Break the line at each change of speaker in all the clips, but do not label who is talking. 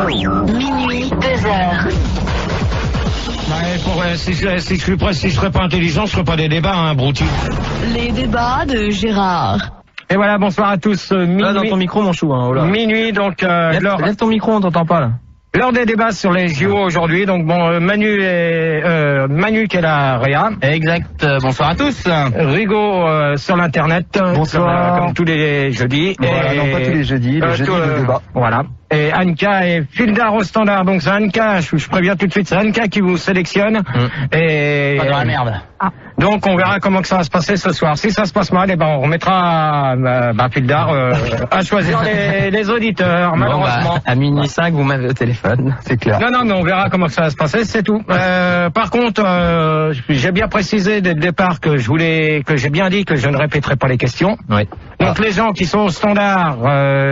Minuit, 2h.
Si je serais pas intelligent, je ferais pas des débats, hein, brouti.
Les débats de Gérard.
Et voilà, bonsoir à tous. Minuit.
Là, dans ton micro, mon chou, hein, oh là.
Minuit, donc,
lève ton micro, on t'entend pas, là.
Lors des débats sur les JO aujourd'hui, donc bon, Manu qui est la Réa.
Exact, bonsoir à tous.
Rigaud sur l'internet.
Bonsoir.
Comme tous les jeudis.
Voilà, non, pas tous les jeudis, le jeudi de débat.
Voilà. Et Anka et Fildar au standard. Donc c'est Anka, je préviens tout de suite, c'est Anka qui vous sélectionne. Et
Pas dans la merde.
donc on verra comment que ça va se passer ce soir. Si ça se passe mal, eh ben on remettra Fildar à choisir les auditeurs, malheureusement.
À minuit 5, vous m'avez au téléphone.
C'est clair.
Non, mais on verra comment ça va se passer, c'est tout. Par contre, j'ai bien précisé dès le départ que j'ai bien dit que je ne répéterai pas les questions.
Oui.
Donc les gens qui sont au standard,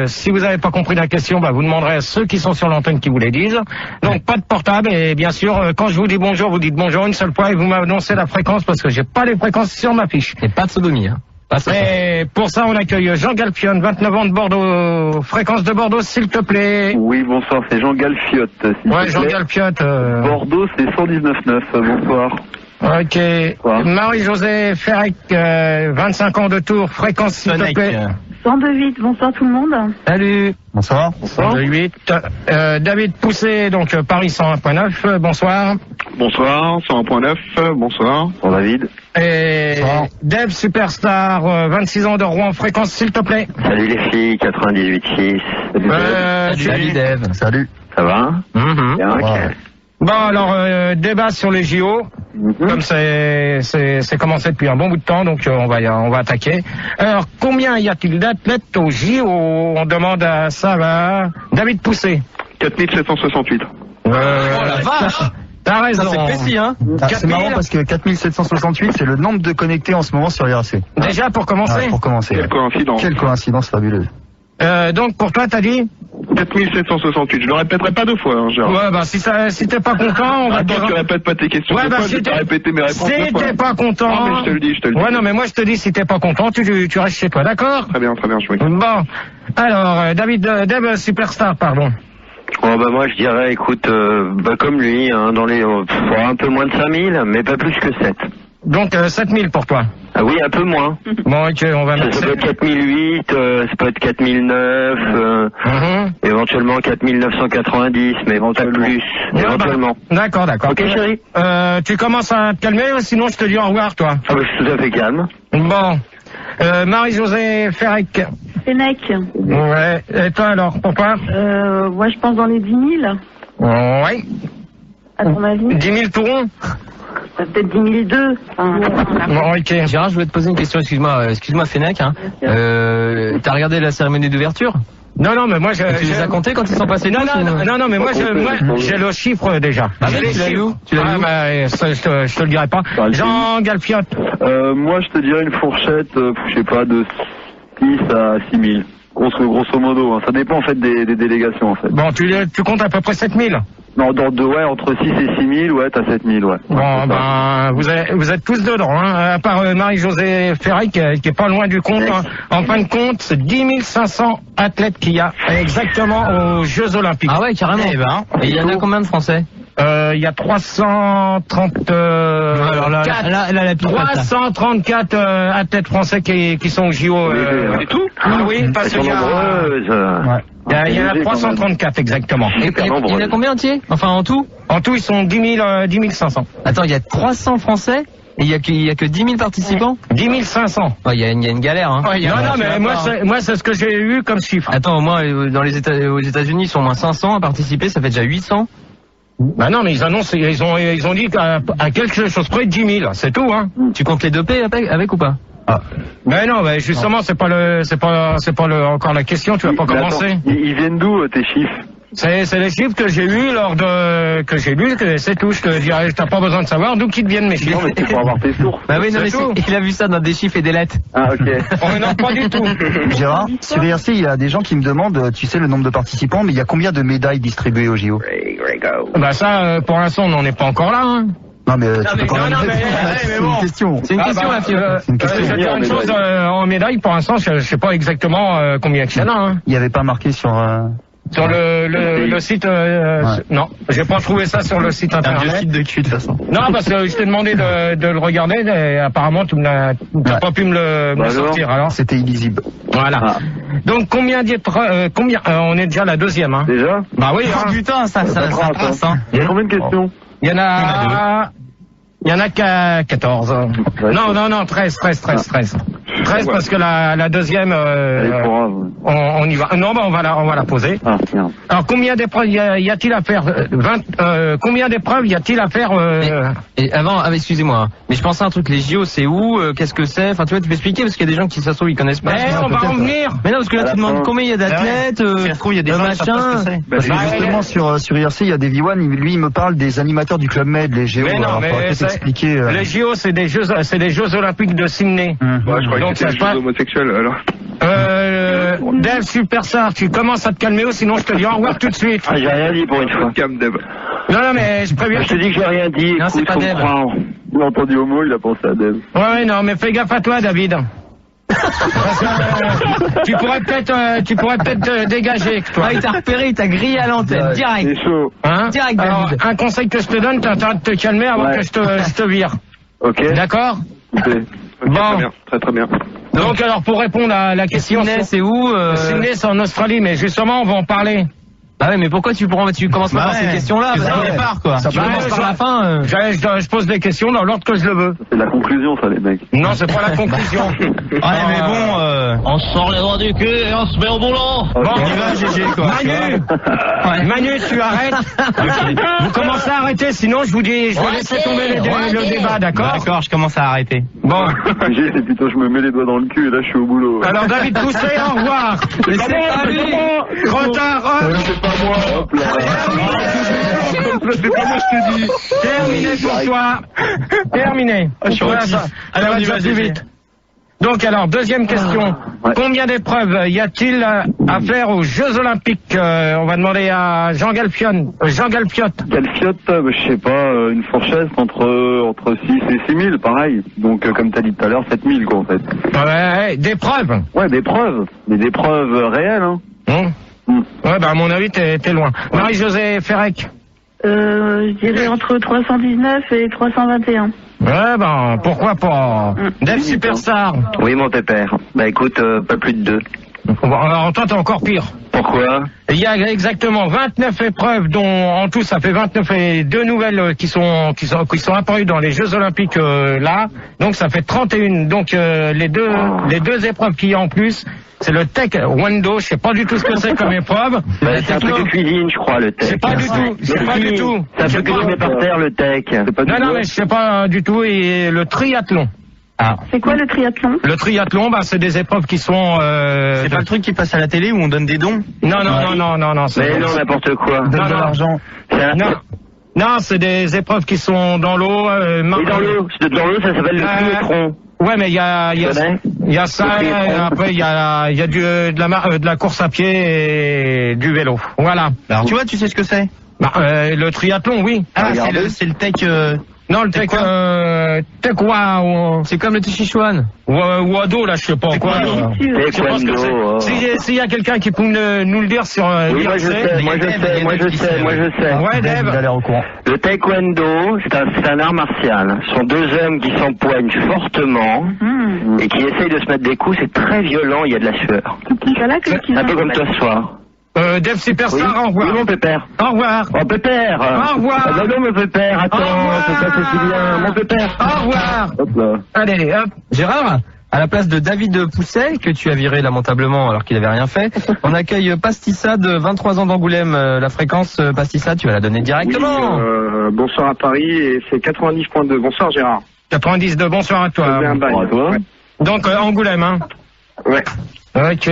si vous n'avez pas compris la question, vous demanderez à ceux qui sont sur l'antenne qui vous les disent. Donc pas de portable et bien sûr, quand je vous dis bonjour, vous dites bonjour une seule fois et vous m'annoncez la fréquence parce que j'ai pas les fréquences sur ma fiche.
Et pas de sodomie, hein.
Et pour ça, on accueille Jean Galpion, 29 ans de Bordeaux. Fréquence de Bordeaux, s'il te plaît.
Oui, bonsoir, c'est Jean Galfiotte.
Ouais, Jean Galpion.
Bordeaux, c'est 119.9. Bonsoir.
Ok.
Quoi
Marie-Josée Ferrec, 25 ans de Tours. Fréquence, s'il te plaît.
102.8, bonsoir tout le monde.
Salut.
Bonsoir.
102.8. David Poussé, donc Paris 101.9. Bonsoir.
Bonsoir, 101.9. Bonsoir. Bonsoir, David.
Et Deb Superstar, 26 ans de Rouen. Fréquence, s'il te plaît.
Salut les filles, 98.6.
Salut Dave.
Salut.
Ça va Bien, ok.
Ouais.
Bon, alors, débat sur les JO. Comme c'est commencé depuis un bon bout de temps, donc on va attaquer. Alors, combien y a-t-il d'athlètes aux JO? On demande à ça, là. David Poussé.
4768.
Oh la vache.
T'as raison.
Ça c'est précis, hein.
C'est marrant parce que 4768, c'est le nombre de connectés en ce moment sur IRC.
Déjà, pour commencer.
Ouais, pour commencer.
Quelle coïncidence.
Quelle coïncidence fabuleuse.
Donc, pour toi, t'as dit?
4768. Je le répéterai pas deux fois, hein, Gérard.
Ouais, si t'es pas content, on va
Attends, tu répètes pas tes questions.
Ouais,
deux fois, je
si
vais te répéter mes réponses.
si t'es pas content.
Non, mais je te le dis.
Ouais, non, mais moi, je te dis, si t'es pas content, tu restes chez toi, d'accord?
Très bien, je m'écoute.
Bon. Alors, Deb Superstar, pardon.
Oh moi je dirais, écoute, comme lui, hein, dans les un peu moins de 5000, mais pas plus que 7.
Donc 7000 pour toi.
Ah oui, un peu moins.
Bon, ok, on va mettre
Ça peut être 4008, ça peut être 4009, éventuellement 4990, mais éventuellement plus, éventuellement.
D'accord.
Ok chérie.
Tu commences à te calmer, sinon je te dis au revoir, toi.
Ah bah, je suis tout à fait calme.
Bon. Marie-Josée Ferrec.
Fennec.
Ouais. Et toi alors, pourquoi?
Moi je pense dans les 10 000,
Ouais.
à ton avis.
10 000 tout rond?
Peut-être 10 002. Enfin,
Bon, ok.
Gérard, je voulais te poser une question, excuse-moi Fennec, hein. T'as regardé la cérémonie d'ouverture?
Non, mais moi je...
Tu les as comptés quand ils sont passés?
Non, mais moi j'ai le chiffre déjà.
Ah oui, tu l'as eu où?
Ça, je te le dirai pas. Jean Galpiot.
Moi, je te dirais une fourchette, je sais pas, de 6 à 6 000. Grosso modo, hein. Ça dépend en fait des délégations en fait.
Bon, tu comptes à peu près 7000.
Non, entre 6 et 6 000, ouais, t'as 7 000, ouais.
Bon, vous êtes tous dedans, hein, à part Marie-Josée Ferrec, qui est pas loin du compte. Hein. En fin de compte, c'est 10 500 athlètes qu'il y a exactement aux Jeux Olympiques.
Ah ouais, carrément. Et il y en a combien de Français?
Il y a 334 athlètes français qui sont aux JO.
C'est tout?
Ah oui, parce qu'il y a... Il y en a 334 exactement.
Et il y en a combien entiers? Enfin en tout?
En tout, ils sont 10 500.
Attends, il y a 300 Français et il y a que 10 000 participants?
10 500.
Il y a une galère, hein.
Non, mais moi, c'est ce que j'ai eu comme chiffre.
Attends, moi, aux États-Unis, ils sont au moins 500 à participer, ça fait déjà 800.
Bah non, mais ils ont dit qu'à quelque chose près de 10 000, c'est tout, hein.
Tu comptes les dopés avec ou pas?
Mais non, mais justement, c'est pas encore la question, tu vas pas commencer.
Ils viennent d'où, tes chiffres?
C'est les chiffres que j'ai eus c'est tout, je te dirais, t'as pas besoin de savoir d'où qu'ils viennent mes chiffres.
Non, mais c'est pour avoir tes sources.
Bah oui, non, mais il a vu ça dans des chiffres et des lettres.
Ah, ok.
Oh, non, pas du tout.
Gérard, sur IRC, il y a des gens qui me demandent, tu sais le nombre de participants, mais il y a combien de médailles distribuées au JO?
Bah ça, pour l'instant, on n'en est pas encore là, hein.
Non, mais tu peux quand même répondre. C'est une question.
C'est une question, la fille.
C'est une question.
Je vais dire une chose, en médaille, pour l'instant, je sais pas exactement combien il y en a, hein.
Il n'y avait pas marqué sur...
Sur le le site, non, j'ai pas trouvé ça sur le site
Un vieux
internet.
site de cul de toute façon.
Non, parce que je t'ai demandé de le regarder, et apparemment tu n'as pas pu me le sortir. Alors,
C'était illisible.
voilà.
Ah.
Donc combien d'épreuves, on est déjà à la deuxième, hein.
Déjà?
Bah oui, hein.
putain, ça
trace, hein. Il y a combien de questions?
Il y en a qu'à 14. Non, 13 parce que la deuxième, on y va. Non, bah on va la poser.
Ah, merde.
Alors combien d'épreuves y a-t-il à faire? Combien d'épreuves y a-t-il à faire
Et avant, excusez-moi, hein, mais je pensais à un truc, les JO c'est où, qu'est-ce que c'est, enfin tu vois, tu peux expliquer parce qu'il y a des gens qui ça se trouve ils connaissent pas.
on va en venir.
Mais non, parce que là
À
tu
la
demandes
fin.
combien il y a d'athlètes,
Il y a des gens qui savent pas ce que c'est. Parce que justement sur IRC, il y a des V1, lui il me parle des animateurs du Club Med, les GO.
Mais non,
alors,
mais
faudrait peut-être
c'est-
expliquer.
Les JO, c'est des Jeux Olympiques de Sydney.
Ouais, je croyais
Donc,
que c'était
ça se passe-
homosexuel, alors.
Dave Superstar, tu commences à te calmer ou sinon je te dis au revoir tout de suite.
Ah, j'ai rien dit pour une fois.
Calme, Deb.
Non, mais je préviens.
Je te dis que j'ai rien dit.
Non, c'est
écoute,
pas
faut
Deb.
me croire.
Il a entendu homo, il a pensé à Deb.
Ouais, non, mais fais gaffe à toi, David. Parce que, tu pourrais peut-être dégager, toi.
Ah, il t'a repéré, il t'a grillé à l'antenne, direct.
C'est chaud.
Hein
Direct,
Alors,
David.
un conseil que je te donne, t'as intérêt de te calmer avant
Ouais.
que je te vire.
Ok.
D'accord?
Ok,
Bon.
très bien, très bien.
Donc, alors, pour répondre à la question...
Sydney, c'est où
Sydney, c'est en Australie, mais justement, on va en parler.
Bah ouais, mais pourquoi tu commences pas par ces questions-là?
Ça
Bah,
prépare, quoi.
Tu commences par la fin.
Je pose des questions dans l'ordre que je le veux.
C'est la conclusion, ça, les mecs.
Non, c'est pas la conclusion.
On sort les doigts du cul et on se met au boulot.
Bon,
Ok.
on y va, GG, quoi. Manu, tu arrêtes. Vous commencez à arrêter, sinon je vous dis, je vais laisser tomber le débat, d'accord?
D'accord, je commence à arrêter.
Bon.
C'est plutôt, je me mets les doigts dans le cul et là, je suis au boulot.
Alors, David Pousset, au revoir.
Laissez pas lui.
Retard.
C'est pas moi. Hop là. C'est pas moi, je te dis.
Terminé pour toi. Terminé. Voilà, ça. Alors, on y va plus vite. Donc alors, deuxième question.
Ouais.
Combien d'épreuves y a-t-il à faire aux Jeux Olympiques? On va demander à Jean Galfiotte.
Galfiotte, je sais pas, une fourchette entre 6 et 6 000, pareil. Donc, comme t'as dit tout à l'heure, 7 000, quoi, en fait.
Ouais, d'épreuves.
Ouais, des preuves. Mais des preuves réelles, hein.
Ouais, bah à mon avis, t'es loin. Marie-Josée Ferrec.
Je dirais entre 319 et 321.
Ouais, ben, pourquoi pas. Dave Superstar.
Oui, mon pépère. Bah écoute, pas plus de 2.
Alors, toi, t'es encore pire.
Pourquoi?
Il y a exactement 29 épreuves, dont en tout ça fait 29 et 2 nouvelles qui sont apparues dans les Jeux Olympiques là. Donc ça fait 31. Donc les deux épreuves qu'il y a en plus, c'est le taekwondo. Je sais pas du tout ce que c'est comme épreuve.
Bah, c'est un truc de cuisine, je crois, le tech.
C'est pas du tout. C'est pas du tout.
C'est un truc que tu mets par terre, le tech.
Non, mais je sais pas du tout. Et le triathlon.
C'est quoi le triathlon?
Le triathlon, bah, c'est des épreuves qui sont...
C'est pas le truc qui passe à la télé où on donne des dons?
Non.
Mais non, n'importe quoi.
On donne de
non.
l'argent.
Non, c'est des épreuves qui sont dans l'eau.
Et dans l'eau, ça s'appelle le triathlon.
Ouais, mais il y a ça, et après il y a de la course à pied et du vélo. Voilà.
Alors tu vois, tu sais ce que c'est?
Bah, le triathlon, oui.
Ah, c'est le tech.
Non, le tech quoi
C'est comme le Tichichuan.
ou ado, là, je sais pas quoi. Je sais pas ce que c'est. S'il y a quelqu'un qui peut nous le dire sur...
Oui, moi je sais.
Ouais, Dave.
Il a l'air au courant.
Le taekwondo, c'est un art martial. Ce sont deux hommes qui s'empoignent fortement et qui essayent de se mettre des coups. C'est très violent, il y a de la sueur. Un peu comme toi ce soir.
Dave Superstar, au revoir.
Oui, mon pépère.
Au revoir.
Oh, pépère.
Au revoir.
Ah, non, mon pépère, attends,
Au revoir.
c'est pas Cécilien. Mon pépère.
Au revoir.
Hop là.
Allez, hop.
Gérard, à la place de David Pousset, que tu as viré lamentablement alors qu'il avait rien fait, on accueille Pastissa de 23 ans d'Angoulême. La fréquence Pastissa, tu vas la donner directement.
Bonsoir à Paris et c'est 90.2. Bonsoir Gérard.
92, bonsoir à toi.
Un bail.
Bon, à toi.
Ouais.
Donc, Angoulême, hein.
Ouais.
Ok.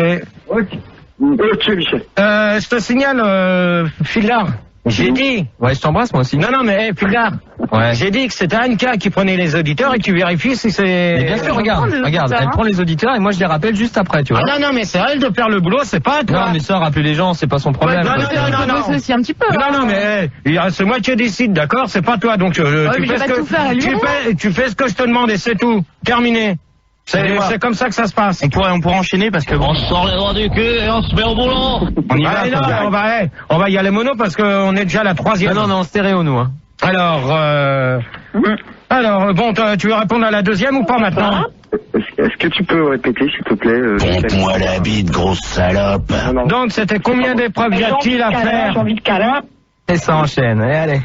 Ok, Michel.
Je te signale, Philard. J'ai dit.
Ouais, je t'embrasse moi aussi.
Non, mais Philard.
Ouais.
J'ai dit que c'était Anka qui prenait les auditeurs et tu vérifies si c'est...
Mais bien sûr, regarde, elle prend les auditeurs et moi je les rappelle juste après, tu vois.
Ah non, mais c'est à elle de faire le boulot, c'est pas à toi.
Non, mais ça, rappeler les gens, c'est pas son problème.
Non.
aussi un petit peu.
Non, mais c'est moi qui décide, d'accord? C'est pas toi, donc tu
mais je vais pas tout faire à lui.
tu fais ce que je te demande et c'est tout. Terminé. C'est comme ça que ça se passe.
On pourrait enchaîner parce que
On sort les doigts du cul et on se met au boulot.
on y va.
Allez, non, on va y aller mono parce qu'on est déjà à la 3e.
Non, en stéréo, nous. Hein.
Alors, bon, tu veux répondre à la 2e ou pas maintenant?
Est-ce que tu peux répéter, s'il te plaît
Pompe-moi la bite, grosse salope.
Donc, c'était combien d'épreuves y a-t-il à faire?
Et ça enchaîne. Allez.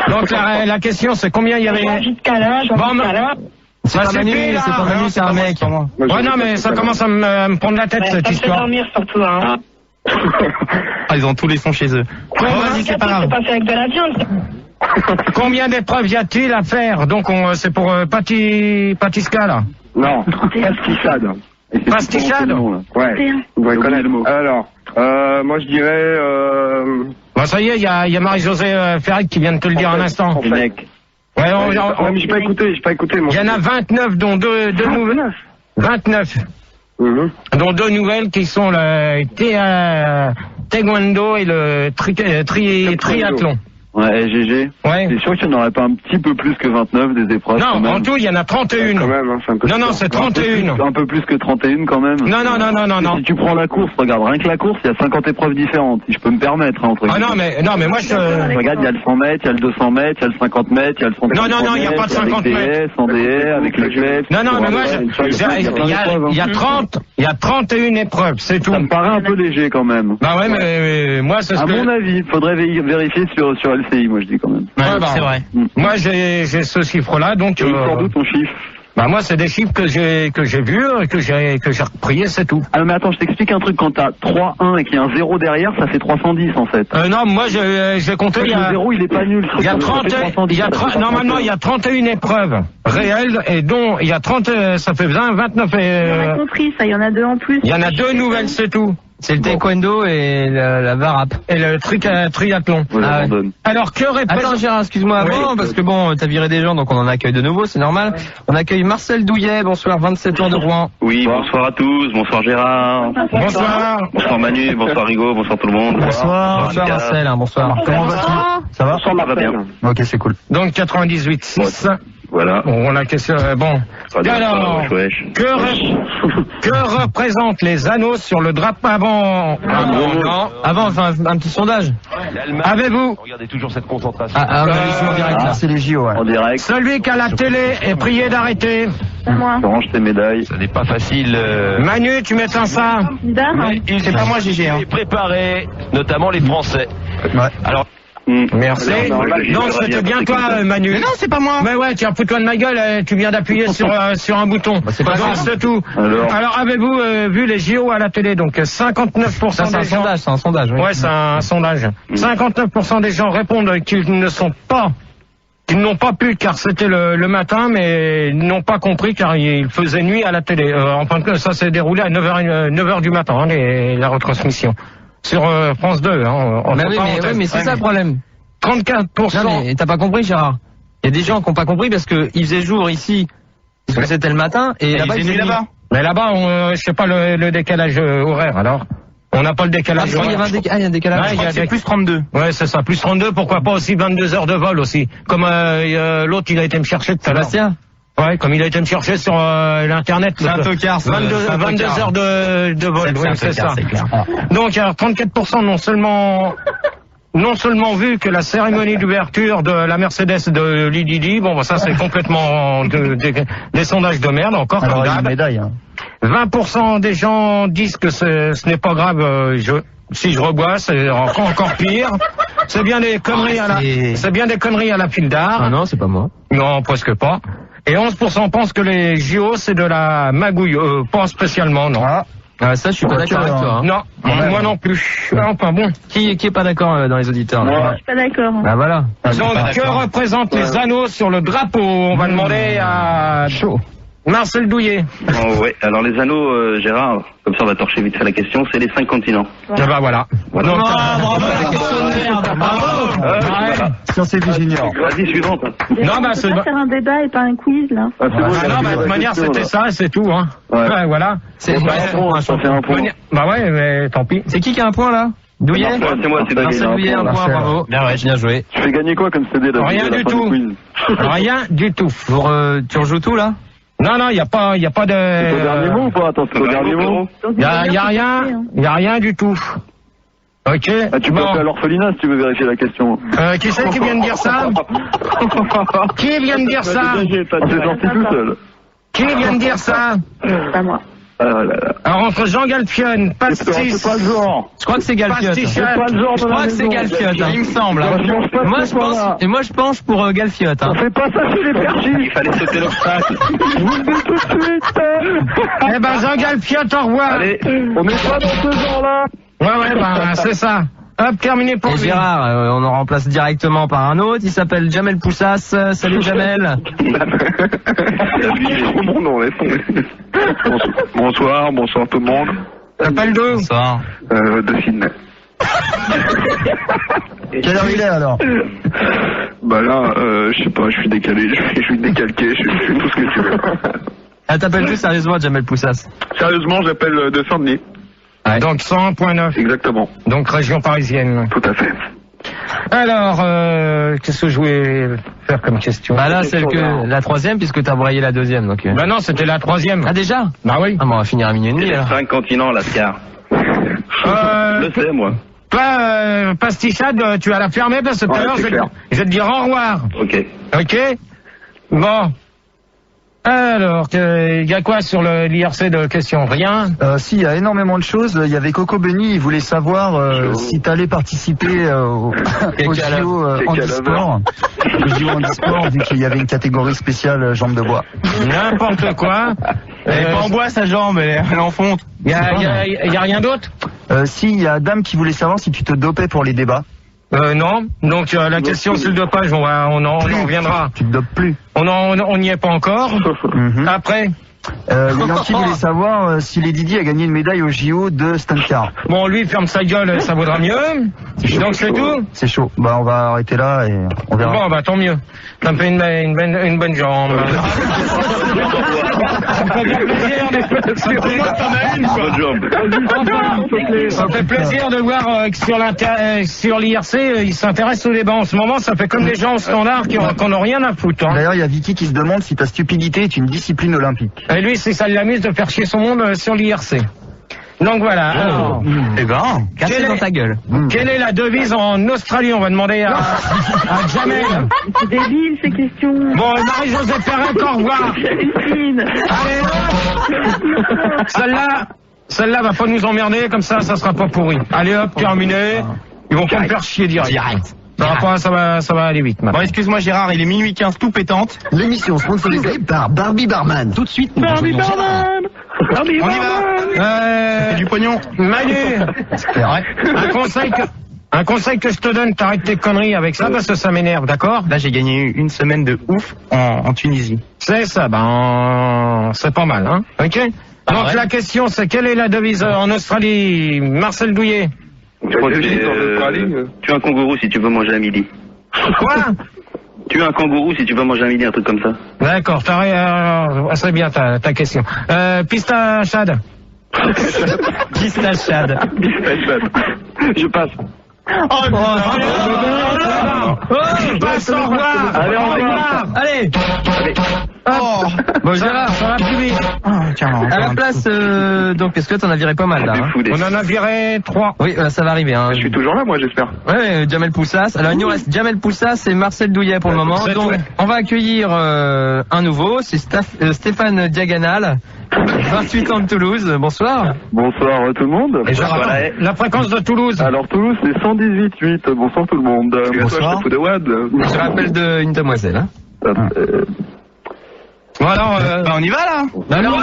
Donc, la question, c'est combien il y avait?
C'est pas Manu, c'est un mec.
Ouais, non, mais ça commence à me prendre la tête, cette histoire.
dormir surtout, hein.
Ils ont tous les sons chez eux.
Vas-y, c'est pas grave.
C'est passé avec de la viande.
Combien d'épreuves y a-t-il à faire? Donc, c'est pour Patisca, là.
Non, pastissade.
Pastissade?
Ouais, vous devez connaître le mot. Alors, moi je dirais...
Bon, ça y est, il y a Marie-Josée Ferric qui vient de te le dire un instant.
mec.
Ouais,
mais j'ai pas écouté.
Il y en a 29, dont deux nouvelles. 29. Dont 2 nouvelles qui sont le taekwondo et le triathlon.
Ouais, GG.
Ouais.
T'es sûr qu'il n'y en aurait pas un petit peu plus que 29 des épreuves?
Non, en tout, il y en a 31.
Quand même, hein, c'est un peu
Non, c'est 31.
Un peu plus que 31 quand même.
Non.
Si tu prends la course, regarde, rien que la course, il y a 50 épreuves différentes, si je peux me permettre. Entre
non, mais moi je...
Regarde, il y a le 100 mètres, il y a le 200 mètres, il y a le 50 mètres, il y a le 150 mètres.
Non, il n'y a pas de 50 mètres.
Sans DS, avec le club.
Non, mais moi, il y a 31 épreuves, c'est tout.
Ça me paraît un peu léger quand même.
Bah ouais, mais moi, c'est ce que...
À mon avis, il faudrait vérifier sur LCI, moi je dis quand même.
Ouais, c'est vrai. Moi, j'ai ce chiffre-là, donc...
Sans doute ton chiffre.
Bah moi, c'est des chiffres que j'ai vus, que j'ai repris, c'est tout.
Ah mais attends, je t'explique un truc. Quand t'as 3-1 et qu'il y a un 0 derrière, ça fait 310 en fait.
Non, moi, j'ai compté...
Le 0, il est pas nul.
Normalement, il y a 31 épreuves réelles, et dont il y a 30... Ça fait 29...
On a compris, ça, il y en a 2 en plus.
Il y en a 2 nouvelles, c'est tout.
C'est le taekwondo et la varap.
Et le triathlon.
Ah ouais.
Alors, que répète...
Attends, Gérard, excuse-moi avant, parce que bon, t'as viré des gens, donc on en accueille de nouveau, c'est normal. On accueille Marcel Douillet, bonsoir, 27 ans de Rouen.
Oui, bonsoir à tous, bonsoir Gérard. Bonsoir Manu, bonsoir Rigaud, bonsoir tout le monde.
Bonsoir Marcel, bonsoir.
Comment vas-tu? Ça va?
Ça va bien.
Ok, c'est cool.
Donc 98.6.
Voilà.
Bon, la question... Bon. Alors, que représentent les anneaux sur le drapeau avant...
Enfin, un petit sondage.
Avez-vous...
Regardez toujours cette concentration.
En direct, là.
C'est les JO, ouais.
En direct.
Celui qui a la télé est prié d'arrêter.
Moi.
Range tes médailles.
Ça n'est pas facile.
Manu, tu m'éteins ça.
C'est pas moi, GG. Hein.
Préparé, notamment les Français.
Ouais.
Alors,
Merci. Non, c'était bien toi, Manu. Mais non, c'est pas moi. Mais ouais, tiens, fous-toi de ma gueule, tu viens d'appuyer sur un bouton.
C'est pas grave.
C'est tout. Alors avez-vous vu les JO à la télé? Donc 59%
Ça, c'est un sondage, oui.
Ouais, c'est un sondage. 59% des gens répondent qu'ils n'ont pas pu car c'était le matin, mais ils n'ont pas compris car il faisait nuit à la télé. Enfin, ça s'est déroulé à 9h du matin, la retransmission. Sur France 2,
mais c'est ça le problème.
34%.
Non, mais t'as pas compris, Gérard. Il y a des gens qui n'ont pas compris parce qu'il faisait jour ici, parce que c'était le matin, et là-bas, il faisait nuit.
Mais là-bas, je sais pas le décalage horaire, alors. On n'a pas le décalage horaire.
Il y a un décalage.
C'est
plus 32.
Ouais, c'est ça, plus 32, pourquoi pas aussi 22 heures de vol aussi. Comme l'autre, il a été me chercher tout à l'heure.
Sébastien.
Ouais, comme il a été me chercher sur l'internet.
C'est un tocard.
22 heures de vol, oui, c'est ça. Donc, alors, 34% non seulement vu que la cérémonie d'ouverture de la Mercedes de Lididi, bon, ça c'est complètement des sondages de merde, encore
alors,
comme d'hab.
une médaille, hein.
20% des gens disent que ce n'est pas grave, si je rebois, c'est encore pire. C'est bien des conneries à la file d'art.
Ah non, c'est pas moi.
Non, presque pas. Et 11% pensent que les JO, c'est de la magouille. Pas spécialement, non.
Ça, je suis pas d'accord avec toi. Hein.
Non, moi non plus. Enfin bon.
Qui est pas d'accord dans les auditeurs?
Moi, je suis pas d'accord.
Bah voilà.
Donc, que représentent les anneaux sur le drapeau? On va demander à Marcel Douillet.
Oh, ouais, alors les anneaux, Gérard, comme ça on va torcher vite fait la question, c'est les 5 continents.
Ah bah voilà.
Donc, bravo, la question de merde. Bravo.
Sciences et vie junior.
Vas-y, suivante.
Non, bah
c'est pas faire un débat et pas un quiz, là.
Non, bah de toute manière, c'était ça, c'est tout, hein. Ouais, voilà.
C'est
un point.
Bah ouais, mais tant pis.
C'est qui a un point, là? Douillet?
C'est moi, c'est
Marcel Douillet, un point, bravo. Bien joué.
Tu fais gagner quoi comme CD là?
Rien du tout. Rien du tout.
Tu rejoues tout, là?
Non, il n'y a pas de...
C'est au dernier mot ou pas? Attends, c'est au dernier mot.
Il y a rien du tout. Ok.
Ah, tu peux appeler à l'orphelinat si tu veux vérifier la question.
Qui c'est qui vient de dire ça? Qui vient de dire ça?
C'est sorti tout seul.
Qui vient de dire ça?
Pas moi.
Ah là là.
Alors entre Jean Galfionne, Pastis...
C'est pas le genre.
Je crois que c'est Galfiote.
C'est pas le genre de
Je crois que c'est Galfiote, il me semble. Moi je penche pour Galfiote.
On fait pas ça chez les perchis.
Il fallait sauter l'obstacle.
Je vous le dis tout de suite.
Eh ben Jean Galfiote, au revoir.
Allez.
On n'est pas dans ce genre-là.
Ouais, c'est ça. Hop, terminé pour
Et
lui.
Gérard, on en remplace directement par un autre. Il s'appelle Jamel Poussas. Salut Jamel.
C'est mon nom, laisse tomber. Bonsoir tout le monde.
T'appelles d'où?
Bonsoir.
De Sydney.
Quelle heure il est alors?
Bah là, je sais pas, je suis décalé, je suis décalqué, je suis tout ce que tu veux.
Ah, t'appelles-tu sérieusement Jamel Poussas?
Sérieusement, j'appelle de Saint-Denis.
Ouais.
Donc 101.9.
Exactement.
Donc région parisienne.
Tout à fait.
Alors, qu'est-ce que je voulais faire comme question?
Bah là, c'est la troisième puisque t'as broyé la deuxième. Donc.
Bah non, c'était la troisième.
Ah déjà?
Bah oui.
Ah, bon, on va finir à minuit et demi
Il y a
alors.
5 continents, Lascar. Je le sais, moi.
Pastissade, tu vas la fermer parce que tout à
Ouais,
l'heure,
c'est clair.
je vais te dire au revoir.
Ok.
Ok? Bon. Alors, il y a quoi sur l'IRC de questions? Rien?
Si, il y a énormément de choses. Il y avait Coco Benny, il voulait savoir si tu allais participer au JO handisport. Au JO handisport, vu qu'il y avait une catégorie spéciale jambes de bois.
N'importe quoi.
Elle est pas en bois sa jambe, elle est en fonte.
Il y a rien d'autre?
Si, il y a Adam qui voulait savoir si tu te dopais pour les débats.
Non. Donc la question sur le dopage, on en reviendra.
Tu te dopes plus.
On n'y est pas encore. Après.
Les Yankees voulaient savoir si les Didi a gagné une médaille au JO de stunt car.
Bon, lui, ferme sa gueule, ça vaudra mieux. Donc c'est tout?
C'est chaud. Bah on va arrêter là et on verra.
Bon, bah tant mieux. Ça me fait une bonne jambe. Ça me fait bien plaisir. Ça me fait plaisir de voir que sur l'IRC, ils s'intéressent au débat en ce moment. Ça fait comme les gens au standard qui n'ont rien à foutre. Hein.
D'ailleurs, il y a Vicky qui se demande si ta stupidité est une discipline olympique.
Et lui, c'est ça l'amuse de faire chier son monde sur l'IRC. Donc voilà. Alors,
Eh ben, cassez dans ta gueule.
quelle est la devise en Australie? On va demander à Jamel.
C'est débile ces questions.
Bon, Marie-Josée Perret, au revoir. Allez, celle-là va pas nous emmerder, comme ça sera pas pourri. Allez hop, terminé. Ils vont pas me faire chier direct. Ça va aller vite.
Bon, excuse-moi Gérard, il est minuit 15 tout pétante.
L'émission sponsorisée par Barbie Barman. Tout de suite, nous
Barbie
rejoignons
Barman. Barbie
On y
Barman.
va. Du pognon.
Manu, un conseil que je te donne, t'arrêtes tes conneries avec ça parce que ça m'énerve, d'accord?
Là, j'ai gagné une semaine de ouf en Tunisie.
C'est ça, c'est pas mal, hein? Ok? Donc
ouais.
la question, c'est quelle est la devise en Australie? Marcel Douillet.
Tu es un kangourou si tu veux manger à midi.
Quoi?
Tu es un kangourou si tu veux manger à midi, un truc comme ça.
D'accord, c'est bien ta question. Pistachade.
Pistachade.
Je passe.
Passe, au revoir.
Allez, au revoir.
Allez.
Bon, Gérard, ça va plus vite.
À la place, donc, est-ce que t'en as viré pas mal là hein?
On en a viré 3.
Oui, ça va arriver. Hein.
Je suis toujours là, moi, j'espère.
Ouais, Jamel Poussas. Alors, il nous reste Jamel Poussas et Marcel Douillet pour le moment. Donc, on va accueillir un nouveau, c'est Stéphane Diaganal, 28 ans de Toulouse. Bonsoir.
Bonsoir tout le monde.
Et la fréquence de Toulouse.
Alors Toulouse, c'est 118.8. Bonsoir tout le monde.
Bonsoir.
Je rappelle une demoiselle. Hein.
Bon alors,
on y va là.
Alors,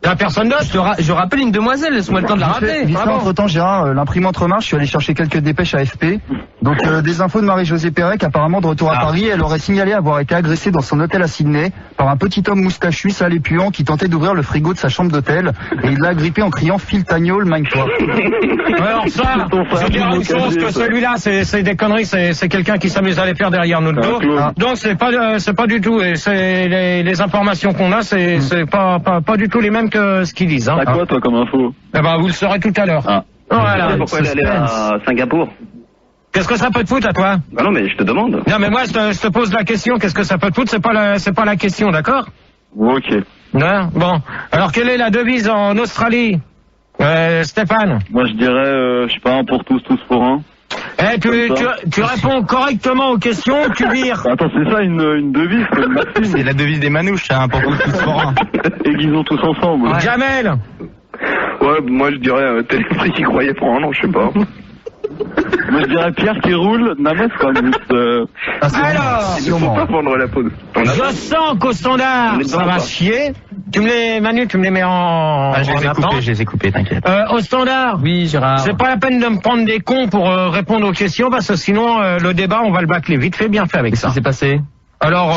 il y a personne d'autre.
Je rappelle une demoiselle, laisse-moi le temps de la rappeler.
Entre temps, Gérard, l'imprimante remarche, je suis allé chercher quelques dépêches AFP. Donc des infos de Marie-Josée Perret, apparemment de retour à Paris, elle aurait signalé avoir été agressée dans son hôtel à Sydney par un petit homme moustachu, sale et puant, qui tentait d'ouvrir le frigo de sa chambre d'hôtel, et il l'a agrippé en criant Phil Tagnol, mind-toi.
Alors ça, je dirais une chose que celui-là, c'est des conneries, c'est quelqu'un qui s'amuse à les faire derrière notre dos. Donc c'est pas du tout, et c'est les informations qu'on a, c'est pas du tout les mêmes que ce qu'ils disent. Hein.
T'as quoi toi comme info?
Eh ben vous le saurez tout à l'heure. Voilà.
Pourquoi elle est allée à Singapour?
Qu'est-ce que ça peut te foutre à toi?
Bah non, mais je te demande.
Non mais moi je te pose la question, qu'est-ce que ça peut te foutre? C'est pas la question, d'accord?
Ok.
Non, bon. Alors, quelle est la devise en Australie, Stéphane?
Moi, je dirais, je sais pas, un pour tous, tous pour un.
Eh, tu réponds correctement aux questions, tu vires.
Attends, c'est ça une devise, c'est une maxime.
C'est la devise des manouches, un pour tous pour un.
Aiguisons tous ensemble.
Ouais. Jamel.
Ouais, moi je dirais Téléprix qui croyait pour un an, je sais pas.
Moi, je dirais Pierre qui roule, Names quand même.
Alors,
Il ne faut pas vendre la peau de ton
je sens qu'au standard, ça va chier. Tu me les, Manu, tu me les mets en...
je les ai coupés, t'inquiète.
Au standard.
Oui, Gérard.
C'est pas la peine de me prendre des cons pour répondre aux questions, parce que sinon, le débat, on va le bâcler vite fait, bien fait avec ça.
Qu'est-ce qui s'est passé?
Alors,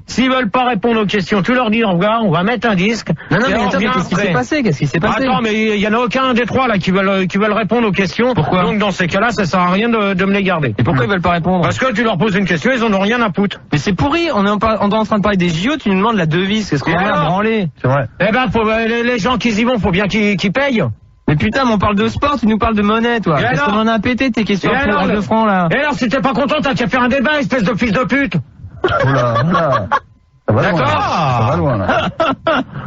s'ils veulent pas répondre aux questions, tu leur dis au revoir, on va mettre un disque.
Non, mais attends, qu'est-ce qui s'est passé? Qu'est-ce qui s'est passé?
Attends, mais il y en a aucun des trois là qui veulent répondre aux questions.
Pourquoi?
Donc dans ces cas-là, ça sert à rien de me les garder.
Et pourquoi ils veulent pas répondre?
Parce que tu leur poses une question, ils en ont rien à foutre.
Mais c'est pourri, on est en train de parler des JO, tu nous demandes la devise, qu'est-ce qu'on va faire branler?
C'est vrai.
Eh ben, les gens qui y vont, faut bien qu'ils payent.
Mais putain, mais on parle de sport, tu nous parles de monnaie, toi. Qu'est-ce qu'on en a pété tes questions pour 2 francs, là?
Et alors, si t'es pas content, t'as qu'à faire un débat, espèce de fils de pute.
Oula. Ça va loin. Ça va loin, là.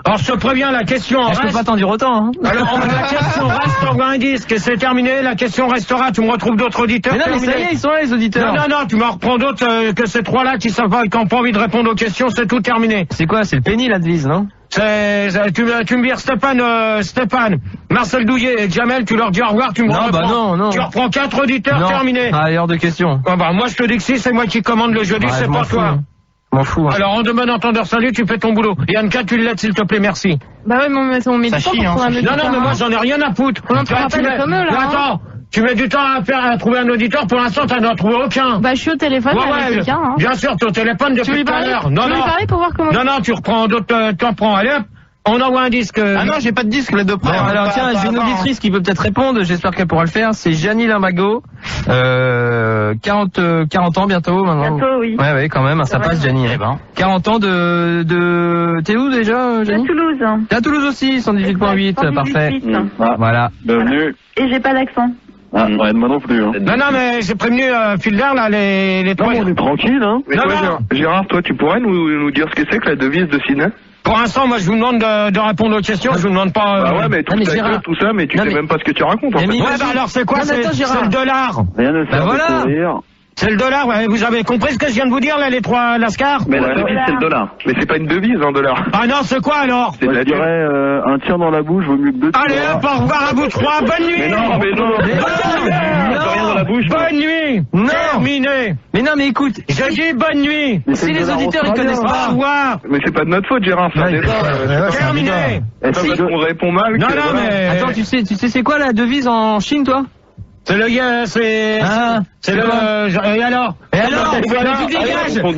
Alors, je te préviens, la question
Je peux pas t'en dire autant, hein.
Alors, la question reste, on voit un disque, et c'est terminé, la question restera, tu me retrouves d'autres auditeurs.
Mais non, mais ça y est, ils sont là, les auditeurs.
Non, tu m'en reprends d'autres que ces trois-là qui savent pas, qui n'ont pas envie de répondre aux questions, c'est tout terminé.
C'est quoi? C'est le penny, la devise, non?
Tu me vires Stéphane, Marcel Douillet et Jamel, tu leur dis au revoir, tu me reprends.
Non.
Tu reprends 4 auditeurs, terminé.
Ah, hors de question.
Ah bah, moi je te dis que si, c'est moi qui commande le jeudi, c'est pas toi.
M'en fous. Hein.
Alors, en demande entendeur, salut, tu fais ton boulot. Yanka, tu le laisses, s'il te plaît, merci.
Bah ouais, mais on met du temps pour trouver un auditeur.
Non, mais moi, j'en ai rien à foutre.
On en trouvera pas des comme eux, là.
Attends, tu mets du temps à trouver un auditeur, pour l'instant, t'en as trouvé aucun.
Bah, je suis au téléphone avec quelqu'un, hein.
Bien sûr, t'es au téléphone depuis tout à l'heure.
Non. Tu veux lui parler pour voir comment...
Non, tu reprends d'autres, t'en prends, allez hop. On envoie un disque.
Ah non, j'ai pas de disque, les deux près. Alors tiens, j'ai une auditrice qui peut peut-être répondre, j'espère qu'elle pourra le faire. C'est Janie Limbago, 40 ans bientôt maintenant.
Bientôt, oui.
Ouais, quand même, ça passe Janie. 40 ans de... T'es où déjà, Janie?
À Toulouse.
T'es à Toulouse aussi, 118.8, parfait. Voilà.
Bienvenue.
Et j'ai pas l'accent.
Ah, ouais, moi non plus. Hein.
Non, mais j'ai prévenu Filder, là, les trois.
Non, on est tranquille, hein.
Mais toi, Gérard, toi, tu pourrais nous dire ce que c'est que la devise de Sydney?
Pour l'instant, moi, je vous demande de répondre aux questions, je vous demande pas...
Bah ouais, mais tout ça, mais tu sais même pas ce que tu racontes, en fait.
Ouais, bah alors, c'est quoi? C'est le dollar.
Rien ne sert de courir.
C'est le dollar, ouais. Vous avez compris ce que je viens de vous dire, là, les trois lascars?
Mais la devise, c'est le dollar. Mais c'est pas une devise, un dollar.
Ah non, c'est quoi, alors?
C'est de la durée.
Je dirais, un tir dans la bouche vaut mieux que 2 tirs.
Allez hop, au revoir à vous trois, bonne nuit!
Mais non. Rien dans la bouche.
Bonne nuit!
Non!
Terminé!
Mais non, mais écoute,
je dis bonne nuit!
Si les auditeurs, ils connaissent pas.
Au revoir!
Mais c'est pas de notre faute, Gérard, c'est un débat.
Terminé!
On répond mal.
Non, mais...
Attends, tu sais c'est quoi la devise en Chine, toi?
C'est le gars, c'est...
Ah,
c'est le... Et alors?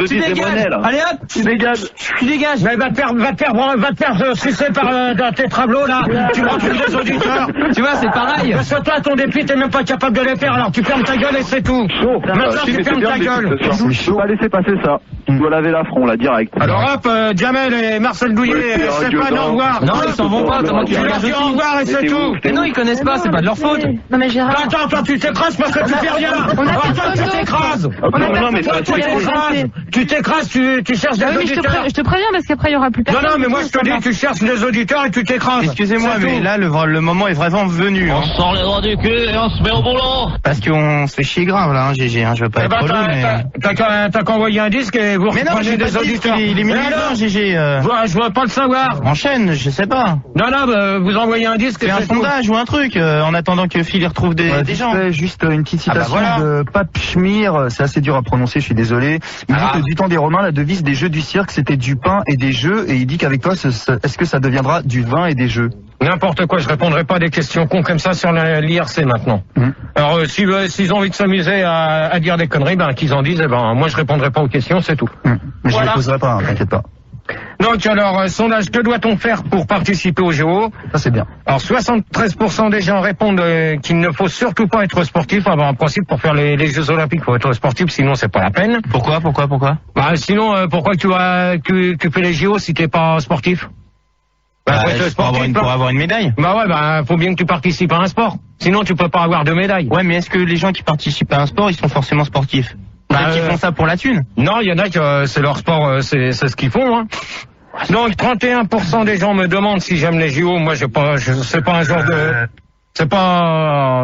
Tu dégages! Allez hop! Tu dégages!
Mais va te faire sucer par un tétrablo, là! Tu me retrouves des auditeurs!
Tu vois, c'est pareil!
Parce que toi, ton dépit, t'es même pas capable de les faire, alors tu fermes ta gueule et c'est tout! Maintenant, tu fermes ta gueule!
Je peux pas laisser passer ça. Tu dois laver l'affront, là, direct.
Alors hop, Jamel et Marcel Douillet, Stéphane, au revoir!
Non, ils s'en vont pas, comment tu
leur dis au revoir et c'est tout!
Mais non, ils connaissent pas, c'est pas de leur faute!
Non, mais Gérard...
Attends, toi, tu t'écrases parce que tu fais rien! Attends, tu t'écrases!
Non, mais
tu t'écrases, tu cherches des auditeurs.
Je te préviens parce qu'après il y aura plus personne.
Non, mais moi je te dis, tu cherches des auditeurs et tu t'écrases.
Excusez-moi, mais là le moment est vraiment venu.
On sort les doigts du cul et on se met au boulot.
Parce qu'on se fait chier grave là, GG. Je veux pas être relou, mais...
T'as qu'à envoyer un disque et vous reprenez des auditeurs.
Il est minuit, GG.
Je veux pas le savoir.
Enchaîne, je sais pas.
Non, vous envoyez un disque.
Fais un sondage ou un truc en attendant que Phil retrouve des gens.
Juste une petite citation de Pape Schmir, c'est assez dur à prononcer, je suis désolé. Il dit que du temps des Romains, la devise des jeux du cirque, c'était du pain et des jeux, et il dit qu'avec toi, est-ce que ça deviendra du vin et des jeux?
N'importe quoi, je répondrai pas à des questions cons comme ça sur l'IRC maintenant. Alors, s'ils ont envie de s'amuser à dire des conneries, qu'ils en disent, moi je répondrai pas aux questions, c'est tout.
Mais je les poserai pas, t'inquiète pas.
Donc alors, sondage, que doit-on faire pour participer au JO?
Ça c'est bien. Alors
73% des gens répondent qu'il ne faut surtout pas être sportif. En principe, pour faire les Jeux Olympiques, il faut être sportif, sinon c'est pas la peine.
Pourquoi?
Sinon, pourquoi tu fais les JO si t'es pas sportif?
Pour avoir une médaille.
Faut bien que tu participes à un sport. Sinon, tu peux pas avoir de médaille.
Ouais, mais est-ce que les gens qui participent à un sport, ils sont forcément sportifs? Ils font ça pour la thune.
Non, il y en a que c'est leur sport, c'est ce qu'ils font, hein. Donc 31% des gens me demandent si j'aime les JO. Moi, c'est pas un genre de...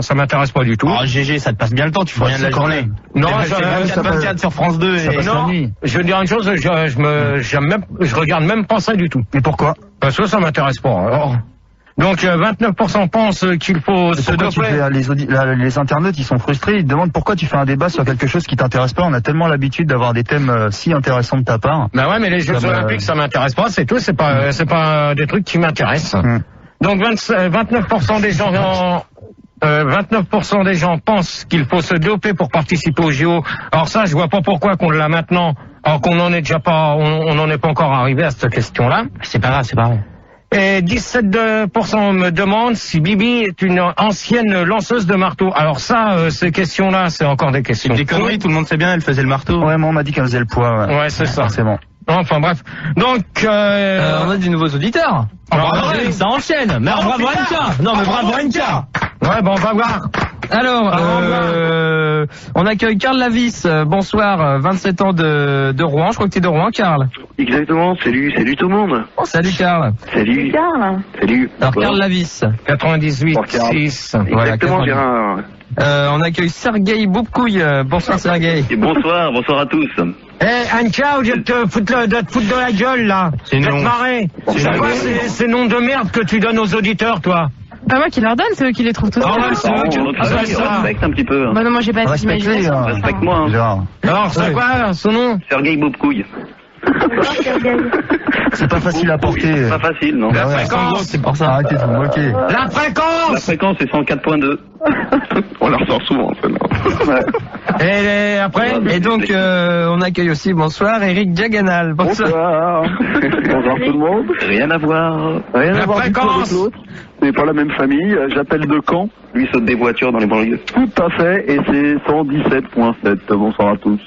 ça m'intéresse pas du tout.
Oh, GG, ça te passe bien le temps, tu fais rien de la journée.
Non,
c'est 24 sur France 2 et...
Non, je veux dire une chose, je regarde même pas ça du tout.
Mais pourquoi?
Parce que ça m'intéresse pas. Alors, donc 29% pensent qu'il faut se doper.
Les internautes, ils sont frustrés, ils te demandent pourquoi tu fais un débat sur quelque chose qui t'intéresse pas. On a tellement l'habitude d'avoir des thèmes si intéressants de ta part.
Bah ouais, mais les Jeux Olympiques, ça m'intéresse pas, c'est tout, c'est pas des trucs qui m'intéressent. Donc 29% des gens 29% des gens pensent qu'il faut se doper pour participer aux JO. Alors ça, je vois pas pourquoi qu'on l'a maintenant, alors qu'on n'en est déjà pas, on n'en est pas encore arrivé à cette question-là.
C'est pas grave, c'est pas grave.
Et 17% me demandent si Bibi est une ancienne lanceuse de marteau. Alors ça, ces questions-là, c'est encore des questions.
Des conneries, tout le monde sait bien, elle faisait le marteau.
Ouais, moi on m'a dit qu'elle faisait le poids.
Ouais, c'est ça.
C'est bon.
Enfin bref. Donc
on a des nouveaux auditeurs. Ça enchaîne. Mais bravo Anka. Non mais bravo Anka.
Ouais, bon, on va voir.
Alors, on accueille Karl Lavis. Bonsoir, 27 ans de Rouen. Je crois que tu es de Rouen, Karl.
Exactement. Salut tout le monde.
Oh, salut Karl.
Salut.
Karl.
Salut.
Alors Karl Lavis.
98.6.
Exactement, Gérard.
On accueille Sergueï Boubkouille. Bonsoir Sergueï.
Bonsoir à tous.
Anka, au lieu de te foutre de la gueule, là.
C'est
de te marrer. C'est quoi ces noms de merde que tu donnes aux auditeurs, toi?
Pas moi qui leur donne, c'est eux qui les trouvent tous.
Ah ouais, c'est eux qui
respecte un petit peu.
Bah non, moi j'ai pas cette imagination.
Respecte-moi.
Alors, c'est quoi son nom?
Sergueï Boubkouille.
C'est pas facile à porter.
C'est pas facile, non.
La fréquence,
c'est pour ça. Arrêtez de vous moquer.
La fréquence.
La fréquence est 104.2. On la ressort souvent, celle-là.
Et après?
Et donc, on accueille aussi, bonsoir, Eric Diaganal.
Bonsoir. Bonsoir tout le monde. Rien à voir. Rien à voir du tout avec l'autre. C'est pas la même famille. J'appelle de Caen. Lui saute des voitures dans les banlieues. Tout à fait. Et c'est 117.7. Bonsoir à tous.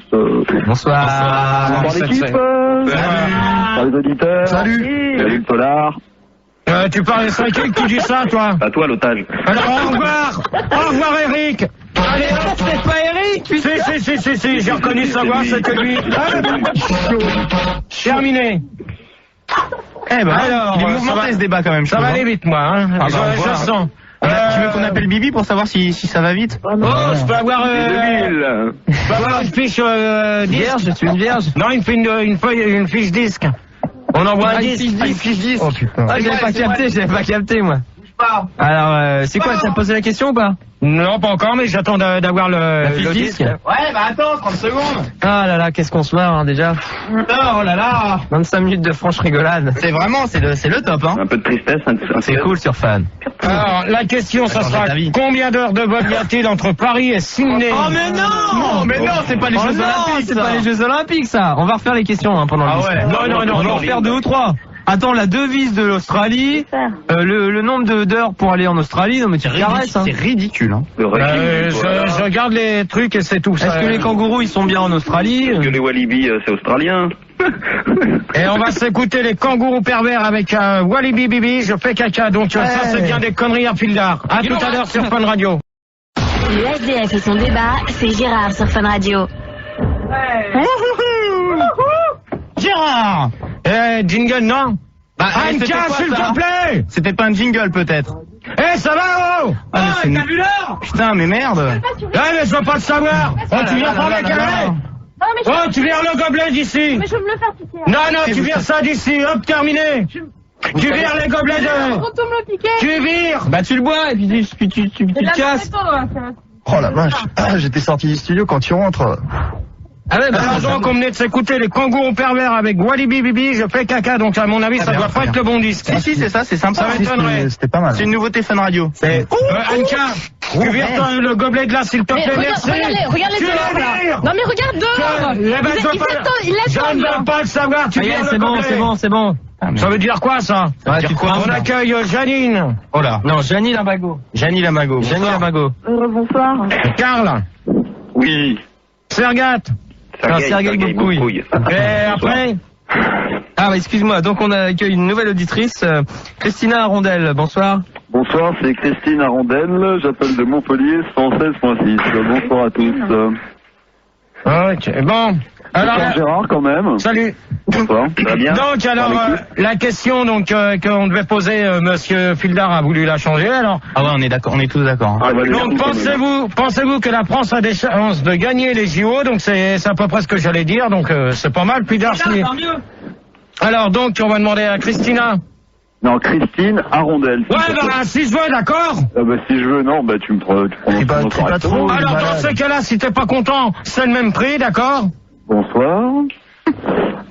Bonsoir.
Bonsoir l'équipe. Salut les auditeurs.
Salut.
Salut le polar.
Tu parles c'est qui tu dis ça, toi?
À toi l'otage.
Alors au revoir. Au revoir Eric.
Allez, c'est pas Eric.
Si, j'ai reconnu sa voix, c'est que lui. Terminé.
Eh ben,
alors,
il est mouvementé ce débat quand même.
Ça va aller vite, moi, hein.
Ah,
je sens.
Tu veux qu'on appelle Bibi pour savoir si ça va vite?
Oh, je peux avoir une fiche disque.
Vierge, je suis une vierge.
Non, une fiche disque. On envoie un disque.
Une fiche disque.
Oh putain.
Ah, j'avais pas capté, moi. Alors, c'est quoi, t'as posé la question ou pas?
Non, pas encore, mais j'attends d'avoir le
disque.
Ouais, bah attends, 30 secondes.
Ah là là, qu'est-ce qu'on se marre, hein, déjà.
Oh là là.
25 minutes de franche rigolade.
C'est vraiment, c'est le top, hein.
Un peu de tristesse.
C'est cool sur Fan.
Alors, la question, ça sera combien d'heures de vol y a-t-il entre Paris et Sydney?
Oh mais non. Mais non, c'est pas les Jeux Olympiques.
C'est pas les Jeux Olympiques, ça. On va refaire les questions, hein, pendant le disque.
Non.
On va en faire 2 ou 3. Attends, la devise de l'Australie, le nombre d'heures pour aller en Australie, non mais tu caresses, hein.
C'est ridicule, hein.
Je regarde les trucs et c'est tout.
Est-ce que les kangourous ils sont bien en Australie?
Est-ce que les Walibi c'est australien?
Et on va s'écouter les kangourous pervers avec Walibi Bibi, je fais caca, donc ça c'est bien des conneries à fil d'art. À tout à l'heure sur Fun Radio.
Le SDF et son débat, c'est Gérard sur Fun Radio.
Gérard.
Jingle, non? Anka, s'il te plaît!
C'était pas un jingle, peut-être.
Ça va, oh!
T'as vu l'heure? Putain, mais merde!
Mais je veux pas le savoir! Tu viens prendre la carré? Oh, tu vires le gobelet d'ici!
Mais je veux me le faire piquer.
Non, tu vires ça d'ici, hop, terminé! Tu vires les gobelets de... Tu vires!
Bah tu le bois et puis tu le casses.
Oh la vache. J'étais sorti du studio quand tu rentres.
Ah ouais, donc on venait de s'écouter les kangourous pervers avec Walibi Bibi, je fais caca, donc à mon avis ça doit pas être le bon disque.
Si, c'est ça, c'est sympa.
Ça m'étonnerait.
C'était pas mal.
C'est une nouveauté Fun Radio.
Anka, tu vires le gobelet de là s'il te plaît, merci.
Regarde les dehors. Non mais regarde dehors.
Je ne veux pas le savoir, tu vires le gobelet.
C'est bon.
Ça veut dire quoi ça? On accueille Janine.
Oh là.
Non, Janie Lamago.
Bonsoir.
Karl.
Oui.
Sergat.
Sergueï Boubkouille.
Et après?
Ah, excuse-moi, donc on accueille une nouvelle auditrice, Christina Arondel, bonsoir.
Bonsoir, c'est Christine Arondel, j'appelle de Montpellier, 116.6. Bonsoir à tous.
Ok, bon. Alors,
Gérard, quand même.
Salut.
Bonsoir, ça va bien?
Donc, alors, la question qu'on devait poser, monsieur Fildar a voulu la changer, alors.
Ah ouais, on est d'accord, on est tous d'accord.
Ah, bah,
Donc, pensez-vous que la France a des chances de gagner les JO? Donc, c'est à peu près ce que j'allais dire, donc, c'est pas mal. Fildar, alors, donc, on va demander à Christina.
Non, Christine Arondel.
Ouais, bah, si je veux, d'accord.
Bah, si je veux, non, bah, tu me prends
pas trop.
Alors, dans ce cas-là, si t'es pas content, c'est le même prix, d'accord?
Bonsoir.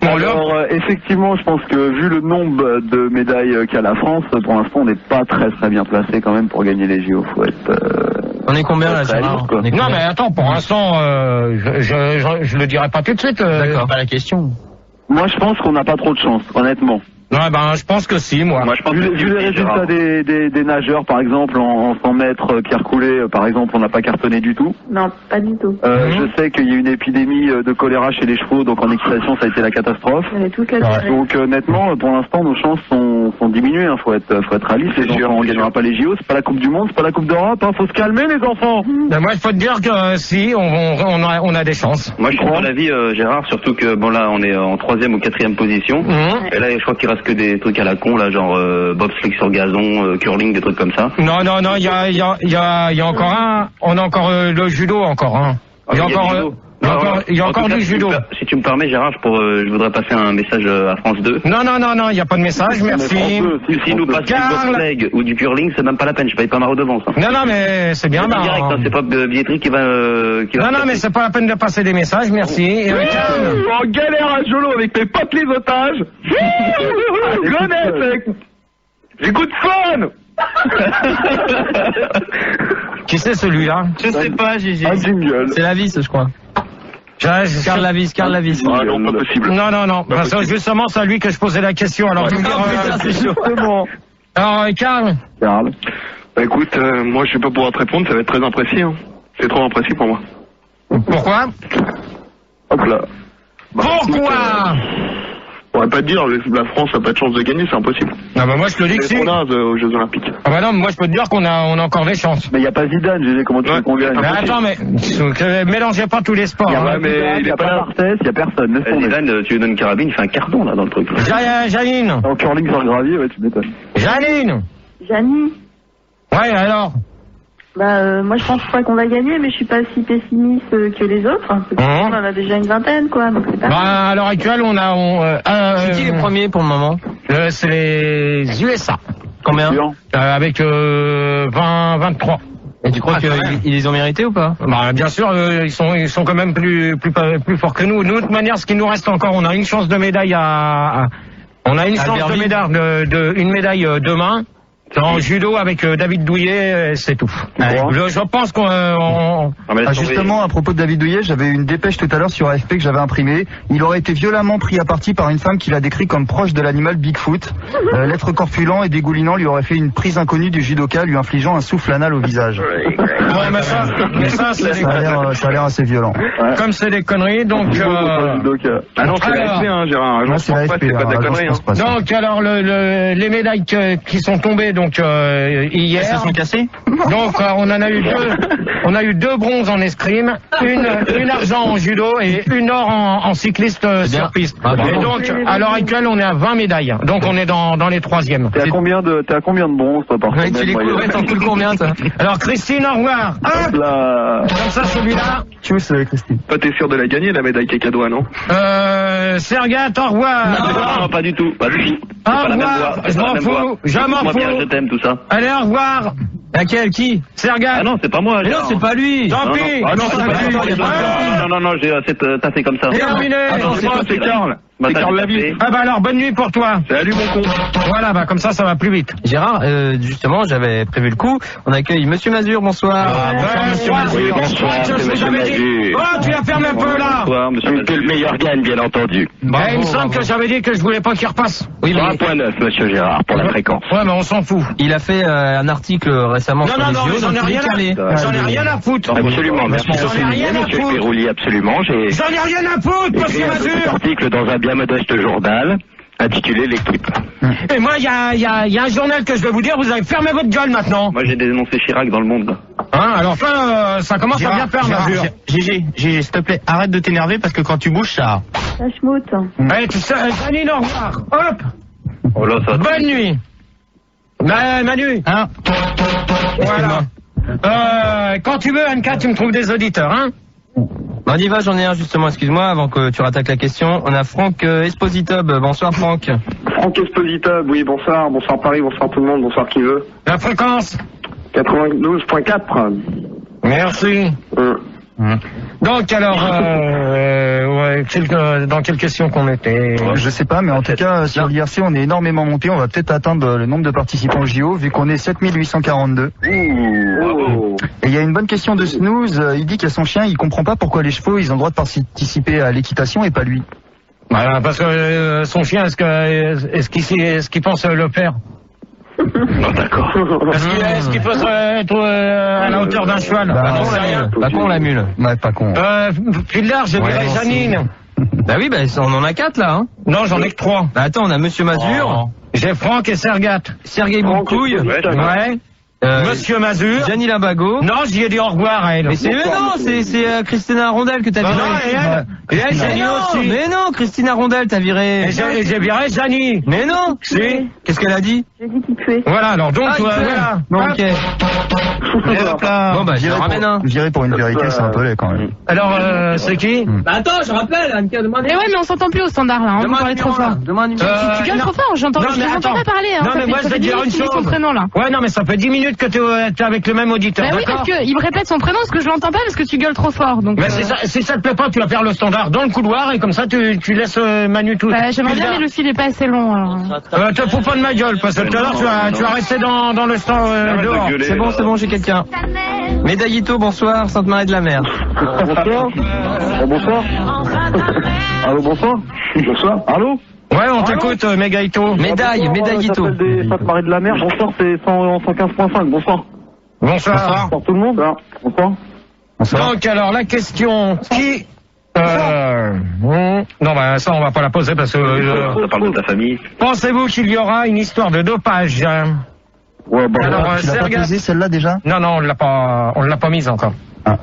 Alors, effectivement, je pense que vu le nombre de médailles qu'a la France, pour l'instant, on n'est pas très bien placé quand même pour gagner les JO. Faut être.
On est combien là, Gérard?
Non, mais attends, pour l'instant, je le dirai pas tout de suite.
D'accord, pas la question.
Moi, je pense qu'on n'a pas trop de chance, honnêtement.
Ouais, ben, je pense que si, moi.
Je pense vu les résultats des nageurs, par exemple, en 100 mètres, Pierre Coulet, par exemple, on n'a pas cartonné du tout.
Non, pas du tout.
Je sais qu'il y a eu une épidémie de choléra chez les chevaux, donc en équitation, ça a été la catastrophe. Donc, honnêtement, pour l'instant, nos chances sont diminuées. Faut être réaliste. Les enfants, on gagnera pas les JO. C'est pas la Coupe du Monde, c'est pas la Coupe d'Europe. Faut se calmer, les enfants.
Ben, moi, il faut te dire que si, on a des chances.
Moi, je crois l'avis, Gérard, surtout que bon là, on est en 3e ou 4e position. Et là, je crois qu'il reste que des trucs à la con, là, genre bobsleigh sur gazon, curling, des trucs comme ça.
Non, il y a encore un. On a encore le judo encore, hein. Il y a encore du judo.
Si tu me permets, Gérard, je voudrais passer un message à France 2.
Non, il n'y a pas de message, merci.
Si nous passent du bobsleigh ou du curling, c'est même pas la peine, je paye pas ma redevance. Hein.
Non, mais c'est bien marrant.
Direct, hein, c'est pas billetterie qui va.
Non, mais c'est pas la peine de passer des messages, merci.
En galère à Jolo avec mes potes les otages. J'ai goût de fun.
Qui c'est celui-là?
Je sais pas, Gigi. C'est la vis, je crois. Carl Lavis.
Ah non, pas possible.
Non. C'est justement, c'est à lui que je posais la question. Alors,
c'est chaud.
Alors, Carl.
Bah, écoute, moi je vais pas pouvoir te répondre, ça va être très imprécis. Hein. C'est trop imprécis pour moi.
Pourquoi?
Hop là.
Pourquoi?
On va pas te dire, la France n'a pas de chance de gagner, c'est impossible.
Ah bah moi je te dis que si.
C'est aux Jeux Olympiques.
Ah bah non, moi je peux te dire qu'on a encore des chances.
Mais il n'y a pas Zidane, j'ai dit comment tu veux qu'on gagne.
Mais attends, mélangez pas tous les sports.
Il n'y a pas d'Arthès, il n'y a personne.
Zidane, tu lui donnes une carabine, il fait un carton là dans le truc.
Janine.
En curling sur le gravier, ouais, tu m'étonnes.
Janine. Ouais, alors.
Moi je pense pas qu'on va gagner, mais je suis pas si pessimiste que les autres. On en a déjà une vingtaine, quoi. Donc c'est pas
à l'heure actuelle,
c'est qui les premiers pour le moment?
C'est les USA.
Combien?
Avec 23.
Et tu crois qu'ils les ont mérités ou pas?
Bien sûr, ils sont quand même plus forts que nous. De toute manière, ce qui nous reste encore, on a une chance de médaille on a une chance de médaille une médaille demain. En judo avec David Douillet, c'est tout. Je pense qu'on...
justement, à propos de David Douillet, j'avais une dépêche tout à l'heure sur AFP que j'avais imprimée. Il aurait été violemment pris à partie par une femme qu'il a décrit comme proche de l'animal Bigfoot. L'être corpulent et dégoulinant lui aurait fait une prise inconnue du judoka, lui infligeant un souffle anal au visage.
Ça
a l'air assez violent.
Comme c'est des conneries, donc...
Ah non, c'est l'AFP, hein, Gérard.
Non, c'est l'AFP,
c'est pas de la connerie.
Donc, alors, les médailles qui sont tombées, donc hier.
Elles se sont cassées.
Donc on en a eu deux bronzes en escrime, une argent en judo et une or en cycliste sur piste. Et donc à l'heure actuelle on est à 20 médailles. Donc on est dans les 3e.
T'es à combien de bronzes toi par semaine?
Tu les coulerais, t'en coules combien toi?
Alors Christine, au revoir.
Hop là.
Comme ça celui-là.
Tchuss Christine.
Pas t'es sûr de la gagner la médaille Kekado, non?
Sergat, au revoir.
Non, pas du tout.
Au revoir. Je m'en fous.
Je t'aime, tout ça.
Allez, au revoir. Laquelle? Qui? Sergat?
Ah non, c'est pas moi.
Mais non, c'est pas lui.
Tant pis.
Ah non, c'est pas lui.
Non, j'ai taffé comme ça.
Terminé.
Attends, c'est Carl. C'est Carl Lavis.
Ah bah alors, bonne nuit pour toi.
Salut mon con.
Voilà, comme ça va plus vite.
Gérard, justement, j'avais prévu le coup. On accueille Monsieur Mazur, bonsoir.
Monsieur Mazur.
Bonsoir, c'est Monsieur Mazur.
Oh, tu la fermes un peu là.
Bonsoir, Monsieur Mazur. Que le meilleur gagne, bien entendu.
Il me semble que j'avais dit que je voulais pas qu'il repasse.
Oui, 1.9, Monsieur Gérard, pour la fréquence.
Ouais, mais on s'en fout.
Il a fait un article récemment sur les JO.
J'en ai rien à foutre.
Absolument, merci.
J'en ai rien à
Monsieur
foutre.
Pérouli, absolument.
J'en ai rien à foutre, Monsieur Mazur.
Cet article dans un bien modeste journal.
intitulé l'équipe.
Et moi, il y a un journal que je vais vous dire, vous avez fermé votre gueule maintenant.
Moi, j'ai dénoncé Chirac dans le monde.
Hein, alors ça commence à bien faire, Mazur.
Gégé, s'il te plaît, arrête de t'énerver parce que quand tu bouges, ça...
La schmoute.
Allez, tu sais, Janine, au revoir. Hop.
Oh là, ça...
Bonne nuit. Manu.
Hein?
Voilà. Quand tu veux, Anka, tu me trouves des auditeurs, hein?
On y va, j'en ai un justement, excuse-moi, avant que tu rattaques la question. On a Franck Espositob. Bonsoir Franck.
Franck Espositob, oui, bonsoir. Bonsoir Paris, bonsoir tout le monde, bonsoir qui veut.
La fréquence
92.4.
Merci. Donc alors, dans quelle question qu'on était?
Je sais pas, mais en tout cas, sur l'IRC, on est énormément monté. On va peut-être atteindre le nombre de participants au JO, vu qu'on est 7842. Et il y a une bonne question de Snooze. Il dit qu'il y a son chien, il comprend pas pourquoi les chevaux, ils ont le droit de participer à l'équitation et pas lui.
Voilà, parce que son chien, est-ce qu'il pense le faire?
Non, d'accord.
Est-ce qu'il peut être à la hauteur d'un cheval?
Pas con la mule.
Ouais, pas con.
Philard, je dirais Janine.
Bah oui, bah on en a 4 là, hein.
Non, j'en ai que 3.
Bah attends, on a Monsieur Mazur.
J'ai Franck et Sergat.
Sergei Boncouille.
Ouais. Monsieur Mazur.
Gianni Limbago.
Non, j'y ai dit au revoir à elle.
Mais c'est Christina Rondel que t'as viré.
Et elle, Gianni aussi.
Mais non, Christina Rondel t'as viré.
Et j'ai viré Gianni.
Mais non.
Si.
Qu'est-ce qu'elle a dit?
J'ai dit qu'il tuait.
Voilà, alors donc, voilà.
Ok. Bon bah, je ramène un.
J'irai pour une vérité, c'est un peu laid quand même.
Alors, c'est qui?
Bah attends, je rappelle, Anka, demande. Mais ouais, mais on s'entend plus au standard là, on parle trop fort. Tu gueules trop fort, j'entends pas parler.
Non, mais moi je vais te dire une chose.
Son prénom là.
Ouais, non, mais ça fait 10 minutes que t'es avec le même auditeur.
Bah oui, parce qu'il me répète son prénom, parce que je l'entends pas, parce que tu gueules trop fort. Donc.
Mais si ça te plaît pas, tu vas faire le standard dans le couloir et comme ça tu laisses Manu tout.
Bah j'aimerais bien, mais le fil est pas assez long.
Te fous pas de ma gueule, parce que tout à l'heure tu vas rester dans le stand dehors.
C'est bon, j'ai quelqu'un. Médaillito, bonsoir, Sainte-Marie-de-la-Mer.
Bonsoir. Bonsoir. Allô, bonsoir. Bonsoir. Allô?
Ouais, on t'écoute, Médaillito.
Médaillito.
Sainte-Marie de la Mer, bonsoir, c'est 115.5, bonsoir.
Bonsoir.
Pour tout le monde. Bonsoir.
Donc alors la question qui... non, bah ça on va pas la poser parce que...
Ça parle de ta famille.
Pensez-vous qu'il y aura une histoire de dopage?
Ouais, bon,
alors,
tu l'as pas posé celle-là déjà?
Non, on l'a pas mise encore.
Ah.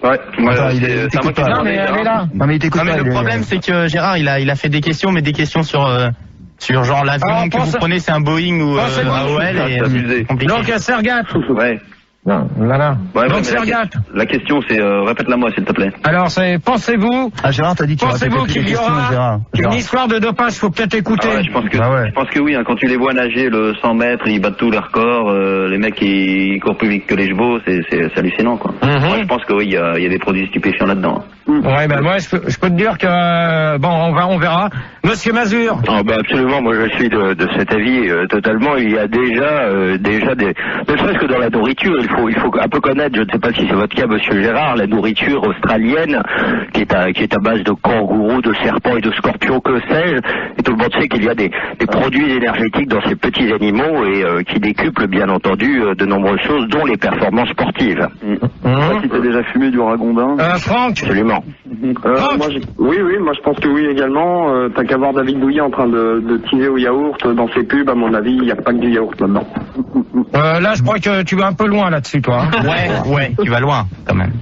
Ouais,
attends, il t'écoute pas.
Non, mais elle est là.
Non, mais il t'écoute pas.
Le problème, c'est que Gérard, il a fait des questions, mais des questions sur genre l'avion que vous prenez, c'est un Boeing ou AOL et compliqué.
Donc, Sergat.
Ouais.
Non, voilà.
Ouais,
donc, Sergat.
La question, c'est, répète-la moi, s'il te plaît.
Alors, c'est, pensez-vous.
Ah, Gérard, t'as dit que tu
pensez-vous qu'il y aura une histoire de dopage, faut peut-être écouter.
Je pense que oui, hein, quand tu les vois nager le 100 mètres, ils battent tous les records, les mecs, ils courent plus vite que les chevaux, c'est hallucinant, quoi. Moi, je pense que oui, il y a des produits stupéfiants là-dedans.
Ouais, ben, moi, je peux te dire que, bon, on verra. Monsieur Mazur.
Ah, bah, absolument, moi, je suis de cet avis, totalement. Il y a déjà des, ne serait-ce que dans la nourriture, il faut un peu connaître, je ne sais pas si c'est votre cas, monsieur Gérard, la nourriture australienne, qui est à base de kangourous, de serpents et de scorpions, que sais-je. Et tout le monde sait qu'il y a des produits énergétiques dans ces petits animaux et qui décuplent, bien entendu, de nombreuses choses, dont les performances sportives.
Je sais pas si t'as déjà fumé du ragondin.
Franck.
Absolument.
Oui, moi je pense que oui également. T'as qu'à voir David Douillet en train de teaser au yaourt dans ses pubs, à mon avis, il n'y a pas que du yaourt là-dedans.
Là, je crois que tu vas un peu loin là-dessus, toi.
Ouais, tu vas loin, quand même.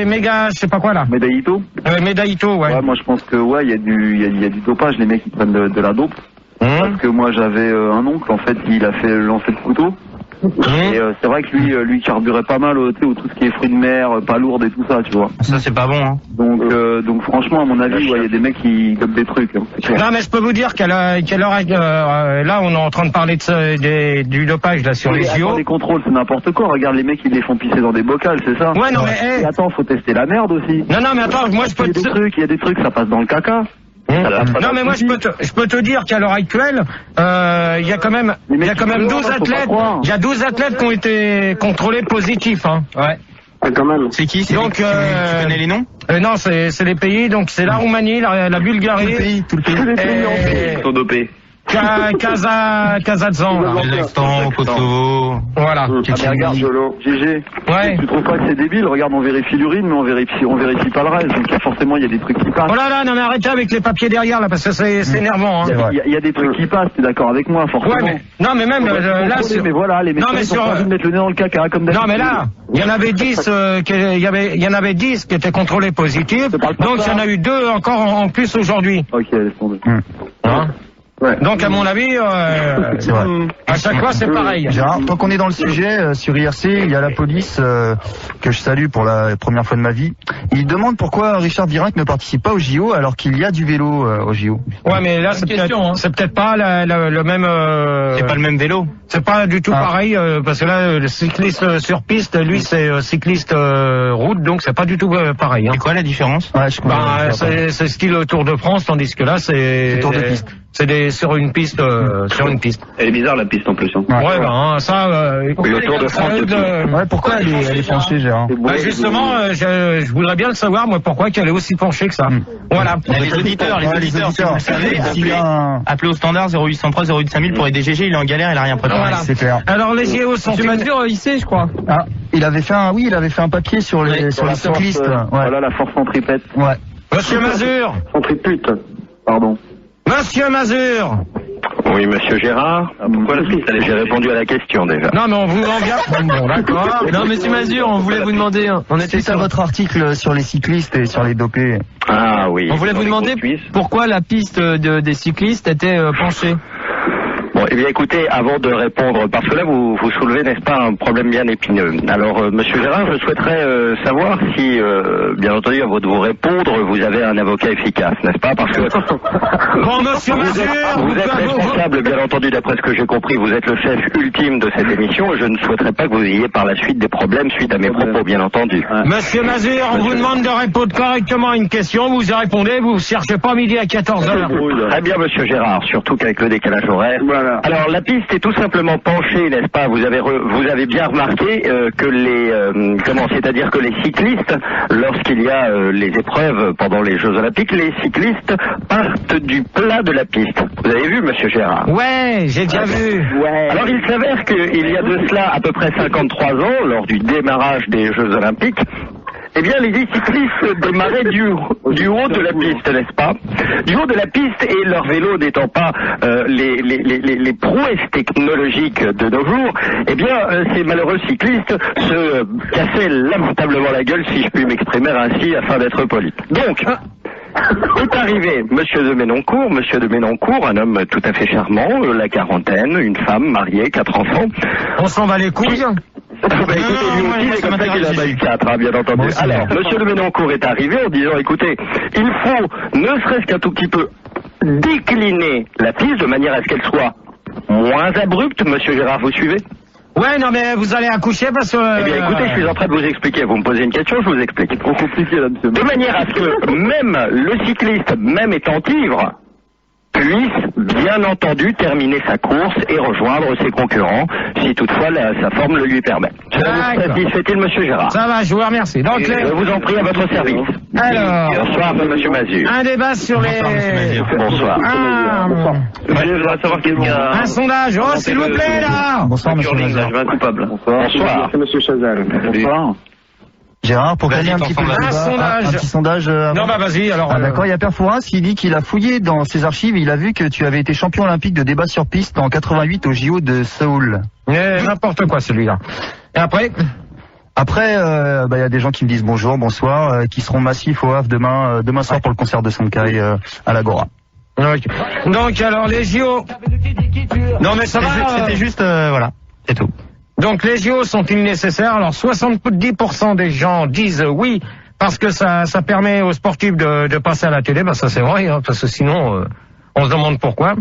Mais gars, je sais pas quoi là.
Médaillito.
Médaillito, ouais.
Moi je pense que il y a du dopage, les mecs qui prennent de la dope. Parce que moi j'avais un oncle, en fait, il a fait lancer de couteau. Et c'est vrai que lui carburait pas mal au tout ce qui est fruits de mer, pas lourd et tout ça, tu vois.
Ça c'est pas bon, hein.
Donc franchement, à mon avis, il y a des mecs qui dopent des trucs. Hein.
Non, mais je peux vous dire là on est en train de parler du dopage là sur les JO.
Les contrôles, c'est n'importe quoi. Regarde, les mecs ils les font pisser dans des bocals, c'est ça.
Ouais, non mais.
Et attends, faut tester la merde aussi.
Non, mais attends, moi je peux.
Il y a des trucs, ça passe dans le caca.
Non, mais moi je peux te dire qu'à l'heure actuelle, il y a quand même 12 athlètes. Il y a 12 athlètes qui ont été contrôlés positifs, hein. Ouais.
Quand même.
C'est qui? Donc tu connais les noms?
Non, c'est les pays. Donc c'est la Roumanie, la Bulgarie.
Tout le pays.
Ils sont dopés.
Kazadzan.
Kazakhstan, Kosovo.
Voilà.
Mais regarde, Jolo, GG.
Ouais.
Tu trouves pas que c'est débile? Regarde, on vérifie l'urine, mais on vérifie pas le reste. Donc forcément, il y a des trucs qui passent.
Oh là là, non mais arrêtez avec les papiers derrière là, parce que c'est énervant. Hein.
Il y a des trucs qui passent, t'es d'accord avec moi, forcément.
Ouais, mais, non mais même là,
mais voilà, les médecins sont pas envie de mettre le nez dans le caca, comme d'habitude.
Non mais là, il y en avait 10, il y en avait 10 qui étaient contrôlés positifs, donc il y en a eu 2 encore en plus aujourd'hui.
Ok, laisse tomber.
Hein?
Ouais.
Donc à mon avis,
c'est vrai.
À chaque fois c'est pareil.
Gérard, tant qu'on est dans le sujet, sur IRC, il y a la police que je salue pour la première fois de ma vie. Il demande pourquoi Richard Virenque ne participe pas au JO alors qu'il y a du vélo au JO.
Ouais, mais là c'est peut-être pas le même.
C'est pas le même vélo.
C'est pas du tout pareil parce que là le cycliste sur piste, lui c'est cycliste route, donc c'est pas du tout pareil. Hein.
C'est quoi la différence?
Ouais, je comprends.
C'est style Tour de France, tandis que là c'est
Tour de piste.
C'est sur une piste, sur une piste.
Elle est bizarre la piste en plus. Hein.
Ouais, bah, ça.
Le Tour de France.
Ouais, pourquoi elle est penchée, Gérard?
Bah justement, je voudrais bien le savoir, moi, pourquoi qu'elle est aussi penchée que ça. Voilà.
Les auditeurs, si vous le savez, appelez au standard 0803 08 5000 pour aider GG, il est en galère, il a rien préparé.
Voilà.
C'est clair.
Alors les JO sont.
Tu m'as dit, il sait, je crois.
Ah, il avait fait un papier sur les cyclistes.
Voilà la force centripète.
Ouais.
Monsieur Mazur.
Centripute. Pardon.
Monsieur Mazur.
Oui, monsieur Gérard. Pourquoi j'ai répondu à la question déjà.
Non, mais on vous en vient. Bon, d'accord.
Non, monsieur Mazur, on voulait vous demander. On était
sur votre article sur les cyclistes et sur les dopés.
Ah oui.
On voulait vous demander pourquoi la piste des cyclistes était penchée.
Bon, eh bien écoutez, avant de répondre, parce que là vous soulevez, n'est-ce pas, un problème bien épineux. Alors, monsieur Gérard, je souhaiterais savoir si, bien entendu, avant de vous répondre, vous avez un avocat efficace, n'est-ce pas? Parce que
bon, monsieur
vous êtes responsable, bien entendu, d'après ce que j'ai compris, vous êtes le chef ultime de cette émission, et je ne souhaiterais pas que vous ayez par la suite des problèmes suite à mes propos, bien entendu.
Monsieur Mazur, on vous demande de répondre correctement à une question, vous y répondez, vous cherchez pas midi à 14h.
Très bien, monsieur Gérard, surtout qu'avec le décalage horaire. Voilà. Alors la piste est tout simplement penchée, n'est-ce pas? Vous avez bien remarqué que c'est-à-dire que les cyclistes, lorsqu'il y a les épreuves pendant les Jeux Olympiques, les cyclistes partent du plat de la piste. Vous avez vu, monsieur Gérard?
Ouais, j'ai déjà vu.
Ouais. Alors il s'avère qu'il y a de cela à peu près 53 ans, lors du démarrage des Jeux Olympiques, eh bien, les cyclistes démarraient du haut de la piste, n'est-ce pas? Du haut de la piste, et leur vélo n'étant pas les prouesses technologiques de nos jours, eh bien, ces malheureux cyclistes se cassaient lamentablement la gueule, si je puis m'exprimer ainsi, afin d'être poli. Donc, est arrivé Monsieur de Ménoncourt, un homme tout à fait charmant, la quarantaine, une femme mariée, 4 enfants.
On s'en va les couilles.
Bah écoutez, lui aussi, c'est comme ça qu'il a eu 4, bien entendu. Alors, monsieur de Ménoncourt est arrivé en disant, écoutez, il faut, ne serait-ce qu'un tout petit peu, décliner la piste de manière à ce qu'elle soit moins abrupte. Monsieur Gérard, vous suivez?
Ouais, non, mais vous allez accoucher parce que...
Eh bien, écoutez, je suis en train de vous expliquer. Vous me posez une question, je vous explique.
Trop compliqué, là, monsieur.
De manière à ce que même le cycliste, même étant ivre, puisse, bien entendu, terminer sa course et rejoindre ses concurrents, si toutefois sa forme le lui permet. Cela vous satisfait-il, monsieur Gérard?
Ça va, je vous remercie. Donc,
je vous en prie, à votre service.
Alors...
Bonsoir, monsieur Mazur.
Un débat sur les...
Bonsoir.
Je voudrais savoir qu'il y a...
Un sondage. Oh, s'il vous plaît, là.
Bonsoir, monsieur Chazal.
Je veux un coupable.
Bonsoir.
Monsieur Chazal. Bonsoir.
Gérard, pour gagner un petit peu de
un
petit sondage.
Non, bah vas-y, alors.
D'accord, il y a Père Fouras qui dit qu'il a fouillé dans ses archives, il a vu que tu avais été champion olympique de débat sur piste en 88 au JO de Séoul.
N'importe quoi, celui-là. Et après?
Après, il y a des gens qui me disent bonjour, bonsoir, qui seront massifs au Havre demain soir pour le concert de Sankai à l'Agora.
Donc, alors, les JO. Non, mais ça va.
C'était juste, voilà, c'est tout.
Donc les JO sont-ils nécessaires? Alors 70% des gens disent oui, parce que ça permet aux sportifs de passer à la télé. Ben ça c'est vrai, hein, parce que sinon on se demande pourquoi.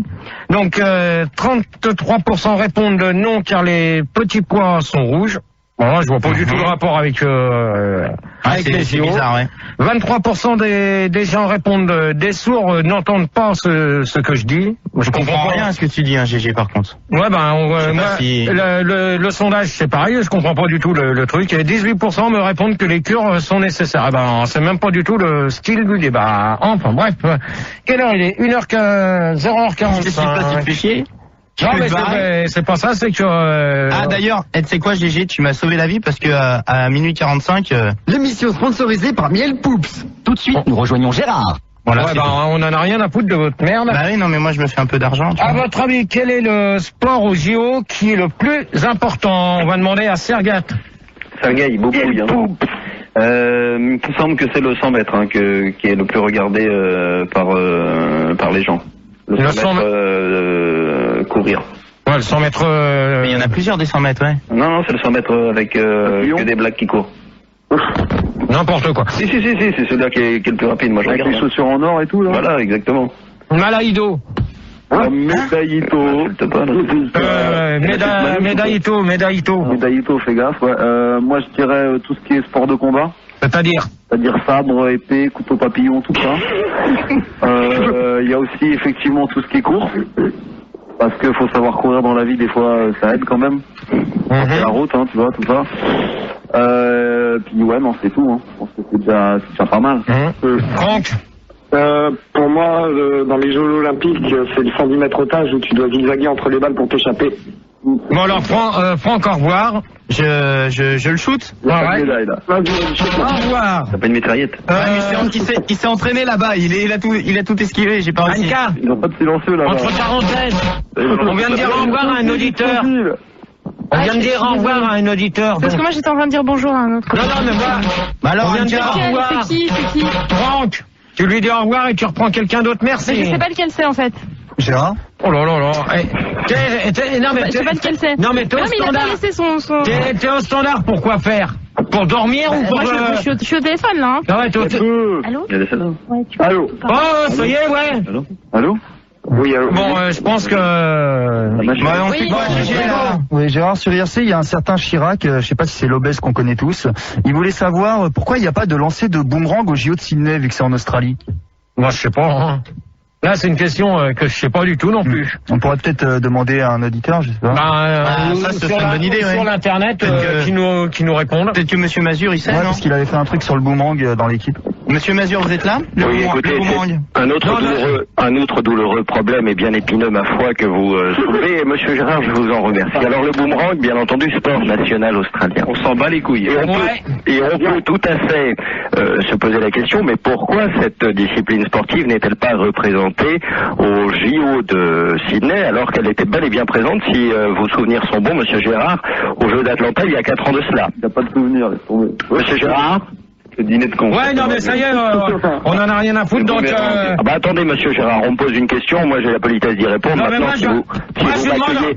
Donc 33% répondent non car les petits pois sont rouges. Bon, là, je vois pas du tout le rapport avec les JO.
Bizarre, ouais.
23% des gens répondent des sourds n'entendent pas ce que je dis.
Je comprends rien à ce que tu dis, hein, GG, par contre.
Ouais, le sondage, c'est pareil, je comprends pas du tout le truc. Et 18% me répondent que les cures sont nécessaires. C'est même pas du tout le style du débat. Enfin, bref. Quelle heure il est? 0h45.
Tu fais chier?
Non, mais c'est pas ça, c'est que...
Ah, d'ailleurs, tu sais quoi, GG, tu m'as sauvé la vie parce que à minuit 45...
L'émission sponsorisée par Miel Poups. Tout de suite, nous rejoignons Gérard.
Voilà, on en a rien à foutre de votre merde.
Bah oui, non, mais moi je me fais un peu d'argent.
À votre avis, quel est le sport au JO qui est le plus important? On va demander à Sergat.
Sergueï, beaucoup, hein. Il me semble que c'est le 100 mètres hein, qui est le plus regardé par les gens. Le 100 mètres courir.
Ouais, le 100 mètres...
Mais il y en a plusieurs des 100 mètres, ouais.
Non, c'est le 100 mètres avec que des blagues qui courent.
N'importe quoi.
Si, c'est celui-là qui est le plus rapide. Moi, je
avec
regarde.
les chaussures en or et tout, là.
Voilà, exactement.
Malaïdo.
Médaillito. Médaillito, fais gaffe, ouais. Moi, je dirais tout ce qui est sport de combat.
C'est-à-dire
sabre, épée, couteau papillon, tout ça. Il y a aussi effectivement tout ce qui est course. Parce qu'il faut savoir courir dans la vie, des fois, ça aide quand même. La route, hein, tu vois, tout ça. Puis ouais, non, c'est tout. Hein. Je pense que c'est déjà pas mal.
Franck.
Pour moi, dans les Jeux olympiques, c'est le 110 mètres otage où tu dois zigzaguer entre les balles pour t'échapper.
Bon alors Franck, au revoir.
Je le shoot.
Ouais.
Au revoir.
T'as pas une mitraillette?
Il s'est entraîné là-bas, il a tout esquivé, j'ai pas réussi.
Anka,
ils ont pas de silencieux là.
entre parenthèses, on vient de dire au revoir à un auditeur. On vient de dire au revoir à un auditeur.
Parce que moi j'étais en train de dire bonjour à un autre.
Non, mais moi.
Bah alors,
on vient de dire au revoir.
C'est qui
Franck, tu lui dis au revoir et tu reprends quelqu'un d'autre, merci.
Mais je sais pas lequel c'est en fait.
Gérard?
Oh là là là.
Je sais pas lequel c'est.
Non mais t'es au standard.
Il a pas laissé son...
T'es au standard pour quoi faire? Pour dormir ou pour...
Moi je suis au téléphone là. Hein.
Non mais t'es au
Allô?
Il y a des salles.
Ouais,
Allô?
Oh, ça y est, ouais.
Allô?
Oui, allô?
Bon, je pense que...
Oui, Gérard, sur IRC, il y a un certain Chirac, je sais pas si c'est l'obèse qu'on connaît tous. Il voulait savoir pourquoi il n'y a pas de lancer de boomerang au JO de Sydney vu que c'est en Australie.
Moi, je sais pas. Hein. Là, c'est une question que je sais pas du tout non plus.
On pourrait peut-être demander à un auditeur, je sais pas.
Ça, c'est une bonne idée,
sur l'internet, qui nous répondent.
Peut-être que Monsieur Mazur, il sait, non?
Parce qu'il avait fait un truc sur le boomerang dans l'équipe.
Monsieur Mazur, vous êtes là?
Oui, écoutez, un autre douloureux problème et bien épineux, ma foi, que vous soulevez. Et Monsieur Gérard, je vous en remercie. Alors, le boomerang, bien entendu, sport national australien.
On s'en bat les couilles.
Et on peut tout à fait se poser la question, mais pourquoi cette discipline sportive n'est-elle pas représentée au JO de Sydney, alors qu'elle était bel et bien présente, si vos souvenirs sont bons, Monsieur Gérard, aux Jeux d'Atlanta il y a 4 ans de cela?
Il n'y a pas de souvenirs, laisse tomber.
Monsieur Gérard?
Le dîner de con.
Ouais, non, mais ça y est, on en a rien à foutre, donc...
Ah bah attendez, Monsieur Gérard, on me pose une question, moi j'ai la politesse d'y répondre.
Non,
maintenant, si vous m'accueillez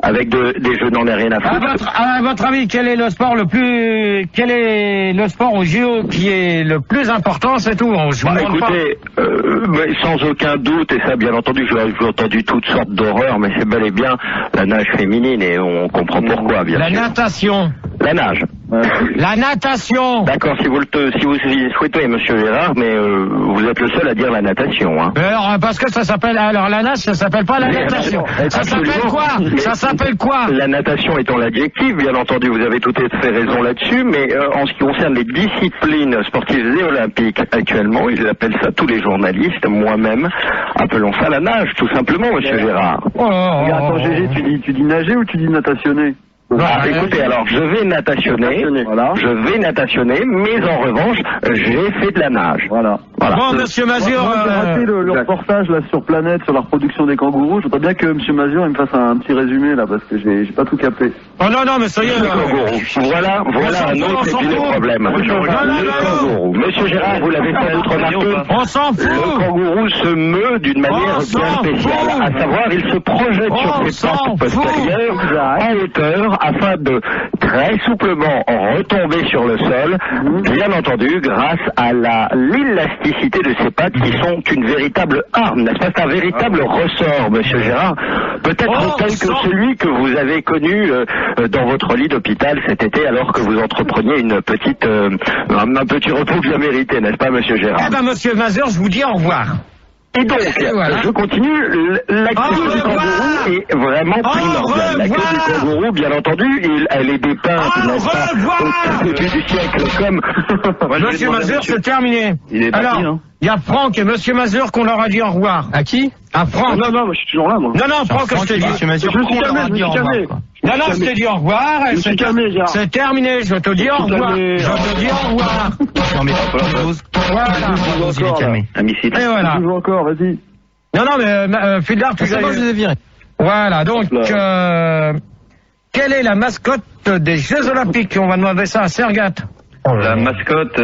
avec des jeux, n'en ai rien à foutre.
À votre avis, quel est le sport au JO qui est le plus important, c'est tout?
Écoutez, mais sans aucun doute, et ça bien entendu, j'ai entendu toutes sortes d'horreurs, mais c'est bel et bien la nage féminine, et on comprend pourquoi, bien sûr.
La natation.
La nage.
La natation.
D'accord, si vous souhaitez, Monsieur Gérard, mais vous êtes le seul à dire la natation. Hein.
Alors, parce que ça s'appelle... Alors, la nage, ça s'appelle pas la natation. Ça s'appelle quoi? Ça s'appelle quoi?
La natation étant l'adjectif, bien entendu, vous avez tout à fait raison là-dessus, mais en ce qui concerne les disciplines sportives et olympiques actuellement, ils appellent ça, tous les journalistes, moi-même, appelons ça la nage, tout simplement, Monsieur Gérard.
Attends, GG, tu dis nager ou tu dis natationner?
Écoutez, alors je vais natationner, mais en revanche, j'ai fait de la nage. Voilà.
Bon, Monsieur Mazur,
j'ai raté le reportage là sur Planète sur la reproduction des kangourous. Je voudrais bien que Monsieur Mazur il me fasse un petit résumé là parce que j'ai pas tout capté.
Oh non, mais ça y est.
Voilà un autre problème. Le kangourou. Monsieur Gérard, vous l'avez sans doute remarqué.
On s'en fout.
Le kangourou se meut d'une manière bien spéciale. À savoir, il se projette sur ses pattes postérieures en hauteur afin de très souplement retomber sur le sol, bien entendu grâce à l'élasticité de ses pattes qui sont une véritable arme, n'est-ce pas? C'est un véritable ressort, Monsieur Gérard, peut-être tel que celui que vous avez connu dans votre lit d'hôpital cet été alors que vous entrepreniez un petit repos bien mérité, n'est-ce pas, Monsieur Gérard?
Eh ben, Monsieur Mazur, je vous dis au revoir.
Et donc, je continue, la queue du kangourou est vraiment primordiale. La queue du kangourou, bien entendu, elle est dépeinte au début du siècle comme...
Monsieur Mazur, c'est terminé.
Il est parti, hein.
Il y a Franck et Monsieur Mazur qu'on leur a dit au revoir.
À qui?
À Franck.
Non, moi je suis toujours là, moi.
Non, Franck, je t'ai dit.
Monsieur Mazur, qu'on leur a dit au revoir.
Non, je t'ai dit au revoir. C'est terminé, je te dis au revoir. Je te dis au revoir.
Non, mais il est calmé.
Et voilà.
Toujours encore, vas-y.
Non, mais Fildar, tu sais pas, je les ai virés. Voilà, donc, quelle est la mascotte des Jeux Olympiques? On va demander ça à Sergat.
La mascotte,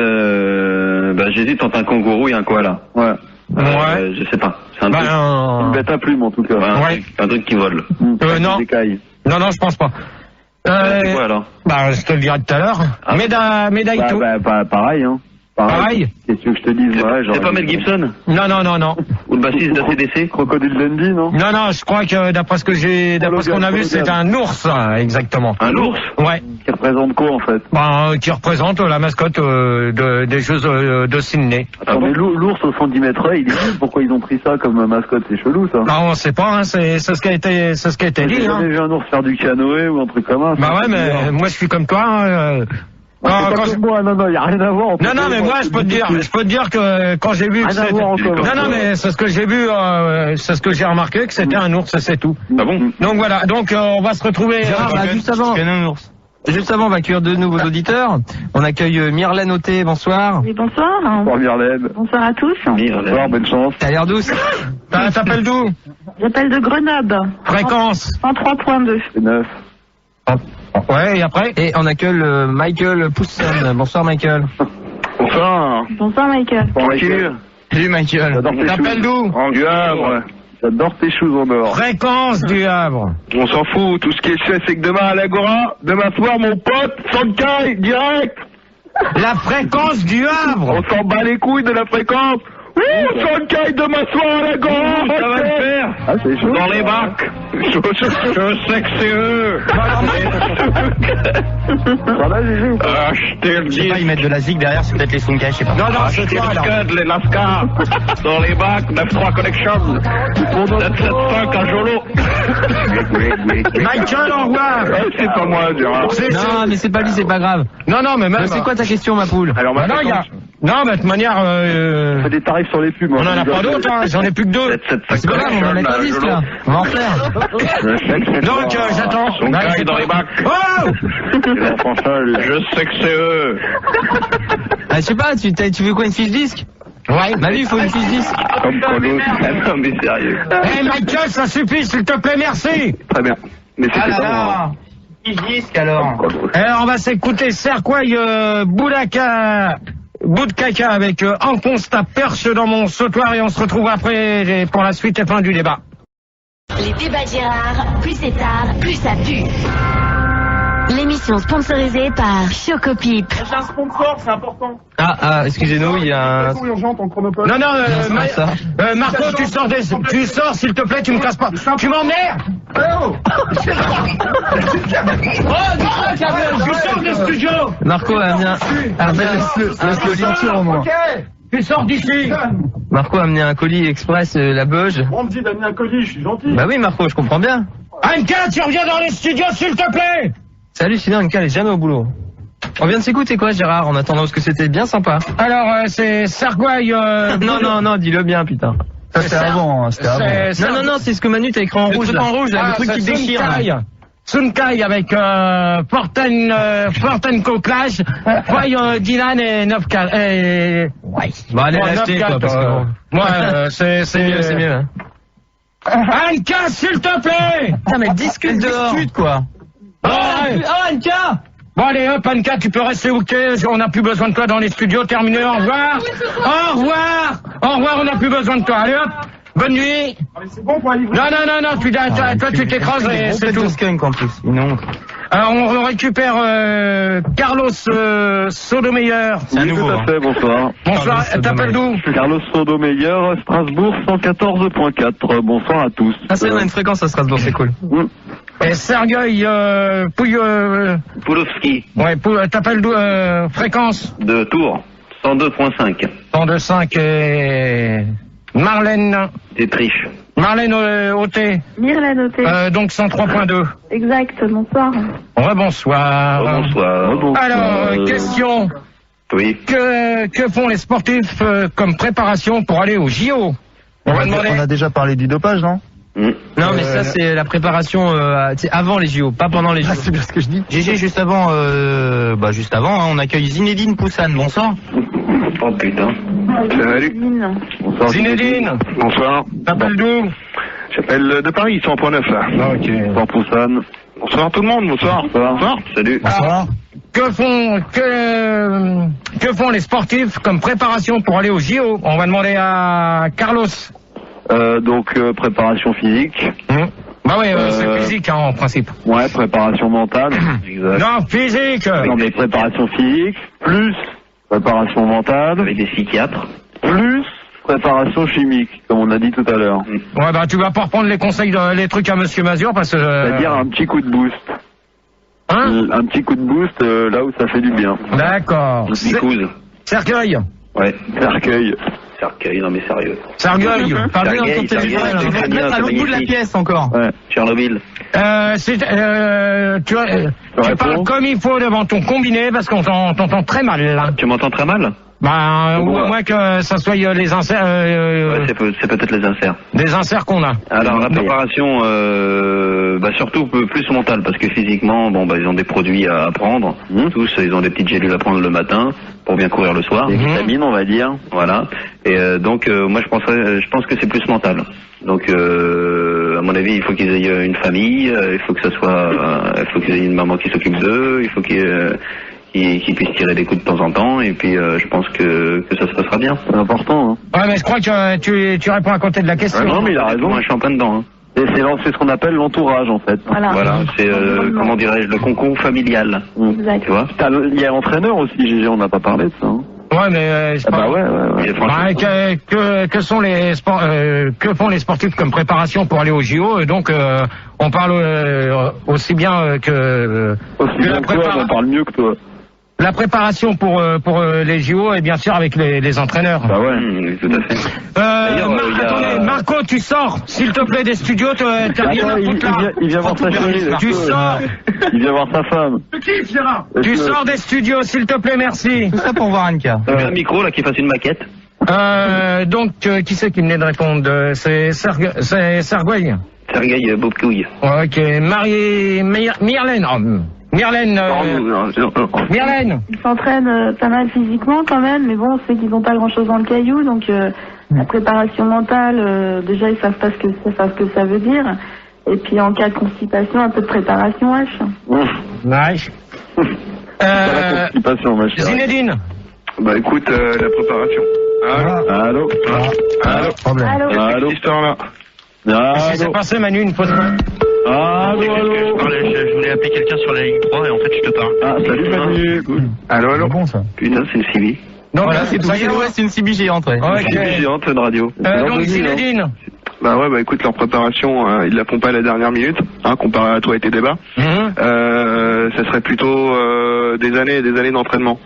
j'hésite entre un kangourou et un koala.
Ouais.
Je sais pas. C'est
une bête à plumes en tout cas.
Ouais, un truc qui vole.
Non. Non, je pense pas.
C'est quoi alors?
Je te le dirai tout à l'heure. Médaille tout.
Pareil, hein.
Pareil.
Qu'est-ce que je te dis?
C'est pas Mel Gibson?
Non.
Ou le bassiste d'ACDC?
Crocodile Dundee, non?
Non, je crois que d'après ce qu'on a vu, c'est un ours, exactement.
Un ours?
Ouais.
Qui représente quoi en fait?
Qui représente la mascotte des Jeux de Sydney.
Attends, mais l'ours au 110 mètres, il est juste pourquoi ils ont pris ça comme mascotte, c'est chelou ça.
Non, on sait pas, c'est ce qui a été dit.
J'ai jamais vu un ours faire du canoë ou un truc comme ça.
Ouais, mais moi je suis comme toi.
Non, il n'y a rien à voir.
Non, mais moi, je peux te dire que quand j'ai vu que c'était... Non, mais c'est ce que j'ai vu, c'est ce que j'ai remarqué, que c'était un ours, c'est tout.
Ah bon?
Donc voilà, on va se retrouver...
Juste avant, on va accueillir de nouveaux auditeurs. On accueille Myrlène Auté, bonsoir.
Oui, bonsoir.
Bonsoir Myrlène.
Bonsoir à tous.
Bonsoir, bonne chance.
T'as l'air douce.
T'appelles d'où?
J'appelle de Grenoble.
Fréquence?
103.2.
C'est 9.
Ouais, et après?
Et on accueille Michael Pousson. Bonsoir Michael.
Bonsoir.
Bonsoir Michael.
Salut Michael.
T'appelles d'où?
Du Havre. J'adore tes choses en or.
Fréquence du Havre.
On s'en fout, tout ce qui est fait, c'est que demain à l'Agora, demain soir, mon pote, Sankai, direct.
La fréquence du Havre.
On s'en bat les couilles de la fréquence. Sankai, demain soir à l'Agora.
Ça va le faire.
Ah, c'est chaud.
Dans les bacs. Je sais que c'est eux.
Voilà, Gégé ou pas?
Je te le
Je sais
dis.
pas, ils mettent de la zig derrière, c'est peut-être les Funkai, je sais pas.
Non, c'est toi, alors.
Scud, les Lascar. Dans les bacs, 9-3 Connection. 7-7-5 à Jolo.
Michael, au revoir.
C'est pas moi, Gérard.
Non, mais c'est pas lui, c'est pas grave.
Non, mais même...
C'est quoi ta question, ma poule?
Alors,
Non, mais de toute manière...
On fait des tarifs sur les pubs.
On en a pas d'autres, hein. J'en ai plus que 2.
C'est pas grave, on en a pas 10 là. On va en faire.
Donc, j'attends.
Son caille dans les bacs.
Oh!
Je sais que c'est eux.
Je sais pas, tu veux quoi, une fiche disque?
Ouais.
Bah lui, il faut une fiche disque.
Comme quoi d'autre. Non, mais sérieux.
Michael, ça suffit, s'il te plaît, merci.
Très bien. Mais
Ah là là. Fiche disque alors.
Alors, on va s'écouter Serquoy Boudaka. Bout de caca avec un constat perche dans mon sautoir et on se retrouve après pour la suite et fin du débat.
Les débats de Gérard, plus c'est tard, plus ça pue. L'émission sponsorisée par Chocopip.
C'est un sponsor, c'est important.
Excusez-nous, il y a un...
urgente en chronopost.
Non, Marco, tu sors, s'il te plaît, tu me casses pas. Tu m'emmerdes. Tu sors du studio.
Marco a amené
Tu sors d'ici.
Marco a amené un colis express, la Beuge.
On me dit d'amener un colis, je suis gentil.
Bah oui, Marco, je comprends bien.
Anka, tu reviens dans les studios, s'il te plaît.
Salut, sinon Anka, elle est jamais au boulot. On vient de s'écouter quoi, Gérard, en attendant, parce que c'était bien sympa.
Alors, c'est Serquoy...
Non, dis-le bien, putain.
Ça, c'était avant.
Non, c'est ce que Manu t'a écrit en rouge. En rouge, là, le truc qui déchire.
Sunkai avec Fortenco Clash, Dylan et 9K. Ouais.
Bon, allez l'acheter, quoi, parce que bon.
Moi, c'est
mieux, hein.
Anka, s'il te plaît.
Putain, mais discute dehors. Quoi. Anka.
Bon, allez, hop, Anka, tu peux rester où t'es. On n'a plus besoin de toi dans les studios. Terminé, au revoir. Au revoir, on n'a plus besoin de toi. Allez, hop. Bonne nuit.
C'est bon pour aller.
Non, toi tu t'écrases et c'est tout.
Skunk en plus, une honte.
Alors on récupère Carlos Sodomeyer.
C'est un nouveau.
Tout à fait, bonsoir.
Bonsoir, t'appelles d'où?
Carlos Sodomeyer, Strasbourg 114.4. Bonsoir à tous.
Ah, c'est on a une fréquence à Strasbourg, c'est cool.
Et Sergueï
Poulovski.
Ouais, t'appelles d'où? Fréquence?
De Tours. 102.5.
102.5 et... Marlène.
Détriche.
Marlène Auté.
Myrlène Auté.
Donc 103.2.
Exact, bonsoir.
Rebonsoir.
Bonsoir.
Alors, question.
Oui.
Que font les sportifs comme préparation pour aller au JO?
On a déjà parlé du dopage, non?
Non, mais ça, c'est la préparation avant les JO, pas pendant les JO.
C'est bien ce que je dis.
GG, juste avant, on accueille Zinedine Poussane. Bonsoir.
Oh putain.
Salut.
Bonsoir Zinedine.
Bonsoir.
T'appelles d'où?
J'appelle de Paris, 100.9 là.
Ok.
Bonsoir Poussane. Bonsoir tout le monde, bonsoir.
Bonsoir. Salut.
Bonsoir. Que font les sportifs comme préparation pour aller au JO? On va demander à Carlos.
Donc préparation physique.
Bah oui, c'est physique en principe.
Ouais, préparation mentale. Exact.
Non, physique.
Non mais préparation physique, plus préparation mentale.
Avec des psychiatres.
Plus préparation chimique, comme on a dit tout à l'heure.
Ouais, bah tu vas pas reprendre les conseils, les trucs à Monsieur Mazur parce que...
C'est-à-dire un petit coup de boost.
Hein?
Un petit coup de boost là où ça fait du bien.
D'accord. Cercueil.
Ouais.
Cercueil.
Cercueil, non mais sérieux.
Cercueil. Parlez dans ton téléphone.
Tu vas te mettre à l'autre bout de la pièce encore.
Ouais.
Tchernobyl.
Tu parles comme il faut devant ton combiné parce qu'on t'entend très mal là.
Tu m'entends très mal?
Bah, ou à moins que ça soit les inserts.
Ouais, c'est peut-être les inserts.
Des inserts qu'on a.
Alors la préparation, surtout plus mentale, parce que physiquement, ils ont des produits à prendre. Tous, ils ont des petites gélules à prendre le matin pour bien courir le soir.
Des vitamines, on va dire.
Voilà. Et donc moi je pense que c'est plus mental. Donc à mon avis, il faut qu'ils aient une famille, il faut qu'ils aient une maman qui s'occupe d'eux, il faut qu'ils puissent tirer des coups de temps en temps, et puis je pense que ça se passera bien.
C'est important. Hein.
Ouais, mais je crois que tu réponds à côté de la question.
Non, mais il a raison.
Moi, je suis en plein dedans. Hein.
Et c'est ce qu'on appelle l'entourage, en fait.
Voilà.
C'est, comment dirais-je, le concours familial.
Exact.
Tu vois?
Il y a l'entraîneur aussi, GG, on n'a pas parlé de ça. Hein.
Ouais, mais c'est pas...
ouais.
Que font les sportifs comme préparation pour aller au JO? Donc on parle aussi bien que
bien que toi, on parle mieux que toi.
La préparation pour les JO est bien sûr avec les entraîneurs.
Bah ouais,
tout à fait.
Attendez, Marco, tu sors, s'il te plaît, des studios, t'as rien à foutre là.
Il vient voir sa chérie.
Tu sors.
Il vient voir sa femme.
Tu sors des studios, s'il te plaît, merci.
Tout ça pour voir Anka.
Un micro là qui fasse une maquette.
Donc, qui c'est qui venait de répondre? C'est Sergueï.
Sergueï Bobkouille.
Ok, Myrlène. Myrlène. Myrlène.
Ils s'entraînent pas mal physiquement quand même, mais bon, on sait qu'ils n'ont pas grand-chose dans le caillou, donc la préparation mentale, déjà ils savent pas ce que ça veut dire. Et puis en cas de constipation, un peu de préparation H.
Nice.
Constipation, ma chérie.
Zinedine.
Bah écoute, la préparation.
Allô.
Histoire là.
Qu'est-ce qui s'est passé, Manu, une fois de plus?
Allô.
Je voulais appeler quelqu'un sur la ligne 3 et en fait je te parle.
Ah, salut Manu.
Allô.
Bon ça.
Putain, c'est une CB.
Non,
Voilà, c'est une CB géante, ouais.
Ok.
C'est géante, une radio.
Donc Zinedine.
Bah ouais, écoute, leur préparation, ils la font pas à la dernière minute, comparé à toi et tes débats. Ça serait plutôt des années et des années d'entraînement.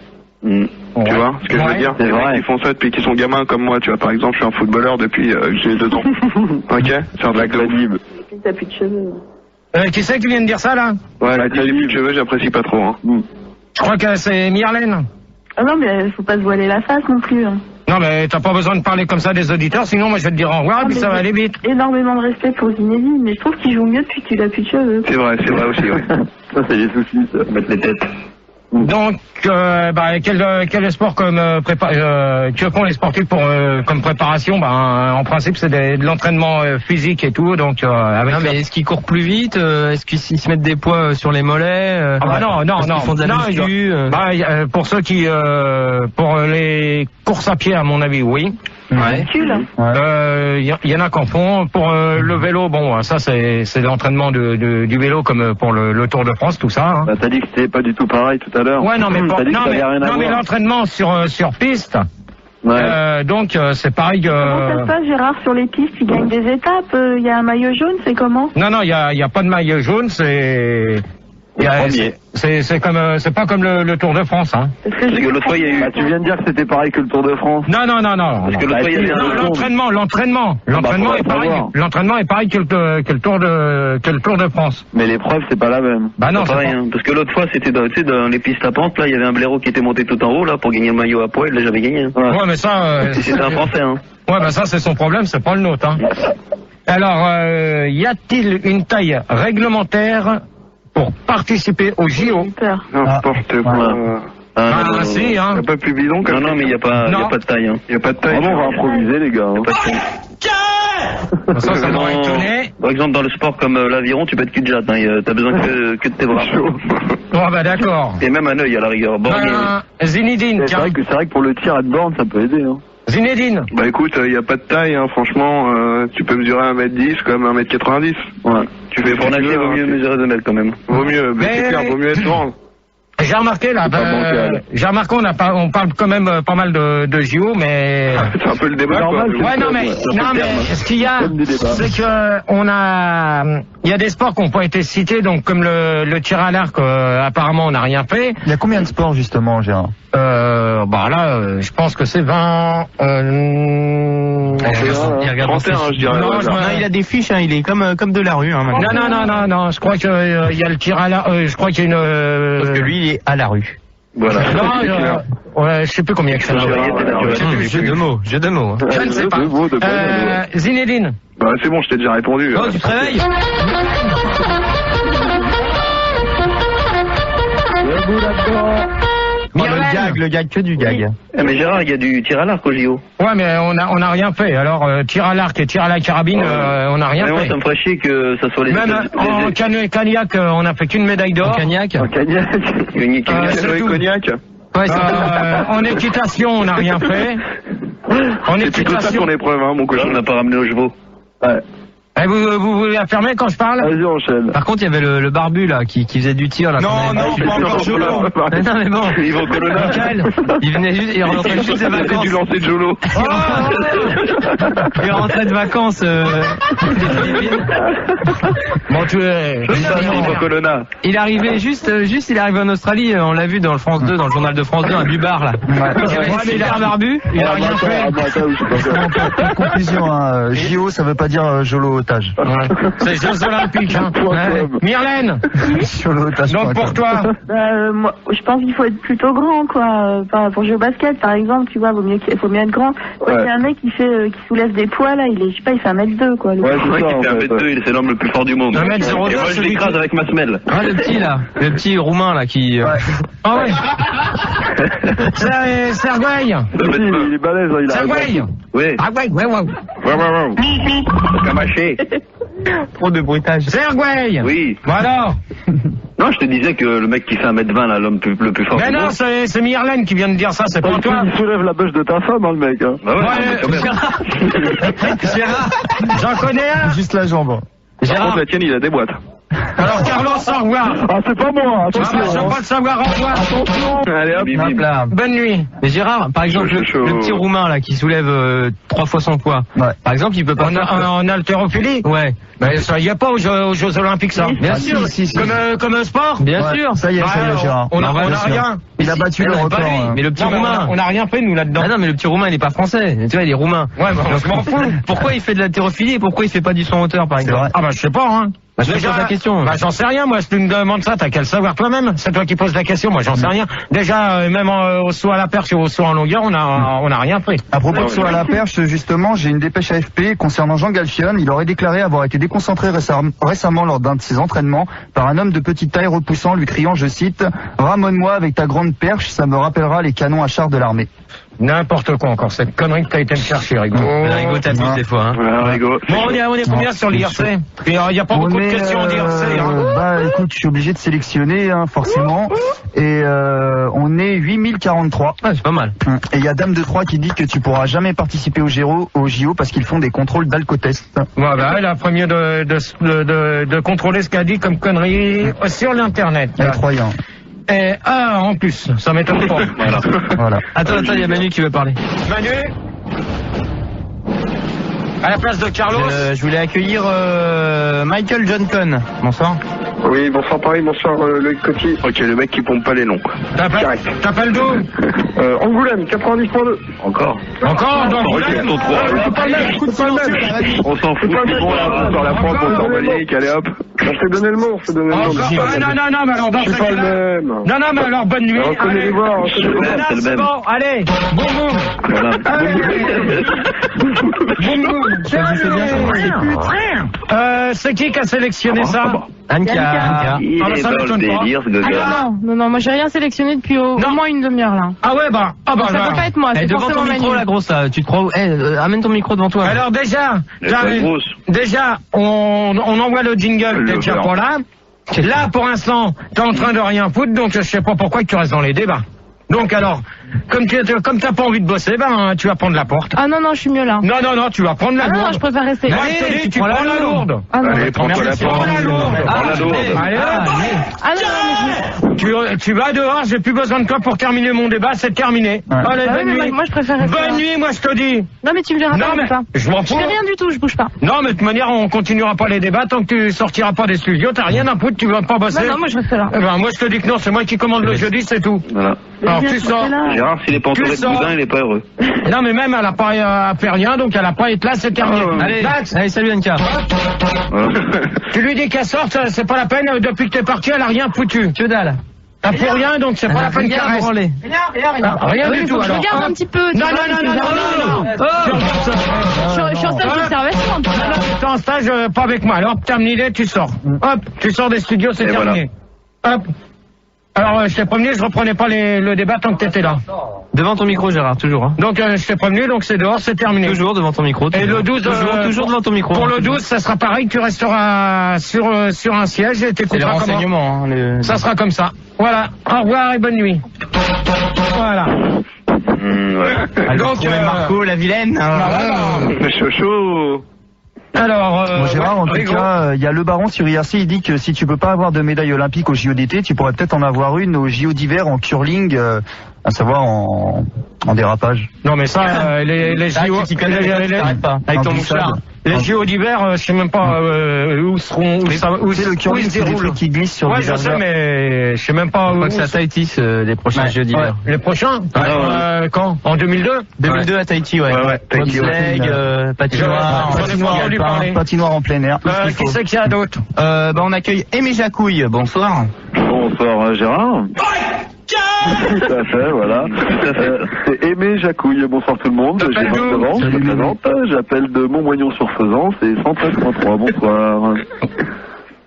Tu vois ce que je veux dire?
C'est vrai.
Ils font ça depuis qu'ils sont gamins comme moi, tu vois. Par exemple, je suis un footballeur depuis que j'ai 2 ans. Ok? Faire de la cladib.
T'as plus de cheveux.
Qui c'est qui vient de dire ça, là?
Ouais, la cladib de cheveux, j'apprécie pas trop. Hein.
Je crois que c'est Myrlène.
Ah non, mais faut pas se voiler la face non plus.
Non, mais t'as pas besoin de parler comme ça des auditeurs, sinon moi je vais te dire au revoir, puis ça va aller vite.
Énormément de respect pour Zinedine, mais je trouve qu'il joue mieux depuis qu'il a plus de cheveux.
C'est vrai aussi, ouais.
Ça, c'est des soucis, ça.
Mettre les têtes.
Donc, quel sport comme que font les sportifs pour comme préparation? En principe, c'est de l'entraînement physique et tout. Donc, avec
mais est-ce qu'ils courent plus vite? Est-ce qu'ils se mettent des poids sur les mollets?
Non.
Ils font de la muscu.
Pour ceux qui, pour les courses à pied, à mon avis, oui.
Ouais.
Y en a qu'en font. Pour le vélo, ça c'est l'entraînement du vélo comme pour le Tour de France, tout ça. Hein.
Bah, t'as dit que c'était pas du tout pareil tout à l'heure.
Ouais, non, mais mais l'entraînement sur piste.
Ouais.
Donc c'est pareil.
Comment ça se passe, Gérard, sur les pistes? Ils gagnent des étapes. Il y a un maillot jaune, c'est comment?
Non, il y a pas de maillot jaune. C'est pas comme le Tour de France, hein.
Parce que l'autre fois, il y a eu...
tu viens de dire que c'était pareil que le Tour de France.
Non.
Parce que l'autre fois, il y a eu
l'entraînement est pareil. L'entraînement est pareil que le Tour de France.
Mais l'épreuve, c'est pas la même.
Bah non,
c'est pareil, hein. Parce que l'autre fois, c'était dans les pistes à pente, là, il y avait un blaireau qui était monté tout en haut, là, pour gagner le maillot à poil, là, j'avais gagné. Hein.
Ouais, mais ça...
C'était un Français, hein.
Ouais, bah ça, c'est son problème, c'est pas le nôtre, hein. Alors, y a-t-il une taille réglementaire pour participer au JO?
N'importe quoi.
Si, hein.
Y a pas plus bidon que
Non, mais y a pas de taille, hein.
Y a pas de taille.
On va improviser, les gars.
Y a pas de taille.
Ça m'aurait étonné.
Par exemple, dans le sport comme l'aviron, tu peux être cul-de-jatte, hein. T'as besoin que de tes bras.
Bon, bah d'accord.
Et même un œil à la rigueur.
Zinedine,
c'est vrai que pour le tir à borne, ça peut aider, hein.
Zinedine.
Bah écoute, y a pas de taille, hein. Franchement, tu peux mesurer 1m10 comme 1m90.
Ouais. Tu fais pour nager, vaut mieux mesurer 2 mètres quand même.
Vaut mieux, mais c'est clair, vaut mieux être grand.
J'ai remarqué là, on parle quand même pas mal de JO, mais
c'est un peu le débat. Quoi.
Ouais, non mais ce qu'il y a, c'est que il y a des sports qui n'ont pas été cités, donc comme le tir à l'arc, apparemment on n'a rien fait.
Il y a combien de sports justement, Gérard?
Bah là, je pense que c'est 20.
Il regarde 31, je dirais. Non, il a des fiches, hein, il est comme de la rue. Hein,
non, je crois qu'il y a le tir à l'arc. Je crois qu'il y a une.
Parce que lui, il est à la rue.
Voilà.
Ouais, je sais plus combien que c'est.
Jeu de mots.
Je ne sais pas. Zinedine.
Bah c'est bon, je t'ai déjà répondu.
Oh, tu te réveilles. Le gag, que du gag.
Oui. Mais Gérard, il y a du tir à l'arc au JO.
Ouais, mais on a rien fait. Alors, tir à l'arc et tir à la carabine, on n'a rien fait.
Moi, ça me ferait chier que ça soit les...
Même en cognac, on a fait qu'une médaille d'or.
En cognac.
Cognac.
Ouais, en équitation, on n'a rien fait. En équitation.
Ton épreuve, hein, mon cochon.
On n'a pas ramené aux chevaux.
Ouais.
Et vous voulez la fermer quand je parle?
Vas-y, enchaîne.
Par contre, il y avait le barbu là qui faisait du tir là.
Non, pas encore Jolo.
Non, mais bon.
Il va au Colonna.
Il venait juste, il rentrait juste de vacances.
Il a dû lancer de Jolo.
Il rentrait de vacances.
Bon, tu es.
Il arrivait juste, il est arrivé en Australie. On l'a vu dans le France 2, dans le journal de France 2, un bubar là. Il a barbu. Il a rien fait.
Conclusion, hein, JO, ça veut pas dire Jolo otage.
C'est Jeux Olympiques, hein. Myrlène. Donc pour toi.
Moi, je pense qu'il faut être plutôt grand, quoi. Pour jouer au basket, par exemple, tu vois, il faut mieux être grand. Ouais. Il y a un mec qui soulève des poids, là, il est, je sais pas, il fait 1m2, quoi.
Ouais, c'est ça, il fait 1m2, c'est l'homme le plus fort du monde.
1m02.
Et moi, je l'écrase avec ma semelle.
Ah, le petit, là. Le petit roumain, là, qui...
Ah ouais. Sergueï.
Il est balèze, il a...
Sergueï.
Oui.
Ah ouais.
Camaché.
Trop de bruitage.
Sergueï.
Oui.
Voilà.
Non, je te disais que le mec qui fait 1m20, là, l'homme le plus fort.
Mais non, c'est Myrlène qui vient de dire ça, c'est pas toi.
Il soulève la bûche de ta femme, hein, le mec. Hein.
Bah ouais,
Gérard, j'en connais un.
Juste la jambe.
Gérard, la tienne, il a des boîtes.
Alors Carlos, au revoir.
Ah, c'est pas moi, attention.
Je veux pas te savoir, au revoir.
Attention.
Allez hop,
là.
Bonne nuit.
Mais Gérard, par exemple, le petit roumain là qui soulève 3 fois son poids. Ouais. Par exemple, il peut pas
en haltérophilie.
Ouais.
Mais ça y a pas aux Jeux Olympiques, ça.
Bien sûr.
Comme un sport.
Bien sûr.
Ça y est, Gérard.
On a rien.
Il a battu le record.
Mais le petit roumain.
On a rien fait, nous, là-dedans.
Ah non, mais le petit roumain, il est pas français. Tu vois, il est roumain.
Ouais, bah, je m'en fous.
Pourquoi il fait de l'haltérophilie et pourquoi il fait pas du saut en hauteur, par exemple?
Ah bah, je sais pas, hein.
Bah, je pose la question.
Bah, j'en sais rien, moi. Si tu me demandes ça, t'as qu'à le savoir toi-même. C'est toi qui poses la question, moi, j'en sais rien. Déjà, même au saut à la perche et au saut en longueur, on a rien fait.
À propos de saut à la perche, justement, j'ai une dépêche AFP concernant Jean Galfion. Il aurait déclaré avoir été déconcentré récemment lors d'un de ses entraînements par un homme de petite taille repoussant, lui criant, je cite, « Ramène-moi avec ta grande perche, ça me rappellera les canons à char de l'armée ».
N'importe quoi encore, cette connerie que t'as été me chercher, Rigo.
Rigo t'abuse des fois, hein.
Ouais, Rigo.
Bon, on est combien sur l'IRC? Il n'y a pas beaucoup de questions en IRC, hein.
Bah, écoute, je suis obligé de sélectionner, hein, forcément. Et, on est 8043.
Ouais, c'est pas mal.
Et il y a Dame de Troyes qui dit que tu pourras jamais participer au JO parce qu'ils font des contrôles d'alcotest.
Ouais, bah, elle a premier de contrôler ce qu'a dit comme connerie sur l'internet.
Incroyable.
Et, en plus, ça m'étonne pas.
Voilà.
Attends, il y a Manu qui veut parler.
Manu? À la place de Carlos.
Je voulais accueillir Michael Johnson. Bonsoir.
Oui, bonsoir Paris, bonsoir Loïc Coty.
Ok, le mec qui pompe pas les noms, quoi.
T'appelles d'où
Angoulême, 90.2.
Encore
d'Angoulême.
On s'en fout, c'est bon, là, bonsoir la France, bonsoir Monique, allez hop.
On s'est donné le nom,
Non, mais alors,
c'est pas le même.
Non, mais alors, bonne nuit.
Reconnaissez les voix,
C'est bon, allez, boum boum. C'est qui a sélectionné ça?
Anka.
Non, moi j'ai rien sélectionné depuis au moins une demi-heure là.
Ah ouais, ça
peut pas être moi, c'est
devant
forcément
ton micro,
Manu.
la grosse, là, tu te crois où? Amène ton micro devant toi.
Alors déjà, on envoie le jingle, t'es déjà pas là. Là, pour l'instant, t'es en train de rien foutre, donc je sais pas pourquoi tu restes dans les débats. Donc alors, comme t'as pas envie de bosser, tu vas prendre la porte.
Ah non, je suis mieux là.
Non, tu vas prendre la lourde.
Non, je préfère rester.
Allez, tu prends la lourde.
Allez, prends-toi la porte.
Tu vas dehors, j'ai plus besoin de toi pour terminer mon débat, c'est terminé. Allez, bonne nuit.
Moi je préfère rester.
Bonne nuit, moi je te dis.
Non mais tu me verras pas.
Je m'en fous.
Je fais rien du tout, je bouge pas.
Non, mais de toute manière, on continuera pas les débats tant que tu sortiras pas des studios, t'as rien à foutre, tu vas pas bosser.
Non, moi je reste là.
Moi je te dis que non, c'est moi qui commande le jeudi, c'est tout.
Voilà.
Alors tu sors.
Gérard, s'il est pas entouré de boudin, il est pas heureux.
Non, mais même elle a pas fait rien, donc elle a pas été là, c'est terminé.
Allez, salut Anka.
Tu lui dis qu'elle sorte, c'est pas la peine, depuis que t'es parti, elle a rien foutu.
Que dalle.
T'as pour rien, donc c'est pas la peine qu'elle reste. Rien du tout, alors.
Je regarde un petit peu.
Non.
Je suis en stage d'observation.
Tu es en stage, pas avec moi. Alors, terminé, tu sors. Hop, tu sors des studios, c'est terminé. Hop. Alors, je t'ai prévenu, je reprenais pas le débat tant que t'étais là.
Devant ton micro, Gérard, toujours. Hein.
Donc, je t'ai prévenu, donc c'est dehors, c'est terminé.
Toujours devant ton micro.
Et le 12,
toujours devant ton micro.
Pour le 12, ça sera pareil, tu resteras sur un siège et t'écouteras comment.
C'est le renseignement.
Ça sera comme ça. Voilà. Au revoir et bonne nuit. Voilà.
Donc, Marco, la vilaine.
Chaud.
Alors,
Gérard, en tout cas, il y a le baron sur IRC, il dit que si tu peux pas avoir de médaille olympique au JO d'été, tu pourrais peut-être en avoir une au JO d'hiver en curling, à savoir en dérapage.
Non mais ça, les JO, avec ton mouchard. Les JO d'hiver, je sais même pas où seront,
c'est le curling, c'est des trucs qui glissent sur
je sais, mais je sais même pas où.
C'est à Tahiti, les prochains JO d'hiver.
Les prochains? Quand? En 2002?
2002 à Tahiti, ouais. Bobsleigh,
patinoire en plein air.
Qui c'est qu'il y a d'autre?
On accueille Aimé Jacouille, bonsoir.
Bonsoir Gérard. Tout à fait, voilà. C'est Aimé Jacouille, bonsoir tout le monde. J'ai 29 ans, je me présente. J'appelle de Montmoignon-sur-Faisan, c'est 113.3, bonsoir.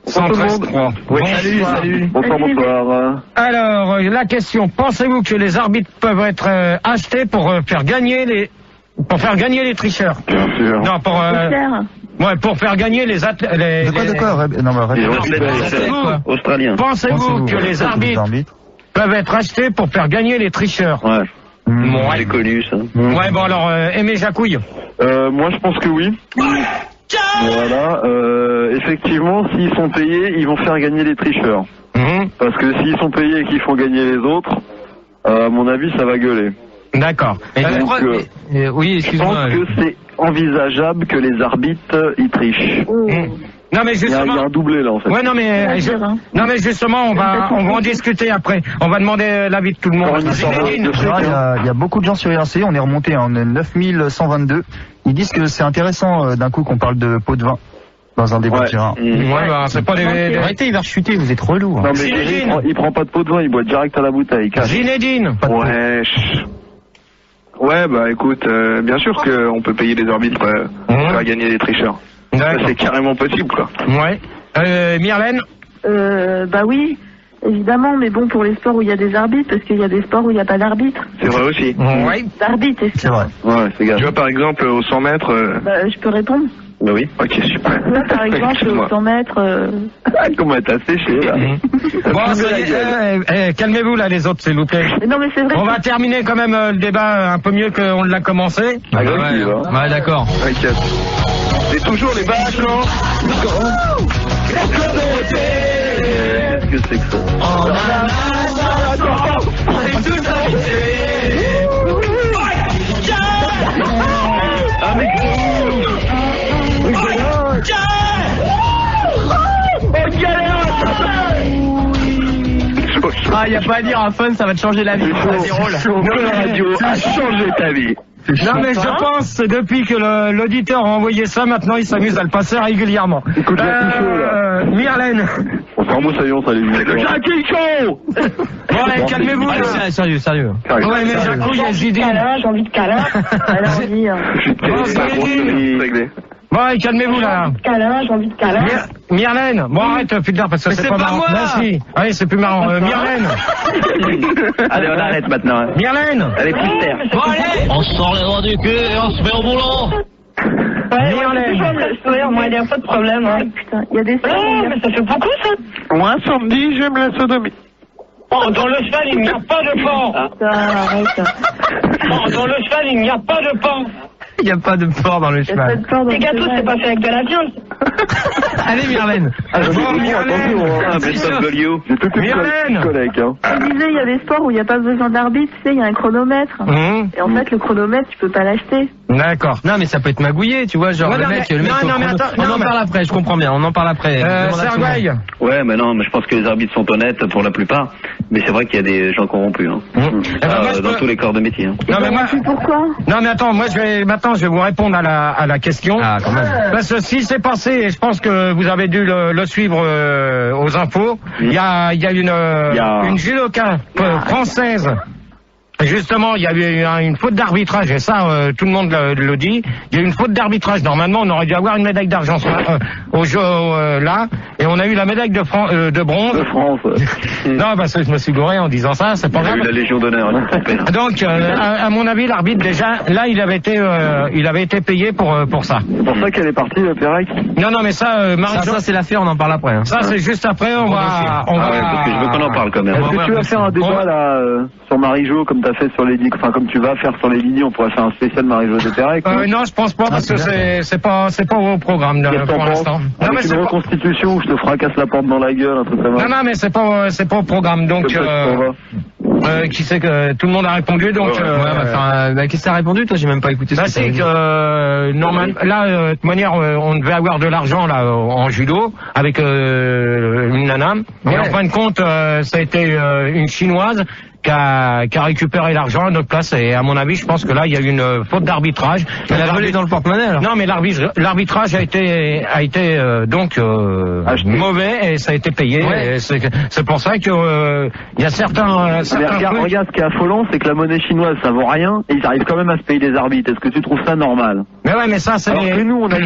113.3.
Oui, salut. Bonsoir.
Alors, la question, pensez-vous que les arbitres peuvent être achetés pour faire gagner les tricheurs?
Bien sûr.
Non, pour faire gagner les athlètes.
De quoi
Australiens.
Pensez-vous que les arbitres peuvent être achetés pour faire gagner les tricheurs?
Ouais. C'est connu ça.
Ouais, bon alors, Aimé Jacouille.
Moi je pense que oui. Voilà, effectivement, s'ils sont payés, ils vont faire gagner les tricheurs. Parce que s'ils sont payés et qu'ils font gagner les autres, à mon avis, ça va gueuler.
D'accord.
Oui, excuse-moi.
Je pense que c'est envisageable que les arbitres y trichent.
Non mais justement,
il y a un doublé là en fait.
Ouais non mais justement on va en discuter après. On va demander l'avis de tout le monde.
Il y a beaucoup de gens sur IRC, on est remonté en 9122. Ils disent que c'est intéressant d'un coup qu'on parle de pot de vin dans un débat de Gérard.
C'est pas des...
Arrêtez, il va chuter, vous êtes relou.
Non mais il prend pas de pot de vin, il boit direct à la bouteille.
Zinedine.
Ouais, écoute, bien sûr qu'on peut payer les arbitres pour faire gagner les tricheurs. Ça, c'est carrément possible, quoi.
Ouais. Myrlène?
Oui, évidemment, mais bon, pour les sports où il y a des arbitres, parce qu'il y a des sports où il n'y a pas d'arbitre.
C'est vrai aussi.
Ouais.
D'arbitre,
c'est vrai.
Ouais, c'est grave. Tu vois, par exemple, aux 100 mètres...
je peux répondre?
Bah oui. Ok, super.
Par exemple, aux 100 mètres...
Comment t'as séché, là.
Bon, calmez-vous, là, les autres, s'il vous plaît.
Non, mais c'est vrai.
On va terminer quand même le débat un peu mieux qu'on l'a commencé.
Ouais, d'accord.
T'inquiète. C'est toujours les vaches, non? Qu'est-ce que c'est que ça?
C'est tout ça.
Ah, y a pas à dire, un fun, ça va te changer la vie. Vas-y, roule.
La radio a changé ta vie.
Non mais je pense, depuis que l'auditeur a envoyé ça, maintenant il s'amuse à le passer régulièrement.
Écoute,
Myrlène.
On s'en moque, salut.
C'est le Jackie Show.
Bon, allez, calmez-vous.
Allez, sérieux.
Ouais, mais Jacou, il y a Zidane.
J'ai envie de câlin. Alors, on dit...
Bon, Zinedine. Bon, allez, calmez-vous là.
J'ai envie de câlin.
Myrlène. Bon, arrête, putain, parce que c'est pas marrant.
Moi.
Allez, c'est plus marrant. Myrlène.
Allez, on arrête maintenant.
Myrlène.
Allez, plus terre.
Bon, allez.
On sort les doigts du cul et on se met au boulot.
Ouais, moi, il n'y a pas de problème. Hein. Putain, il y a des soirs. Mais ça fait beaucoup, ça.
Moi, samedi, j'aime la sodomie.
Oh, dans le cheval, il n'y a pas de porc.
Arrête.
Oh, dans le cheval, il n'y a pas de porc.
Il n'y a pas de porc dans le cheval.
Les gâteaux, c'est pas fait avec de la viande.
Allez, Myrlène.
Myrlène.
Je disais, il y a des sports où il n'y a pas besoin d'arbitre, tu sais, il y a un chronomètre. Et en fait, le chronomètre, tu peux pas l'acheter.
D'accord.
Non, mais ça peut être magouillé, tu vois, genre
Ouais,
le mec. On en parle après, je comprends bien, on en parle après.
Sergueï.
Ouais, mais non, mais je pense que les arbitres sont honnêtes pour la plupart. Mais c'est vrai qu'il y a des gens corrompus, hein. Dans tous les corps de métier. Hein.
Non, mais moi,
pourquoi?
Non, mais attends, moi, je vais vous répondre à la question.
Ah, quand même.
Parce que si c'est passé, et je pense que vous avez dû le suivre aux infos, il y a une judoka française. Justement, il y a eu une faute d'arbitrage, et ça, tout le monde le dit. Il y a eu une faute d'arbitrage. Normalement, on aurait dû avoir une médaille d'argent au jeu là, et on a eu la médaille de bronze.
De France.
Non, parce que je me suis gouré en disant ça, c'est pas grave.
Il a eu la Légion d'honneur.
Donc, à mon avis, l'arbitre déjà, là, il avait été payé pour ça.
C'est pour ça qu'elle est partie, Pérec.
Non, mais ça,
ça c'est l'affaire, on en parle après. Hein.
Ça, c'est juste après, on va.
Parce que je veux qu'on en parle quand même.
Est-ce que tu vas faire un débat là sur Marie-Jo comme t'as fait sur les digues, enfin comme tu vas faire sur les lignes, on pourrait faire un spécial Marie-Jo de Pérec.
Non, je pense pas parce que c'est pas au programme pour l'instant.
Non, mais c'est une reconstitution où je te fracasse la porte dans la gueule, un truc comme ça.
Non, mais c'est pas au programme, donc. Qui sait que tout le monde a répondu, donc.
Qu'est-ce que t'as répondu, toi? J'ai même pas écouté.
Bah, c'est que normalement, là, de toute manière, on devait avoir de l'argent là en judo avec une nana, mais en fin de compte, ça a été une chinoise qui a récupéré l'argent à notre place, et à mon avis, je pense que là, il y a eu une faute d'arbitrage.
Elle a volé dans le porte-monnaie, alors.
Non, mais l'arbitrage a été donc mauvais, et ça a été payé.
Ouais.
C'est pour ça que il y a certains
regarde, ce qui est affolant, c'est que la monnaie chinoise, ça vaut rien, et ils arrivent quand même à se payer des arbitres. Est-ce que tu trouves ça normal?
Mais ouais, mais ça, c'est.
Alors que nous, on a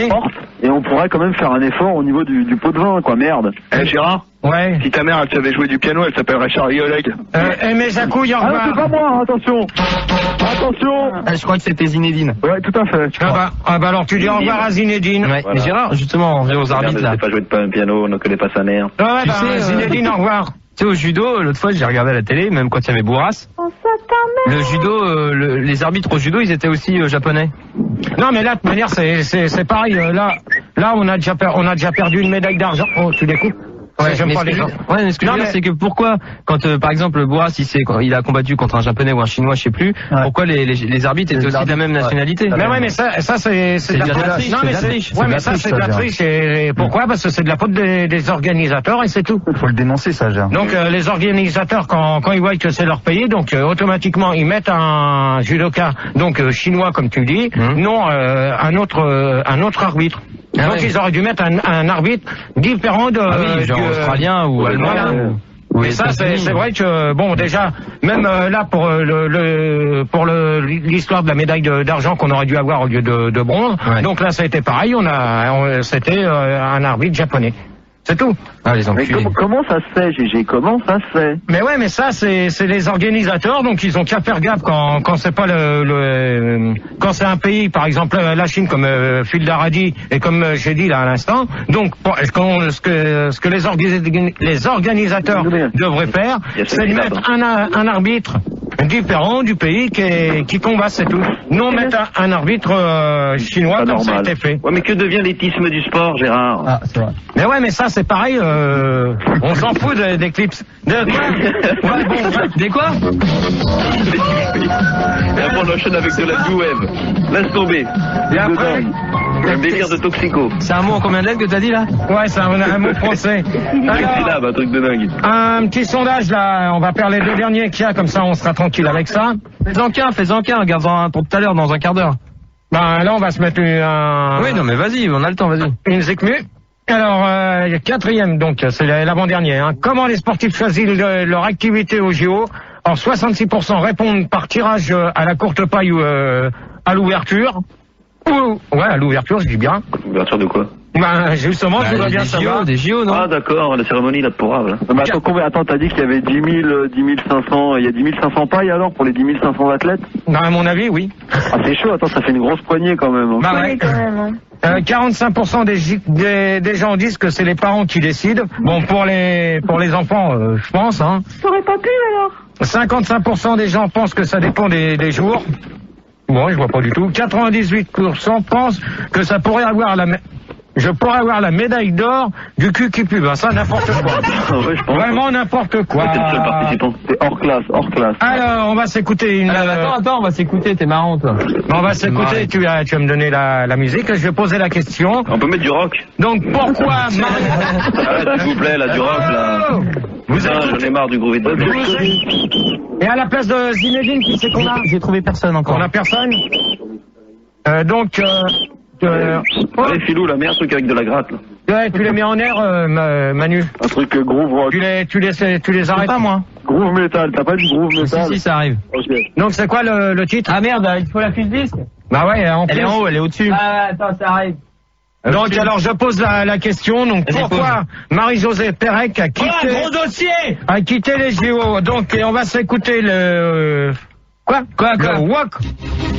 forte, et on pourrait quand même faire un effort au niveau du pot de vin, quoi, merde.
Gérard?
Ouais.
Si ta mère, elle savait jouer du piano, elle s'appellerait Charlie Oleg.
Mais Jacou, il y en
a. C'est pas moi, attention.
Je crois que c'était Zinedine.
Ouais, tout à fait.
Bah alors tu dis au revoir à Zinedine.
Ouais.
Voilà.
Et Gérard, justement, on revient aux arbitres là.
Ne sait pas jouer de piano, on ne connaît pas sa mère.
Ouais, tu sais, Zinedine, au revoir.
Tu sais, au judo, l'autre fois, j'ai regardé à la télé, même quand il y avait Bourras. Le judo, les arbitres au judo, ils étaient aussi japonais.
Non, mais là, de toute manière, c'est pareil. Là, on a déjà perdu une médaille d'argent. Oh, tu découpes?
Ouais, mais ce que je veux dire, c'est que pourquoi, quand par exemple Bourras, il a combattu contre un japonais ou un chinois, je sais plus, pourquoi les arbitres étaient aussi de la même nationalité?
Mais ouais, mais ça c'est de la triche. Non, mais ouais, mais ça c'est de la triche. Et pourquoi? Parce que c'est de la faute des organisateurs, et c'est tout.
Faut le dénoncer, ça, Gérard.
Donc les organisateurs, quand ils voient que c'est leur pays, donc automatiquement ils mettent un judoka, donc chinois comme tu dis, non un autre arbitre. Donc ils auraient dû mettre un arbitre différent de
genre australien ou allemand.
Mais ça c'est vrai que bon, déjà même là pour l'histoire de la médaille d'argent qu'on aurait dû avoir au lieu de bronze. Ouais. Donc là ça a été pareil, c'était un arbitre japonais. C'est tout.
Ah, les enculés.
Mais comment ça se fait, GG? Comment ça se fait?
Mais ouais, mais ça, c'est les organisateurs, donc ils ont qu'à faire gaffe quand c'est pas quand c'est un pays, par exemple la Chine, comme Phil Daradi, et comme j'ai dit là à l'instant. Donc, ce que les organisateurs devraient faire, c'est de mettre un arbitre différent du pays qui combat, c'est tout. Non, mettre un arbitre chinois comme ça a été fait.
Ouais, mais que devient l'éthisme du sport, Gérard?
Ah, c'est vrai.
Mais ouais, mais ça c'est pareil, on s'en fout des clips. De quoi? Ouais, bon, des quoi?
Et après on enchaîne avec de la new wave. Laisse tomber.
Et après,
Un délire de toxico.
C'est un mot en combien de lettres que t'as dit là?
Ouais, c'est un mot français.
Alors, un truc de dingue.
Un petit sondage là, on va faire les deux derniers qu'il y a, comme ça on sera tranquille avec ça.
Fais-en qu'un, regarde pour tout à l'heure, dans un quart d'heure.
Ben là on va se mettre un...
Oui, non mais vas-y, on a le temps, vas-y.
Une Zecmu. Alors, quatrième, donc, c'est l'avant-dernier. Hein. Comment les sportifs choisissent leur activité au JO? Alors, 66% répondent par tirage à la courte paille ou à l'ouverture. Ouais, à l'ouverture, je dis bien.
Ouverture de quoi?
Ben, justement, tu dois bien savoir.
Des JO, non?
Ah, d'accord, la cérémonie, là, pour là.
Mais attends, t'as dit qu'il y avait 10 500, il y a 10 500 pailles alors pour les 10 500 athlètes?
Ben, à mon avis, oui.
Ah, c'est chaud, attends, ça fait une grosse poignée quand même. Hein.
Bah, ouais.
quand même.
45% des gens disent que c'est les parents qui décident. Bon, pour les enfants, je pense, hein.
T'aurais pas pu alors?
55% des gens pensent que ça dépend des jours. Bon, je vois pas du tout. 98% pensent que ça pourrait avoir je pourrais avoir la médaille d'or du cul qui pue. Ben, ça, n'importe quoi.
Ouais, je pense.
Vraiment n'importe quoi.
T'es le seul participant.
C'est hors classe.
Alors, on va s'écouter une...
Attends, on va s'écouter, t'es marrant, toi.
On va s'écouter, tu vas me donner la musique. Je vais poser la question.
On peut mettre du rock.
Donc, pourquoi
Arrête, s'il vous plaît, là, du rock, là. J'en ai marre du gros vide.
Et à la place de Zinedine, qui c'est qu'on a?
J'ai trouvé personne encore.
On a personne.
Allez, Philou, la meilleure truc avec de la gratte, là.
Ouais, tu les mets en air, Manu.
Un truc groove rock.
Tu les arrêtes
pas, moi.
Groove metal, t'as pas du groove metal?
Si, ça arrive.
Ok.
Donc, c'est quoi le titre?
Ah merde, il faut la fiche disque.
Bah ouais,
Elle est en haut, elle est au-dessus. Ah, attends, ça arrive.
Donc, alors, je pose la question. Donc, pourquoi Marie-Josée Pérec a quitté...
Oh, gros dossier!
A quitté les JO. Donc, et on va s'écouter le... Quoi?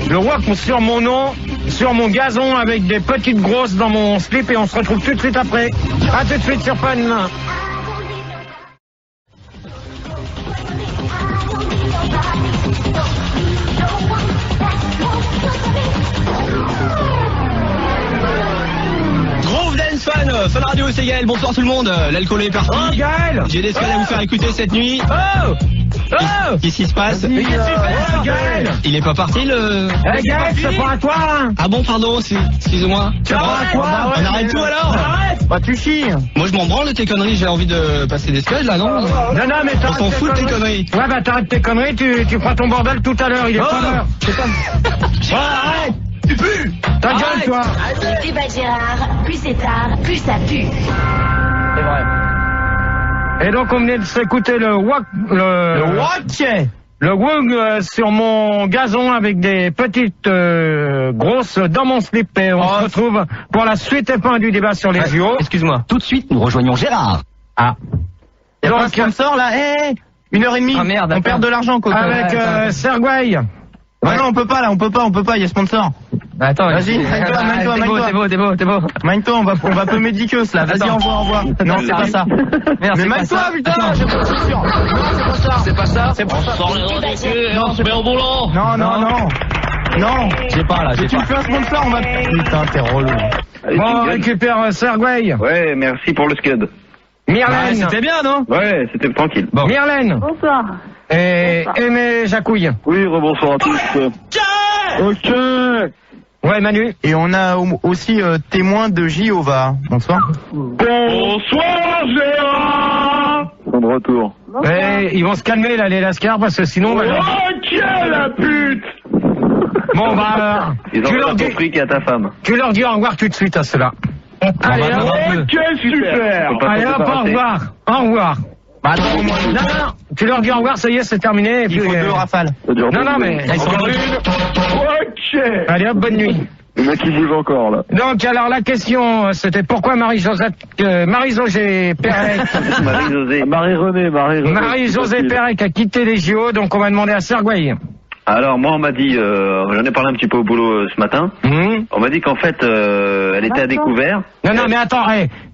Le wok sur mon nom, sur mon gazon avec des petites grosses dans mon slip et on se retrouve tout de suite après. A tout de suite sur Fun.
Groove Dance Fun Radio, c'est Gaël, bonsoir tout le monde, l'alcool est parti.
Oh Gaël,
j'ai des scènes à vous faire écouter cette nuit. Qu'est-ce qui se passe? Il est pas parti le...
Gaël, c'est pas à toi hein.
Ah bon, pardon, excusez-moi.
C'est pas à toi.
On arrête tout alors?
Bah tu chies.
Moi je m'en branle de tes conneries, j'ai envie de passer des scuds là, non?
Non mais
on s'en fout de tes conneries.
Ouais bah t'arrêtes tes conneries, tu feras ton bordel tout à l'heure, il est pas l'heure.
C'est pas...
Arrête. Tu pues. Ta gueule toi.
Le débat Gérard, plus c'est tard, plus ça pue.
C'est vrai.
Et donc on venait de s'écouter le wok sur mon gazon avec des petites grosses dans mon slip. Et on se retrouve pour la suite et fin du débat sur les JO.
Excuse-moi.
Tout de suite, nous rejoignons Gérard.
Ah.
Donc,
un sponsor là, 1h30. Ah merde, on perd de l'argent quoi.
Avec Sergueï.
Ouais. Non, on peut pas, il y a sponsor. Attends, vas-y, Magne-toi. T'es beau. Magne-toi, on va peu médicus là, vas-y, au revoir. Non, c'est pas ça. Merde, mais magne-toi, putain, j'ai pas sûr. Non, c'est pas ça.
On sort les doigts du cul et on se met au boulot.
Non, j'ai pas là, tu me fais un sponsor, on va... Putain, t'es relou.
Bon, on récupère Sergueï.
Ouais, merci pour le scud.
Myrlène.
C'était bien, non?
Ouais, c'était tranquille.
Bon. Myrlène.
Bonsoir.
Et Aimé Jacouille.
Oui, rebonsoir à tous. Ok.
Ouais, Manu.
Et on a aussi témoin de Jéhovah. Bonsoir.
Bonsoir, Gérard. Bon de retour.
Et ils vont se calmer là, les lascars, parce que sinon...
Ok, la pute.
Bon, bah...
Ils ont pas compris qu'il y a ta femme.
Tu leur dis au revoir tout de suite à cela. Allez,
ok, super.
Allez, hop, au revoir. Au revoir.
Bah attends, au moins...
Non, tu leur dis au revoir, ça y est, c'est terminé. Et
il faut 2 rafales.
Non, mais...
Ok.
Allez, hop, bonne nuit.
Le mec il bouge encore là.
Donc alors la question c'était pourquoi Marie-Josée Pérec Marie-Josée Pérec a quitté les JO, donc on va demander à Sergueï.
Alors moi on m'a dit, j'en ai parlé un petit peu au boulot ce matin, on m'a dit qu'en fait elle était à découvert.
Non mais attends,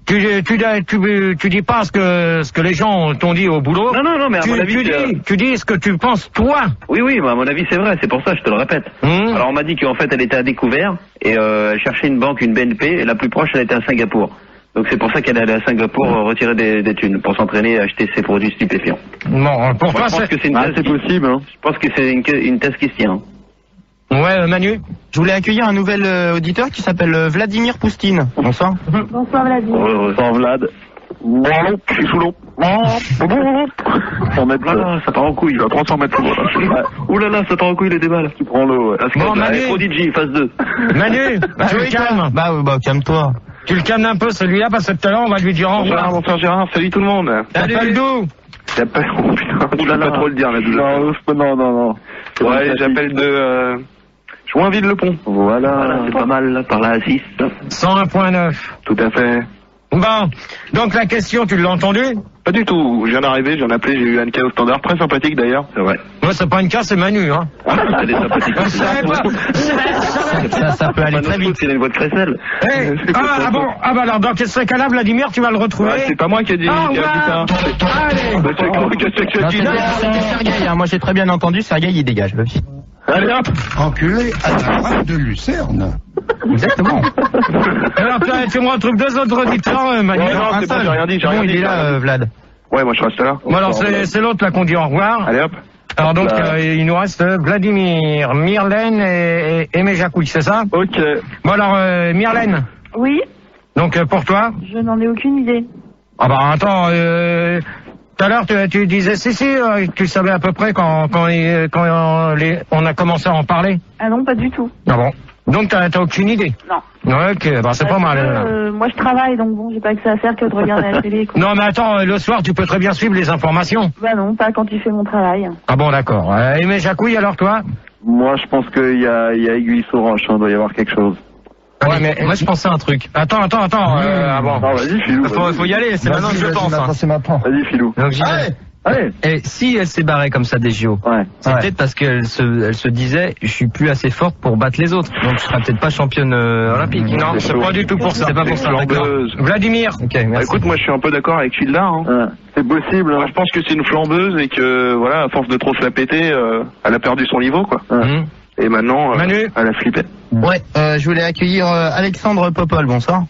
tu dis pas ce que les gens t'ont dit au boulot.
Non mais à mon avis
tu dis ce que tu penses toi.
Oui bah à mon avis c'est vrai, c'est pour ça je te le répète. Alors on m'a dit qu'en fait elle était à découvert et elle cherchait une banque, une BNP, et la plus proche elle était à Singapour. Donc c'est pour ça qu'elle est allée à Singapour retirer des thunes pour s'entraîner et acheter ses produits stupéfiants.
Bon, pour toi
c'est possible. Hein. Je pense que c'est une thèse qui se tient.
Ouais, Manu.
Je voulais accueillir un nouvel auditeur qui s'appelle Vladimir Poustine. Bonsoir.
Bonsoir Vladimir.
Bonsoir Vlad. Bon, je suis sous l'eau. 100 mètres là, ça part en couille, il va prendre 100 mètres là. Ouh là là, ça part en couille les débats là. Tu prends l'eau.
Bon, Manu.
Prodigy, phase 2.
Manu, tu le calmes.
Bah, calme-toi.
Tu le calmes un peu celui-là parce que tout à l'heure on va lui dire au revoir.
Bonsoir Gérard, salut tout le monde.
T'appelles d'où?
J'appelle, oh putain, tu peux pas trop le dire là. Non. Ouais, j'appelle de Joinville-le-Pont.
Voilà, c'est pas mal, par là à 6.
101.9.
Tout à fait.
Bon, donc la question, tu l'as entendue?
Pas du tout, je viens d'arriver, j'ai appelé, j'ai eu Anka au standard, très sympathique d'ailleurs. C'est vrai.
Moi, c'est pas Anka, c'est Manu, hein.
Elle est sympathique.
Ça peut aller très vite.
Il a une voix de crécelle.
Ah bon, bah alors dans quel cas-là, Vladimir, tu vas le retrouver?
C'est pas moi qui ai dit ça.
Allez.
C'était Sergueï, moi j'ai très bien entendu, Sergueï il dégage.
Allez hop.
Enculé à la rame de Lucerne.
Exactement.
Alors tu me retrouves deux autres auditeurs, Manu.
Non, c'est bon, j'ai rien dit.
Bon, il est là, Vlad.
Ouais, moi je reste là.
Bon alors c'est l'autre là qu'on dit au revoir.
Allez hop.
Alors donc il nous reste Vladimir, Myrlène et Aimé Jacouille, c'est ça?
Ok.
Bon alors Myrlène.
Oui.
Donc pour toi?
Je n'en ai aucune idée.
Ah bah attends, tout à l'heure tu disais si, tu savais à peu près quand on a commencé à en parler.
Ah non, pas du tout.
Ah bon. Donc t'as aucune idée?
Non.
Ok, bah c'est pas mal.
Moi je travaille, donc bon, j'ai pas que ça à faire que de regarder la télé, quoi.
Non mais attends, le soir tu peux très bien suivre les informations.
Bah non, pas quand tu fais mon travail.
Ah bon d'accord. Aimé Jacouille, alors toi?
Moi je pense qu'il y a aiguille sous roche, il doit y avoir quelque chose.
Ouais, mais moi je pensais à un truc. Attends. Ah bon.
Non, vas-y Philou.
Faut y aller, c'est maintenant que je pense.
C'est maintenant.
Vas-y Philou.
Donc j'y vais.
Allez.
Et si elle s'est barrée comme ça des JO, c'est peut-être parce qu'elle se disait je suis plus assez forte pour battre les autres, donc je serai peut-être pas championne olympique.
Non, c'est pas du tout pour ça.
C'est pas pour ça.
Vladimir.
Ok, merci.
Bah, écoute, moi je suis un peu d'accord avec Childa. Hein.
C'est possible.
Moi, je pense que c'est une flambeuse et que voilà, à force de trop se la péter, elle a perdu son niveau quoi. Et maintenant,
Manu.
elle a flippé.
Ouais, je voulais accueillir Alexandre Popol, bonsoir.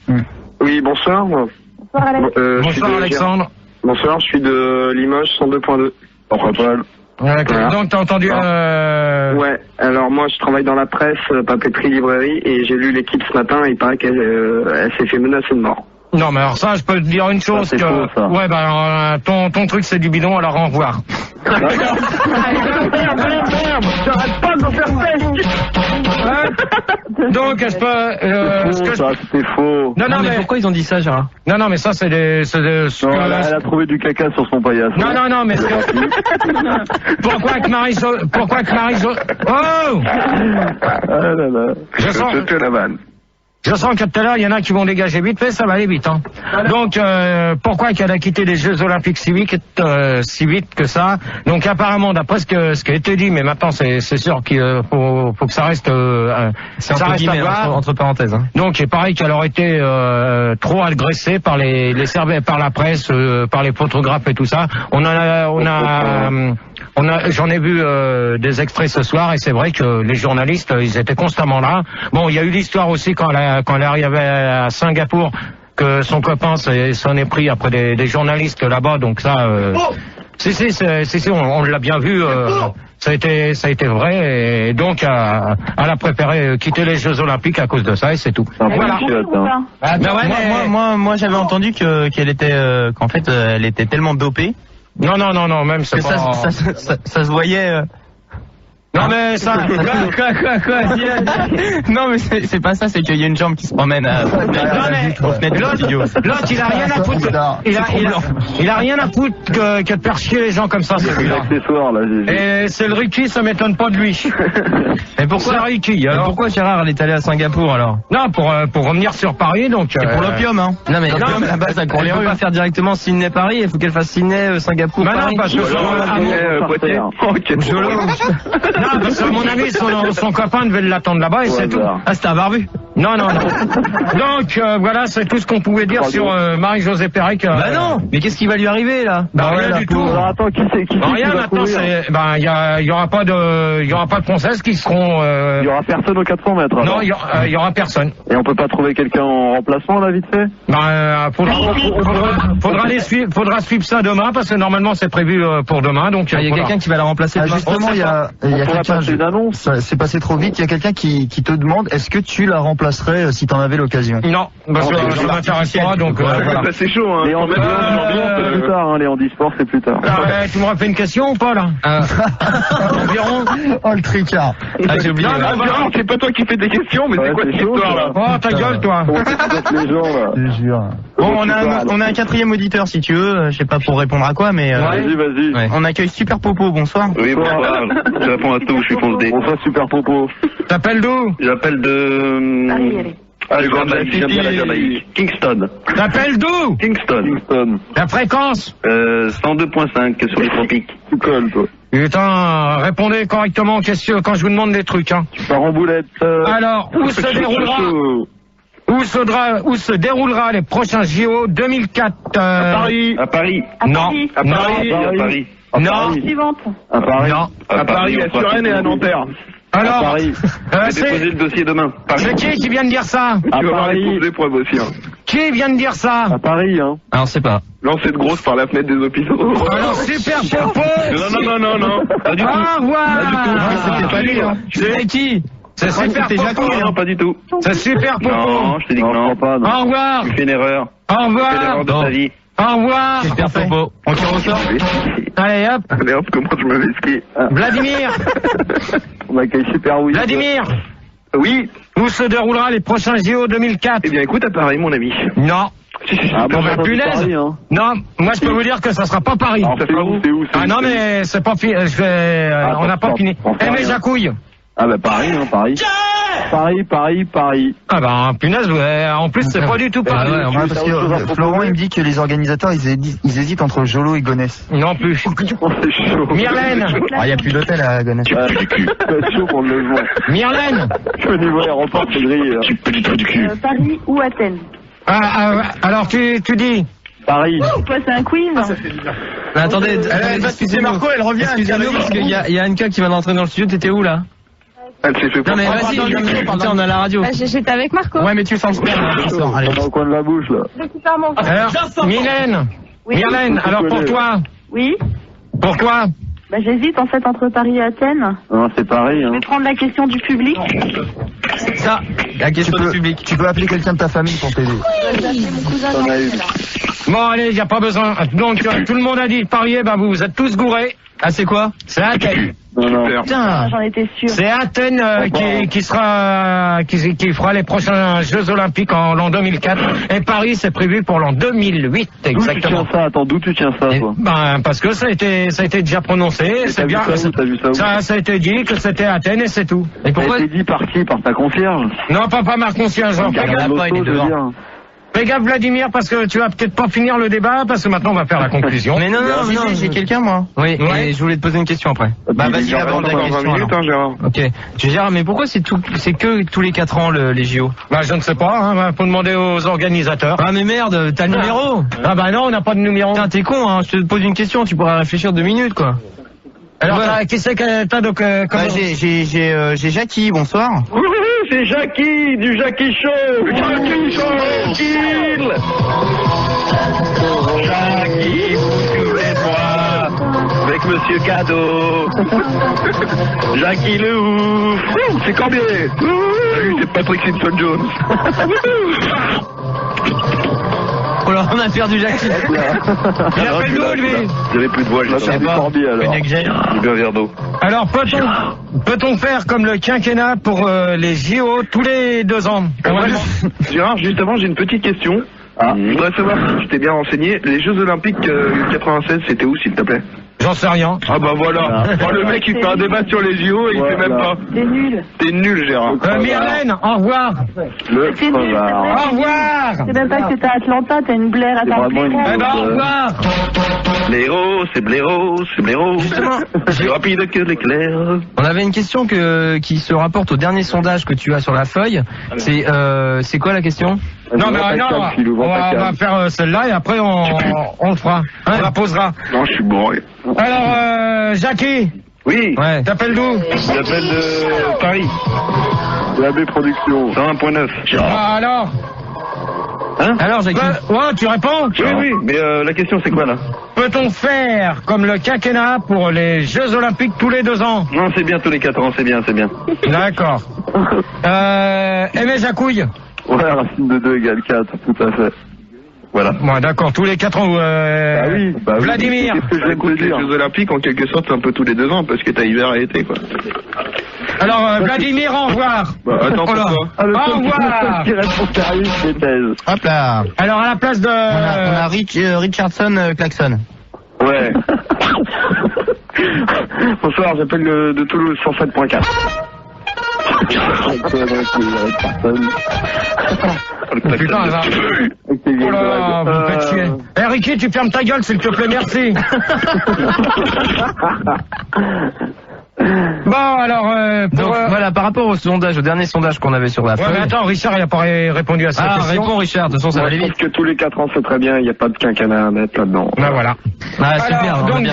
Oui, bonsoir.
Bonsoir Alex.
Bonsoir Alexandre.
Bonsoir, je suis de Limoges 102.2. Bonsoir Paul.
Voilà. Donc t'as entendu
Ouais, alors moi je travaille dans la presse, papeterie, librairie, et j'ai lu l'équipe ce matin et il paraît qu'elle s'est fait menacer de mort.
Non mais alors ça, je peux te dire une chose,
c'est faux, ça.
Ouais bah ton truc c'est du bidon, alors au revoir.
Merde, j'arrête pas de me faire
Donc je peux...
Ça c'était faux.
Non mais
pourquoi ils ont dit ça, Gérard?
Non mais ça c'est des...
Elle a trouvé du caca sur son paillasse.
Non mais pourquoi que Marie-Jo... Oh
Ah là là.
Je sens
que la vanne.
Je sens que tout à l'heure, il y en a qui vont dégager vite, mais ça va aller vite. Hein. Donc, pourquoi qu'elle a quitté les Jeux Olympiques si vite que ça? Donc, apparemment, d'après ce qui a été dit, mais maintenant, c'est sûr qu'il faut que ça reste...
c'est un peu guillemets, entre parenthèses. Hein.
Donc, il paraît qu'elle aurait été trop agressée par par la presse, par les photographes et tout ça. J'en ai vu des extraits ce soir et c'est vrai que les journalistes, ils étaient constamment là. Bon, il y a eu l'histoire aussi quand elle arrivait à Singapour que son copain s'en est pris après des journalistes là-bas. Donc ça, si, on l'a bien vu. Ça a été vrai et donc elle a préféré quitter les Jeux Olympiques à cause de ça et c'est tout.
Voilà. Moi j'avais entendu qu'elle était qu'en fait elle était tellement dopée.
Non, même c'est pas...
Ça se voyait...
Non mais ça... Quoi
Non mais c'est pas ça, c'est qu'il y a une jambe qui se promène à...
L'autre, il a rien à foutre... Il a rien à foutre que de faire chier les gens comme ça, c'est
l'accessoire là.
Et c'est le Ricky, ça m'étonne pas de lui.
Mais pourquoi
Ricky alors?
Pourquoi Gérard elle est allée à Singapour alors?
Non, pour revenir sur Paris, donc...
C'est pour l'opium, hein.
Non mais l'opium à la base, elle peut pas faire directement Sydney-Paris, il faut qu'elle fasse Sydney-Singapour.
Non, parce que... Non, parce que à mon avis, son copain devait l'attendre là-bas et c'est tout.
Ah, c'était un barbu.
Non. Donc voilà, c'est tout ce qu'on pouvait dire sur Marie-Josée Pérec.
Bah non, mais qu'est-ce qui va lui arriver là?
Bah rien du tout.
Attends, qui c'est
Rien maintenant, il y aura pas de Françaises qui seront.
Il y aura personne aux 400 mètres.
Non, il y aura personne.
Et on peut pas trouver quelqu'un en remplacement là, vite fait?
Faudra suivre ça demain parce que normalement c'est prévu pour demain. Donc
il y a quelqu'un qui va la remplacer.
Justement, il y a quelqu'un. C'est passé trop vite. Il y a quelqu'un qui te demande est-ce que tu la remplacerais si t'en avais l'occasion?
Non, parce que je m'intéresse pas. Donc voilà.
C'est chaud. Hein. Les c'est plus tard. Les handisports c'est plus tard.
Tu me refais une question ou pas là? Environ.
Oh le tricard.
J'ai oublié.
Non, c'est pas toi qui fais des questions, mais c'est quoi cette histoire là?
Oh ta gueule toi.
Les gens là.
Je jure.
Bon, on a un quatrième auditeur si tu veux. Je sais pas pour répondre à quoi, mais.
Vas-y.
Ouais. On accueille Super Popo. Bonsoir.
Oui, bonsoir. Je réponds à tout. Je suis Fonce D.
Bonsoir Super Popo.
T'appelles d'où?
J'appelle de.
Allez.
Jamaïque. Kingston.
T'appelles d'où?
Kingston.
La fréquence?
102.5 sur les tropiques.
Tu colles toi.
Putain, répondez correctement aux questions quand je vous demande des trucs. Hein.
Tu pars en boulette.
Alors, où se déroulera les prochains JO 2004
À Paris.
Non.
À Paris.
Non.
Suivante.
À Paris.
Non.
À Paris, à Suresnes et à Nanterre.
Alors,
Paris.
Je vais déposer le dossier demain.
c'est qui vient de dire ça?
À
Tu vas avoir
Paris.
réponse des preuves aussi. Hein.
Qui vient de dire ça?
À Paris, hein.
Alors on sait pas.
Lancé de grosse par la fenêtre des hôpitaux.
Alors, Super Popo.
Non. Pas du tout.
Au revoir.
C'était pas lui.
C'est qui? C'est Super Popo.
Non, pas du tout.
C'est Super Popo.
Non, je t'ai dit que non.
Pas,
Au revoir.
Tu fais une erreur.
Au
Tu fais
revoir.
l'erreur de ta vie.
Au revoir.
Super Popo.
On tire au sort. Allez hop.
Allez hop, comment je me vais skier?
Vladimir.
On accueille Super Oui.
Vladimir.
Oui.
Où se déroulera les prochains JO 2004?
Eh bien écoute, à Paris, mon ami.
Non.
Ah
Bon, bah, punaise.
Paris, hein.
Non, moi je peux vous dire que ça sera pas Paris.
Alors, c'est où?
Ah non, mais c'est pas fini. On n'a pas fini. Mais Jacouille.
Ah bah Paris, hein, Paris. Paris.
Ah bah punaise, en plus c'est pas du tout Paris.
Parce que Florent il me dit que les organisateurs ils hésitent entre Jolo et Gonesse.
Non plus.
C'est chaud.
Myrlène.
Il n'y a plus d'hôtel à Gonesse.
C'est chaud pour le logement.
Myrlène.
Au niveau aéroport, c'est gris.
Tu peux du trou du cul.
Paris ou Athènes?
Alors tu dis
Paris.
Toi, c'est un quiz.
Mais attendez,
Excusez Marco, elle revient.
Excusez-nous parce qu'il y a Anka qui vient d'entrer dans le studio. T'étais où là?
Elle s'est fait
Non mais vas-y, on a la radio.
J'étais avec Marco.
Ouais, mais tu sens super.
Allez, dans le coin de la bouche là.
Récupère mon
alors Mylène.
Oui.
Myrlène, alors pour toi.
Oui.
Pourquoi?
Bah, j'hésite en fait entre Paris et Athènes.
Non, c'est Paris,
Je
hein.
vais prendre la question du public.
Ça, la question du public.
Tu peux appeler quelqu'un de ta famille pour t'aider.
Je vais appeler mon cousin.
T'en as eu.
Bon allez, y a pas besoin. Donc tout le monde a dit parier, bah vous êtes tous gourés.
Ah c'est quoi?
C'est Athènes.
Non.
Putain.
J'en étais sûre.
C'est Athènes qui fera les prochains Jeux Olympiques en l'an 2004 et Paris c'est prévu pour l'an 2008 exactement.
D'où tu tiens ça, toi?
Ben parce que ça a été déjà prononcé, c'est bien.
T'as vu ça où?
Ça a été dit que c'était Athènes et c'est tout.
Et pourquoi?
Ça a été dit par qui? Par ta concierge?
Non, pas ma concierge. Fais gaffe Vladimir parce que tu vas peut-être pas finir le débat parce que maintenant on va faire la conclusion.
Mais non,
J'ai quelqu'un moi.
Oui, et je voulais te poser une question après.
Bah vas-y, avant de la question.
Hein, Gérard.
Ok. Gérard, mais pourquoi c'est que tous les 4 ans les JO?
Bah je ne sais pas, hein, faut demander aux organisateurs.
Ah mais merde, t'as le numéro?
Ah bah non, on n'a pas de numéro.
Putain, t'es con, hein, je te pose une question, tu pourras réfléchir 2 minutes quoi.
Alors qui c'est que t'as donc
J'ai Jackie, bonsoir.
C'est Jackie, du Jackie Show. Jackie Show. Jackie, vous les bois avec Monsieur Cadeau. Jackie le ouf.
C'est Corbier. Salut, c'est Patrick Simpson Jones.
Oh là, on a perdu Jackie.
Il appelle d'où lui?
J'avais plus de voix, j'ai
C'est Corbier alors.
bu un verre d'eau.
Alors peut-on faire comme le quinquennat pour les JO tous les 2 ans?
Gérard, justement, j'ai une petite question. Je voudrais savoir si je t'ai bien renseigné. Les Jeux Olympiques 96, c'était où, s'il te plaît?
J'en sais rien.
Ah bah voilà. Oh, le mec il fait un débat sur les JO et il fait même pas.
C'est nul.
T'es nul, Gérard.
Myrène, au revoir.
C'est nul.
Au revoir.
C'est même pas que t'es à Atlanta, t'as une blaire à ta
Eh ben, au revoir.
Blaireau, c'est blaireau, c'est blaireau.
Justement,
plus rapide que l'éclair.
On avait une question qui se rapporte au dernier sondage que tu as sur la feuille. C'est quoi la question?
Non, mais non, on va faire celle-là et après on le fera. Hein, on la posera.
Non, je suis bourré.
Alors, Jackie.
Oui.
Ouais.
T'appelles d'où?
J'appelle de Paris.
La B Production.
101.9.
Ah, alors?
Hein? Alors, Jackie?
Ouais, tu réponds?
Oui, mais la question c'est quoi là?
Peut-on faire comme le quinquennat pour les Jeux Olympiques tous les 2 ans?
Non, c'est bien tous les 4 ans, c'est bien.
D'accord. Aimé Jacouille?
Ouais, racine de 2 égale 4, tout à fait.
Voilà.
Ouais, d'accord, tous les 4 ans.
Bah oui.
Vladimir.
Qu'est-ce que j'écoute les Jeux Olympiques en quelque sorte, c'est un peu tous les 2 ans parce que t'as hiver et été, quoi.
Alors, Vladimir, au revoir.
Bah, attends, pourquoi?
Au revoir.
Qui reste pour sérieux, c'est thèse.
Hop là.
Alors, à la place de...
On a Richardson Klaxon.
Ouais. Bonsoir, j'appelle de Toulouse 107.4.
Putain, là. Oh là, vous me faites chier. Eh, Ricky, tu fermes ta gueule, s'il te plaît, merci. Bon, alors,
donc, voilà, par rapport au sondage, au dernier sondage qu'on avait sur la feuille.
Mais attends, Richard, il n'a pas répondu à cette question.
Réponds, Richard, de toute façon, ça va aller vite.
Parce que tous les 4 ans, c'est très bien, il n'y a pas de quinquennat à mettre là-dedans.
Ben voilà.
Ah, super,
alors, donc,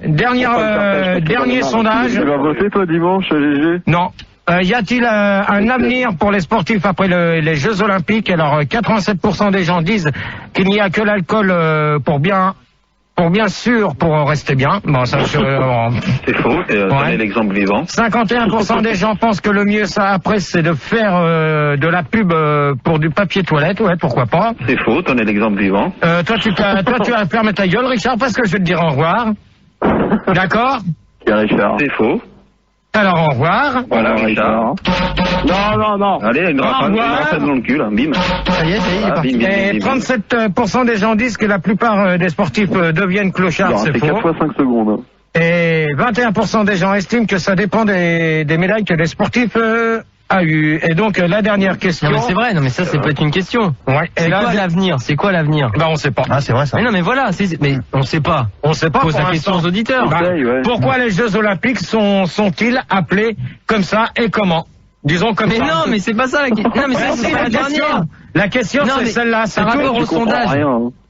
dernier sondage.
Tu vas voter, toi, dimanche, GG?
Non. Y a-t-il un avenir pour les sportifs après les Jeux Olympiques? Alors, 87% des gens disent qu'il n'y a que l'alcool pour bien sûr, pour rester bien. Bon, ça,
c'est faux, donnez l'exemple vivant.
51% des gens pensent que le mieux, ça, après, c'est de faire de la pub pour du papier toilette. Ouais, pourquoi pas.
C'est faux, donnez l'exemple vivant.
Toi, tu vas fermer ta gueule, Richard, parce que je vais te dire au revoir. D'accord?
Richard.
C'est faux.
Alors, au revoir.
Voilà, Richard.
Non.
Allez, une rafale dans le cul, là, bim.
Ça y est, il est parti.
Et 37% des gens disent que la plupart des sportifs deviennent clochards, c'est faux.
4 fois 5 secondes.
Et 21% des gens estiment que ça dépend des médailles que les sportifs a eu. Et donc, la dernière question.
Non, mais c'est vrai, non, mais ça peut être une question.
Ouais.
C'est quoi l'avenir? C'est quoi l'avenir?
Bah, on sait pas.
Ah, c'est vrai, ça.
Mais non, mais voilà, mais on sait pas.
On sait pas.
Pose la question aux auditeurs.
Bah, pourquoi les Jeux Olympiques sont-ils appelés comme ça et comment? Disons comme ça.
Mais non, mais c'est pas ça la question. Non, mais ça, c'est pas la dernière.
La question, c'est celle-là. C'est
par rapport au sondage.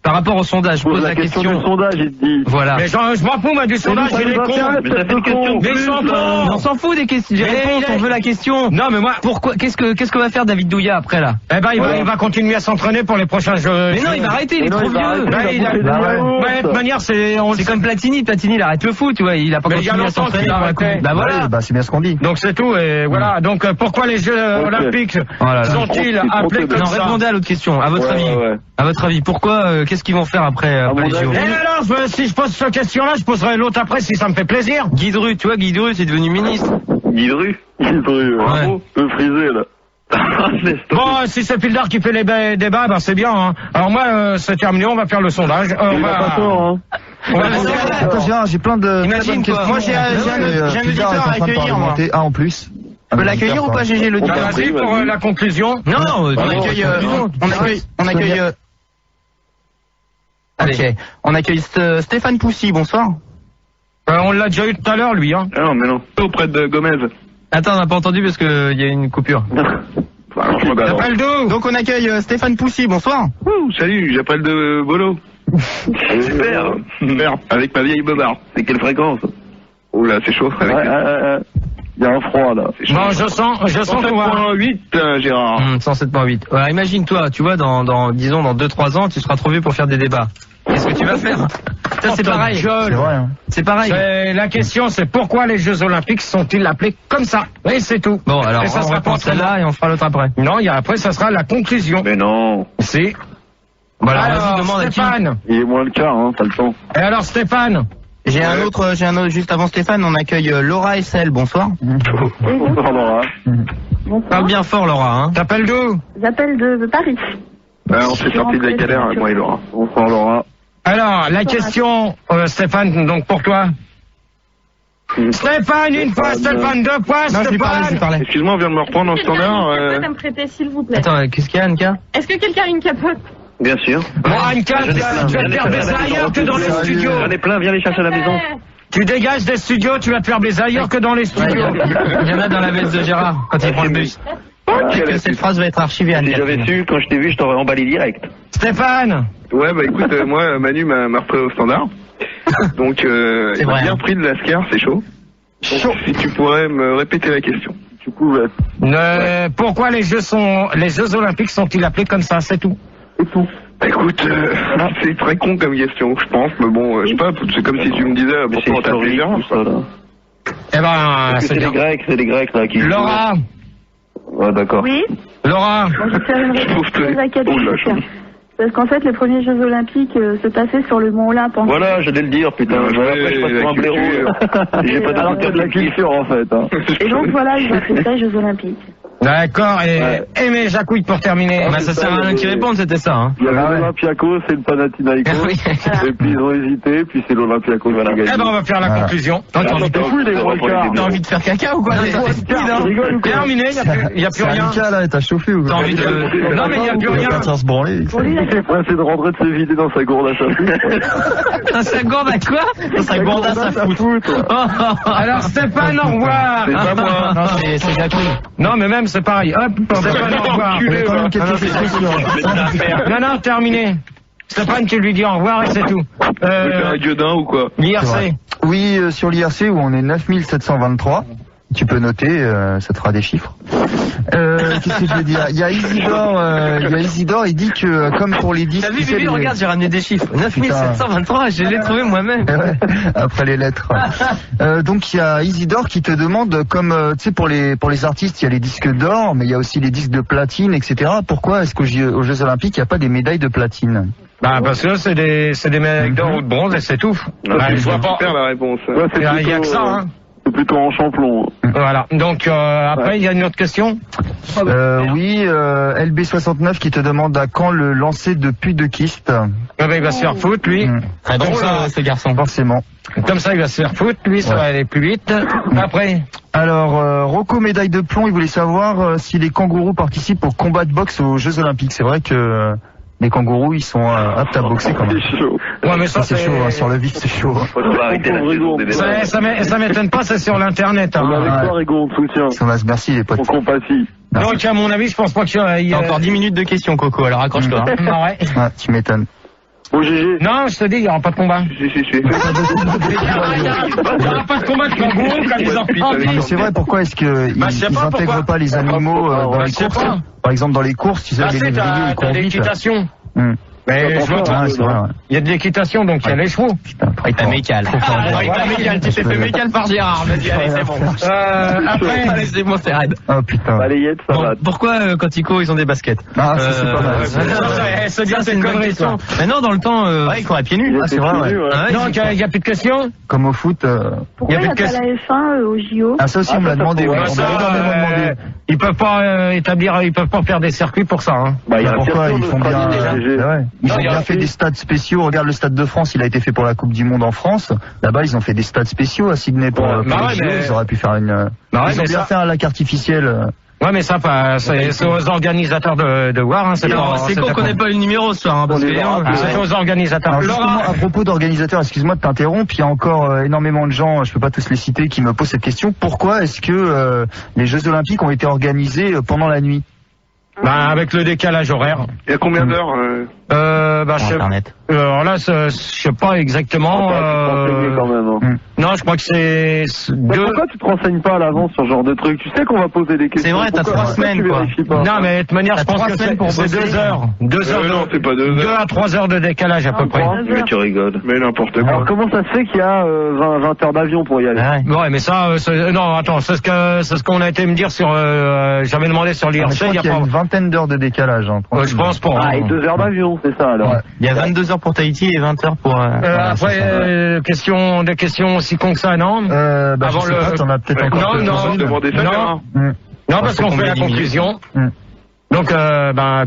Par rapport au sondage, je pose la question.
Du sondage, il te dit.
Voilà.
Mais je m'en fous, moi, du sondage, j'ai les cons.
Mais ça fait une question.
Mais
on s'en fout des questions. Des réponses, on veut la question.
Non, mais moi.
Pourquoi? Qu'est-ce que va faire David Douillet après, là?
Eh ben, il va continuer à s'entraîner pour les prochains Jeux.
Mais non, il va arrêter, il est trop vieux.
De toute manière, c'est
comme Platini. Platini, il arrête le foot, tu vois. Il a pas continué à s'entraîner.
Bah voilà. Bah, c'est bien ce qu'on dit.
Donc, c'est tout, et voilà. Donc, pourquoi les Jeux Olympiques sont-ils appelés comme ça?
Répondez à l'autre question. À votre avis. À votre avis, pourquoi, qu'est-ce qu'ils vont faire après les JO?
Et alors, si je pose cette question-là, je poserai l'autre après si ça me fait plaisir.
Guy Dru, tu vois, Guy Dru, c'est devenu ministre.
Guy Dru,
bravo. Peu frisé, là.
Bon, si c'est Pildar qui fait les débats, ben c'est bien. Hein. Alors moi, c'est terminé, on va faire le sondage.
Il va pas tort, hein.
Attends, j'ai plein de...
Imagine quoi. Moi, j'ai un auditeur à accueillir, moi.
Ah, en plus.
On peut l'accueillir ou pas, GG, l'auditeur? Vas-y, pour la conclusion.
Non,
on accueille...
Allez.
On accueille Stéphane Poussy, bonsoir.
On l'a déjà eu tout à l'heure, lui. Hein.
Ah non, mais non. Auprès de Gomez.
Attends, on n'a pas entendu parce qu'il y a une coupure.
J'appelle d'où?
Donc on accueille Stéphane Poussy, bonsoir.
Salut, j'appelle de Bolo.
Super.
Avec ma vieille bobard.
C'est quelle fréquence?
Oh là, c'est chaud.
Il y a un froid, là.
Non, je sens qu'on va...
107.8, Gérard.
107.8. Alors, imagine-toi, tu vois, disons, dans 2-3 ans, tu seras trop vieux pour faire des débats. Qu'est-ce que tu vas faire? Ça, c'est pareil.
C'est vrai, hein.
C'est pareil.
La question, c'est pourquoi les Jeux Olympiques sont-ils appelés comme ça? Et c'est tout.
Bon, alors,
et ça
on répond celle-là et on fera l'autre après.
Non, après, ça sera la conclusion.
Mais non.
Si.
Voilà,
alors,
vas-y, demande
Stéphane.
à qui.
Il est moins le quart, hein, t'as le temps.
Et alors, Stéphane?
J'ai un autre, juste avant Stéphane, on accueille Laura SL, bonsoir.
Bonsoir, Laura.
Parle bien fort, Laura, hein.
T'appelles d'où? J'appelle de Paris.
On s'est sorti de la galère, moi et Laura.
Bonsoir, Laura.
Alors, la question, Stéphane, donc pour toi. Stéphane, une fois, Stéphane, deux fois, Stéphane.
Excuse-moi, on vient de me reprendre en standard.
À me prêter, s'il vous plaît.
Attends, qu'est-ce qu'il y a, Anka?
Est-ce que quelqu'un a une capote?
Bien sûr.
Bon, Anka, tu vas te faire baiser ailleurs que dans les studios.
J'en ai plein, viens les chercher à la maison.
Tu dégages des studios, tu vas te faire baiser ailleurs que dans les studios.
Il y en a dans la veste de Gérard, quand il prend le bus. Que cette phrase va être archivée, Anka.
Si j'avais su, quand je t'ai vu, je t'aurais emballé direct.
Stéphane.
Ouais, bah écoute, moi, Manu m'a repris au standard. Donc, il m'a bien pris de la scare, c'est chaud. Donc, si tu pourrais me répéter la question. Du coup,
pourquoi les Jeux Olympiques sont-ils appelés comme ça, c'est tout?
C'est tout. Écoute, c'est très con comme question, je pense, mais bon, je sais pas, c'est comme si tu me disais pourquoi on t'appelait Gérard.
Eh ben,
c'est les Grecs là qui.
Laura.
Ouais, d'accord.
Oui.
Laura.
Bon, je vais faire une réponse très académique. Parce qu'en fait, les premiers Jeux Olympiques se passaient sur le Mont Olympe.
Voilà, j'allais le dire, putain. Après, je passe pour un blaireau. J'ai pas de la culture, en fait.
Et donc, voilà, ils ont fait ça, les Jeux Olympiques.
D'accord, et Aimé Jacouille pour terminer.
Bah, ça sert à rien qu'ils répondent, c'était ça. Hein.
Il y avait l'Olympiakos et le Panathinaikos. Et puis ils ont hésité, puis c'est l'Olympiakos qui a gagné.
Eh ben, on va faire la conclusion. T'as envie de faire caca ou quoi? Terminé, il n'y a plus rien.
Anka, là, t'as chauffé ou quoi?
T'as envie de... Non, mais il n'y a plus rien.
Il va se branler.
Il est pressé de rentrer de se vider dans sa gourde à sa foot.
Dans sa gourde à quoi? Dans sa gourde à sa foot.
Alors, Stéphane, au revoir.
C'est pas moi.
Non, c'est Jacouille.
Non, mais même, c'est pareil. Hop, Stéphane, au revoir. Non, terminé. Stéphane, tu lui dis au revoir et c'est tout.
Un gueudin ou quoi?
L'IRC.
Oui, sur l'IRC où on est 9723. Tu peux noter, ça te fera des chiffres. Qu'est-ce que je veux dire? Il y a Isidore, il dit que comme pour les disques...
T'as vu, Bibi, regarde, j'ai ramené des chiffres. 9723, je l'ai trouvé moi-même.
Après les lettres. Donc il y a Isidore qui te demande, comme tu sais pour les artistes, il y a les disques d'or, mais il y a aussi les disques de platine, etc. Pourquoi est-ce qu'aux Jeux Olympiques, il n'y a pas des médailles de platine?
Bah parce que c'est des médailles d'or ou de bronze et c'est tout.
Je vois pas faire la réponse.
Il n'y a que ça, hein.
C'est plutôt en champlon.
Voilà. Donc après, il y a une autre question.
Oui, LB69 qui te demande à quand le lancer de Puy de Kist.
Il va se faire foutre, lui.
Comme ça, ce garçon.
Forcément.
Comme ça, il va se faire foutre, lui, ça va aller plus vite. Après.
Alors, Rocco, médaille de plomb, il voulait savoir si les kangourous participent au combat de boxe aux Jeux Olympiques. C'est vrai que les kangourous, ils sont aptes à boxer quand même.
C'est chaud.
Ouais, mais ça,
c'est chaud, hein, sur le vif, c'est chaud.
Ça m'étonne pas, c'est sur l'internet. Hein.
On est avec toi, Rigo, on te soutient.
Merci, les potes.
On compatit.
Donc, à mon avis, je pense pas qu'il y a
encore 10 minutes de questions, Coco, alors accroche-toi.
Ouais.
Tu m'étonnes.
Bon, GG.
Non, je te dis, il n'y aura pas de combat.
Si.
Il n'y aura pas de combat de kangourous quand ils ont envie.
Mais c'est vrai, pourquoi est-ce qu'ils n'intègrent pas les animaux dans les courses? Par exemple, dans les courses, tu sais, les lévriers, ils courent vite.
L'équitation. Mais je vois pas. Il y a de l'équitation, donc il y a les chevaux.
Rita Mécal. Tu t'es fait Mécal par Gérard. Vas-y, allez, c'est bon. Après, allez, c'est bon, c'est raide.
Oh putain.
Balayette, ça va.
Pourquoi, quand ils courent, ils ont des baskets?
Ah, ça, c'est pas mal.
Se dire c'est une connerie, ça.
Mais non, dans le temps, ils courent à pieds nus.
Ah, c'est vrai, ouais.
Donc, il n'y a plus de questions?
Comme au foot.
Pourquoi il n'y a pas la F1 au JO?
Ah, ça aussi, on me l'a demandé. On m'a énormément demandé.
Ils peuvent pas ils peuvent pas faire des circuits pour ça, hein.
Pourquoi? Ils font bien, ils ont bien fait des stades spéciaux. Regarde le stade de France, il a été fait pour la Coupe du Monde en France. Là-bas, ils ont fait des stades spéciaux à Sydney pour les JO. Ils auraient pu faire une... Ils ont bien fait un lac artificiel.
Ouais, mais ça, c'est aux organisateurs de voir, hein.
C'est con qu'on n'ait pas eu le numéro ce soir, hein, parce que
c'est aux organisateurs.
Justement, à propos d'organisateurs, excuse-moi de t'interrompre, il y a encore énormément de gens, je peux pas tous les citer, qui me posent cette question. Pourquoi est-ce que les Jeux Olympiques ont été organisés pendant la nuit?
Avec le décalage horaire.
Il y a combien d'heures
Internet.
Alors là, je sais pas exactement.
Quand même, hein.
Non, je crois que c'est
Pourquoi tu te renseignes pas à l'avance sur ce genre de truc? Tu sais qu'on va poser des questions.
C'est vrai, t'as 3 semaines, quoi.
Non, mais de toute manière, je pense que c'est 2 heures. 2 heures.
Non, c'est pas 2 heures.
2 à 3 heures de décalage à peu près.
Mais tu rigoles.
Mais n'importe quoi.
Alors comment ça se fait qu'il y a 20 heures d'avion pour y aller?
Ouais, mais ça, non, attends, c'est ce qu'on a été me dire sur, j'avais demandé sur l'IRC.
Il y a une vingtaine d'heures de décalage. Hein,
je pense pour.
Et 2 heures d'avion, c'est ça alors.
Il y a 22 heures pour Tahiti et 20 heures pour...
Après, des questions aussi con que ça, non?
Avant le... T'en as peut-être encore...
Non, parce qu'on fait la conclusion. Donc Donc,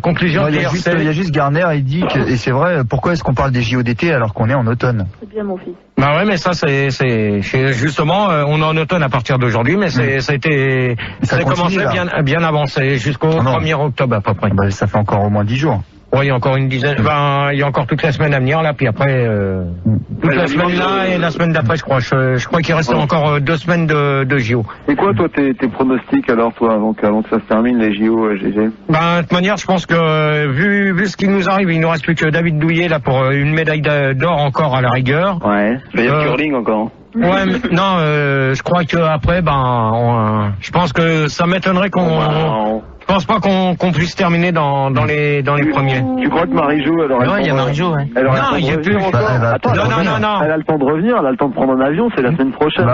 conclusion.
Il y a juste Garner, il dit que, et c'est vrai, pourquoi est-ce qu'on parle des JO d'été alors qu'on est en automne?
C'est bien mon fils.
Bah ouais, mais ça c'est justement, on est en automne à partir d'aujourd'hui, mais ça a commencé bien avancé jusqu'au 1er octobre à peu près.
Bah, ça fait encore au moins 10 jours.
Oui, il y a encore une dizaine. Il y a encore toute la semaine à venir là, puis après toute la semaine là et la semaine d'après, je crois. Je crois qu'il reste encore 2 semaines de JO.
Et quoi, toi, tes pronostics alors, toi, avant que ça se termine les JO, GG?
De toute manière, je pense que vu ce qui nous arrive, il nous reste plus que David Douillet là pour une médaille d'or encore à la rigueur.
Ouais. Il y a curling encore.
Ouais, mais non, je crois que après, je pense que ça m'étonnerait qu'on. Je pense pas qu'on puisse terminer dans les premiers.
Tu crois que Marie-Jo, elle aurait
il y a Marie-Jo, ouais.
Non, il y a plus encore.
Non.
Elle a le temps de revenir, elle a le temps de prendre un avion, c'est la semaine prochaine.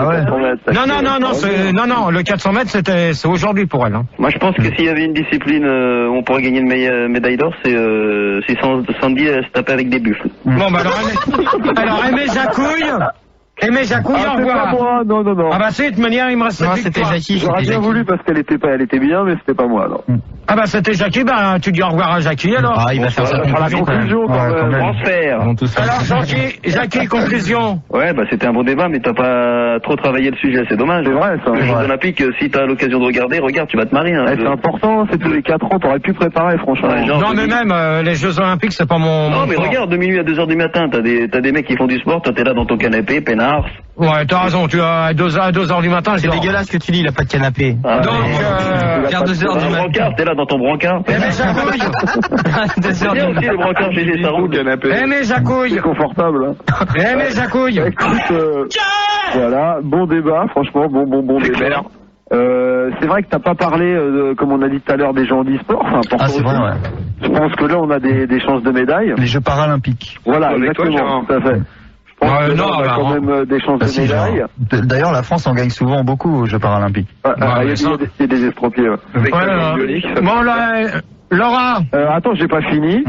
Non, le 400 mètres, c'est aujourd'hui pour elle. Hein.
Moi, je pense que s'il y avait une discipline où on pourrait gagner une médaille d'or, c'est Sandy se taper avec des buffles.
Bon, alors Aimé Jacouille. Aimé Jacouille, au revoir.
Non.
Ah bah c'est de toute manière, il me reste.
Non, c'était Jackie.
J'aurais bien voulu parce qu'elle était bien, mais c'était pas moi alors.
Ah bah c'était Jackie, tu dis au revoir à Jackie alors.
Ah, il va faire sa
conclusion quand même.
Transfert.
Alors Jackie, conclusion.
Ouais, c'était un bon débat, mais t'as pas trop travaillé le sujet, c'est dommage.
C'est vrai ça.
Les Jeux Olympiques, si t'as l'occasion de regarder, regarde, tu vas te marier. Hein,
c'est important, c'est tous les 4 ans, t'aurais pu préparer franchement.
Non mais même les Jeux Olympiques, c'est pas mon.
Non mais regarde, de minuit à 2h du matin, t'as des mecs qui font du sport, toi t'es là dans ton canapé, peinard.
Ouais, t'as raison, tu as à 2h du matin.
C'est dégueulasse que tu dis, il a pas de canapé.
Donc,
regarde 2h du matin.
T'es là dans ton brancard.
Aimé Jacouille.
2h du matin. Le brancard, GG, ça roule.
Aimé Jacouille.
C'est confortable.
Aimé Jacouille.
Écoute, voilà, bon débat, franchement, bon débat. C'est vrai que t'as pas parlé, comme on a dit tout à l'heure, des gens d'e-sport. Enfin,
c'est vrai, ouais.
Je pense que là, on a des chances de médailles.
Les Jeux paralympiques.
Voilà, exactement, tout à fait. Je pense que on a quand même des chances de médailles.
D'ailleurs, la France en gagne souvent beaucoup aux Jeux paralympiques.
Il y a des estropiés.
Bon, là, Laura.
Attends, j'ai pas fini.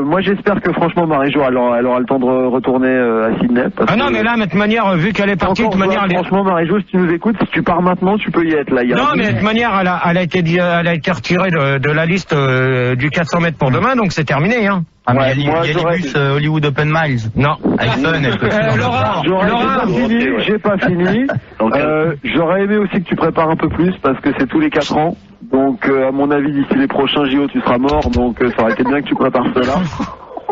Moi, j'espère que franchement, Marie-Jo, elle aura le temps de retourner à Sydney.
Non, mais là, de toute manière, vu qu'elle est partie, de toute manière,
franchement, Marie-Jo, si tu nous écoutes, si tu pars maintenant, tu peux y être là.
Non, mais de toute manière, elle a été retirée de la liste du 400 mètres pour demain, donc c'est terminé, hein.
Ah, mais il y a les bus Hollywood Open Miles.
Non.
Avec Fun,
Laura,
j'ai pas fini. J'aurais aimé aussi que tu prépares un peu plus parce que c'est tous les 4 ans. Donc, à mon avis, d'ici les prochains JO, tu seras mort. Donc, ça aurait été bien que tu prépares cela.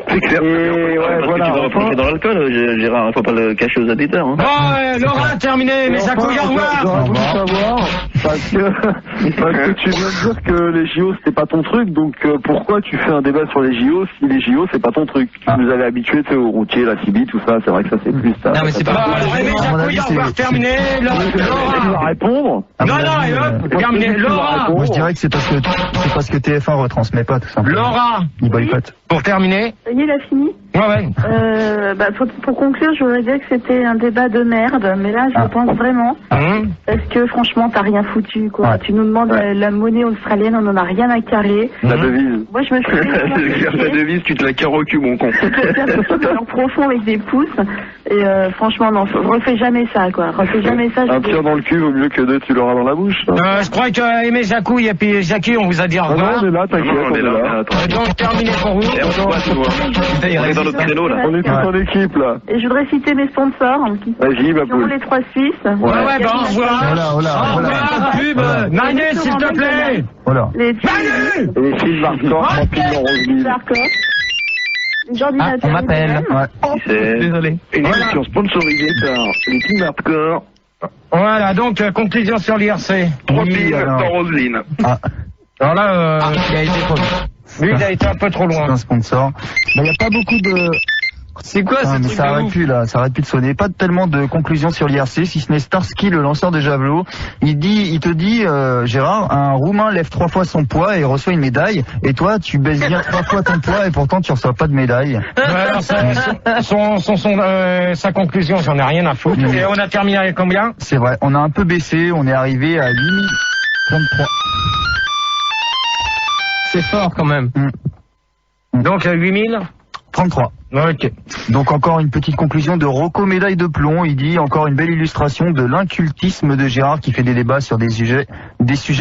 C'est clair. Et ouais, voilà. Tu vas replonger dans l'alcool, Gérard. Faut pas le cacher aux auditeurs. Hein.
Bon, Laura, terminé. Mais ça couille, au revoir.
J'aurais voulu savoir parce que tu viens de dire que les JO c'était pas ton truc. Donc pourquoi tu fais un débat sur les JO si les JO c'est pas ton truc? Tu nous avais habitués aux routiers, la CB, tout ça. C'est vrai que ça c'est plus.
Non mais c'est pas.
Mais ça couille, au revoir. Terminé.
Laura va répondre.
Non, terminé. Laura.
Moi je dirais que c'est parce que TF1 retransmet pas tout simplement.
Laura.
Il boycotte.
Pour terminer.
Il a fini.
Ouais.
Pour conclure, je voudrais dire que c'était un débat de merde, mais là, je pense vraiment. Parce que franchement, t'as rien foutu, quoi. Ouais. Tu nous demandes la monnaie australienne, on en a rien à carrer.
La devise.
Moi, je me suis
la devise, tu te la carres au cul, mon con.
En profond avec des pouces. Et franchement, non, refais jamais ça, quoi. Refais jamais ça.
Un tir dans le cul vaut mieux que 2, tu l'auras dans la bouche.
Je crois que Aimé Jacouille et puis Jackie, on vous a dit au revoir.
On est là, t'inquiète, on est là.
Donc, terminé pour vous.
On est dans notre créneau là.
On est tous en équipe là.
Et je voudrais citer mes sponsors.
Vas-y, ma poule.
Les 3 Suisses.
Ouais, au revoir. Voilà. Pub. Manu, s'il te plaît.
Voilà.
Les
filles Marcor,
on m'appelle.
Désolé. Une émission sponsorisée par les filles Hardcore.
Voilà, donc conclusion sur l'IRC.
3 piles dans Roselyne.
Alors là, il a été trop vite. Lui, il a été un peu trop loin.
C'est un sponsor. Il n'y a pas beaucoup de...
C'est quoi ce truc?
Ça arrête plus là, ça arrête plus de sonner. Pas tellement de conclusions sur l'IRC, si ce n'est Starsky, le lanceur de javelot. Il te dit, Gérard, un Roumain lève 3 fois son poids et reçoit une médaille. Et toi, tu baisses bien 3 fois ton poids et pourtant tu reçois pas de médaille.
Alors, sa conclusion, j'en ai rien à foutre. Et on a terminé avec combien?
C'est vrai, on a un peu baissé, on est arrivé à 8033.
C'est fort quand même.
Donc 8033. Ok.
Donc encore une petite conclusion de Rocco, médaille de plomb. Il dit encore une belle illustration de l'incultisme de Gérard qui fait des débats sur des sujets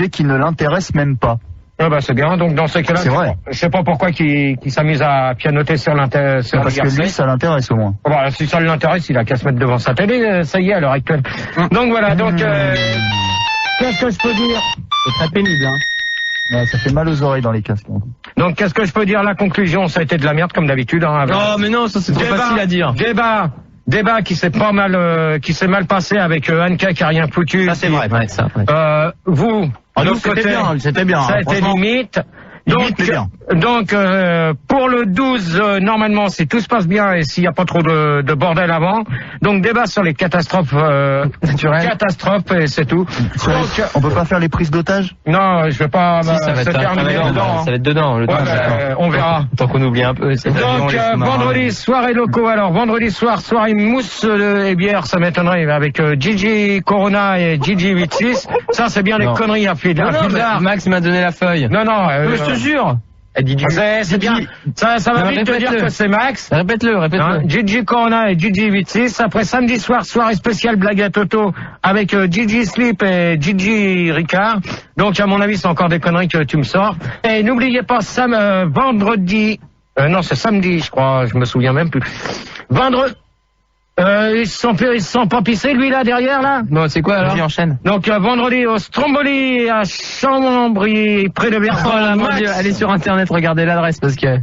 qui ne l'intéressent même pas.
Ah bah c'est bien, donc dans ce cas-là,
c'est vrai.
Je sais pas pourquoi qu'il s'amuse à pianoter sur l'intérêt.
Parce que lui, ça l'intéresse au moins.
Bon, si ça l'intéresse, il a qu'à se mettre devant sa télé, ça y est à l'heure actuelle. Donc voilà, donc qu'est-ce que je peux dire?
C'est très pénible, hein. Ouais, ça fait mal aux oreilles dans les casques.
Donc qu'est-ce que je peux dire? La conclusion, ça a été de la merde comme d'habitude. Hein,
non, mais non, ça c'est trop facile à dire.
Débat qui s'est pas mal, qui s'est mal passé avec Anka qui a rien foutu.
Ça c'est vrai, ouais, ça. Ouais.
Vous, de l'autre côté,
c'était bien.
Ça a été limite. Donc pour le 12, normalement, si tout se passe bien et s'il n'y a pas trop de bordel avant, donc débat sur les catastrophes naturelles. Catastrophes et c'est tout.
Donc, on peut pas faire les prises d'otages?
Non, je vais pas
ça va être dedans. Ça va être dedans. Le
on verra.
Tant qu'on oublie un peu.
Donc vendredi, soirée locaux. Alors vendredi soir, soirée mousse et bière, ça m'étonnerait, avec Gigi Corona et Gigi 86. Ça c'est bien les conneries à pied d'art.
Max m'a donné la feuille.
Non,
je te jure.
C'est bien. Ça va vite te dire que c'est Max.
Répète-le.
Gigi Corona et Gigi 86. Après samedi soir, soirée spéciale blague à Toto avec Gigi Slip et Gigi Ricard. Donc à mon avis, c'est encore des conneries que tu me sors. Et n'oubliez pas vendredi. Non, c'est samedi, je crois. Je me souviens même plus. Vendredi. Ils se sont pas pissés, lui, là, derrière, là?
Non, c'est quoi, alors? Enchaîne.
Donc, vendredi, au Stromboli, à Chambry, près de Bertrand.
Oh, mon Dieu, allez sur Internet, regardez l'adresse, parce que...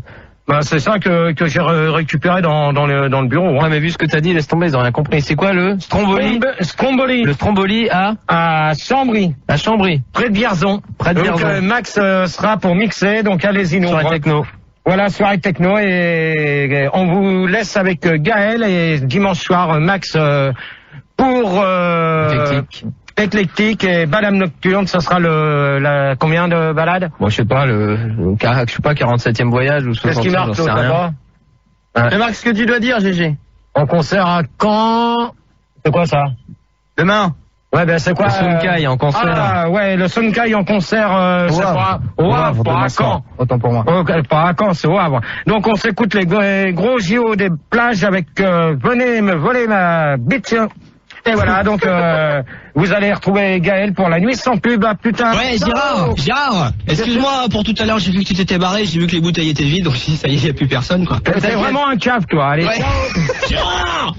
Bah, c'est ça que j'ai récupéré dans le bureau.
Ouais, mais vu ce que t'as dit, laisse tomber, ils ont rien compris. C'est quoi, le Stromboli?
Stromboli.
Le Stromboli
à Chambry.
À Chambry.
Près de Vierzon. Donc, Max sera pour mixer, donc allez-y, nous.
Sur la techno.
Voilà, soirée techno et on vous laisse avec Gaël et dimanche soir Max pour éclectique et balade nocturne. Ça sera combien de balades?
Bon, je sais pas, 47e voyage ou 60e.
Qu'est-ce qui marque là-bas?
Mais Max, ce que tu dois dire, GG.
En concert à Caen. C'est quoi ça?
Demain.
Ouais, ben c'est quoi?
Le Sunkai en concert.
Ah ouais, le Sunkai en concert, c'est pas au Havre, pas à Caen.
Autant pour moi.
Pas à Caen, c'est au Havre. Donc on s'écoute les gros JO des plages avec venez me voler ma bite. Et voilà, donc vous allez retrouver Gaël pour la nuit sans pub. À plus tard.
Ouais, Gérard, excuse-moi pour tout à l'heure, j'ai vu que tu t'étais barré, j'ai vu que les bouteilles étaient vides, donc ça y est, il n'y a plus personne, quoi.
T'es vraiment un cave, toi. Allez,
ciao. Gérard.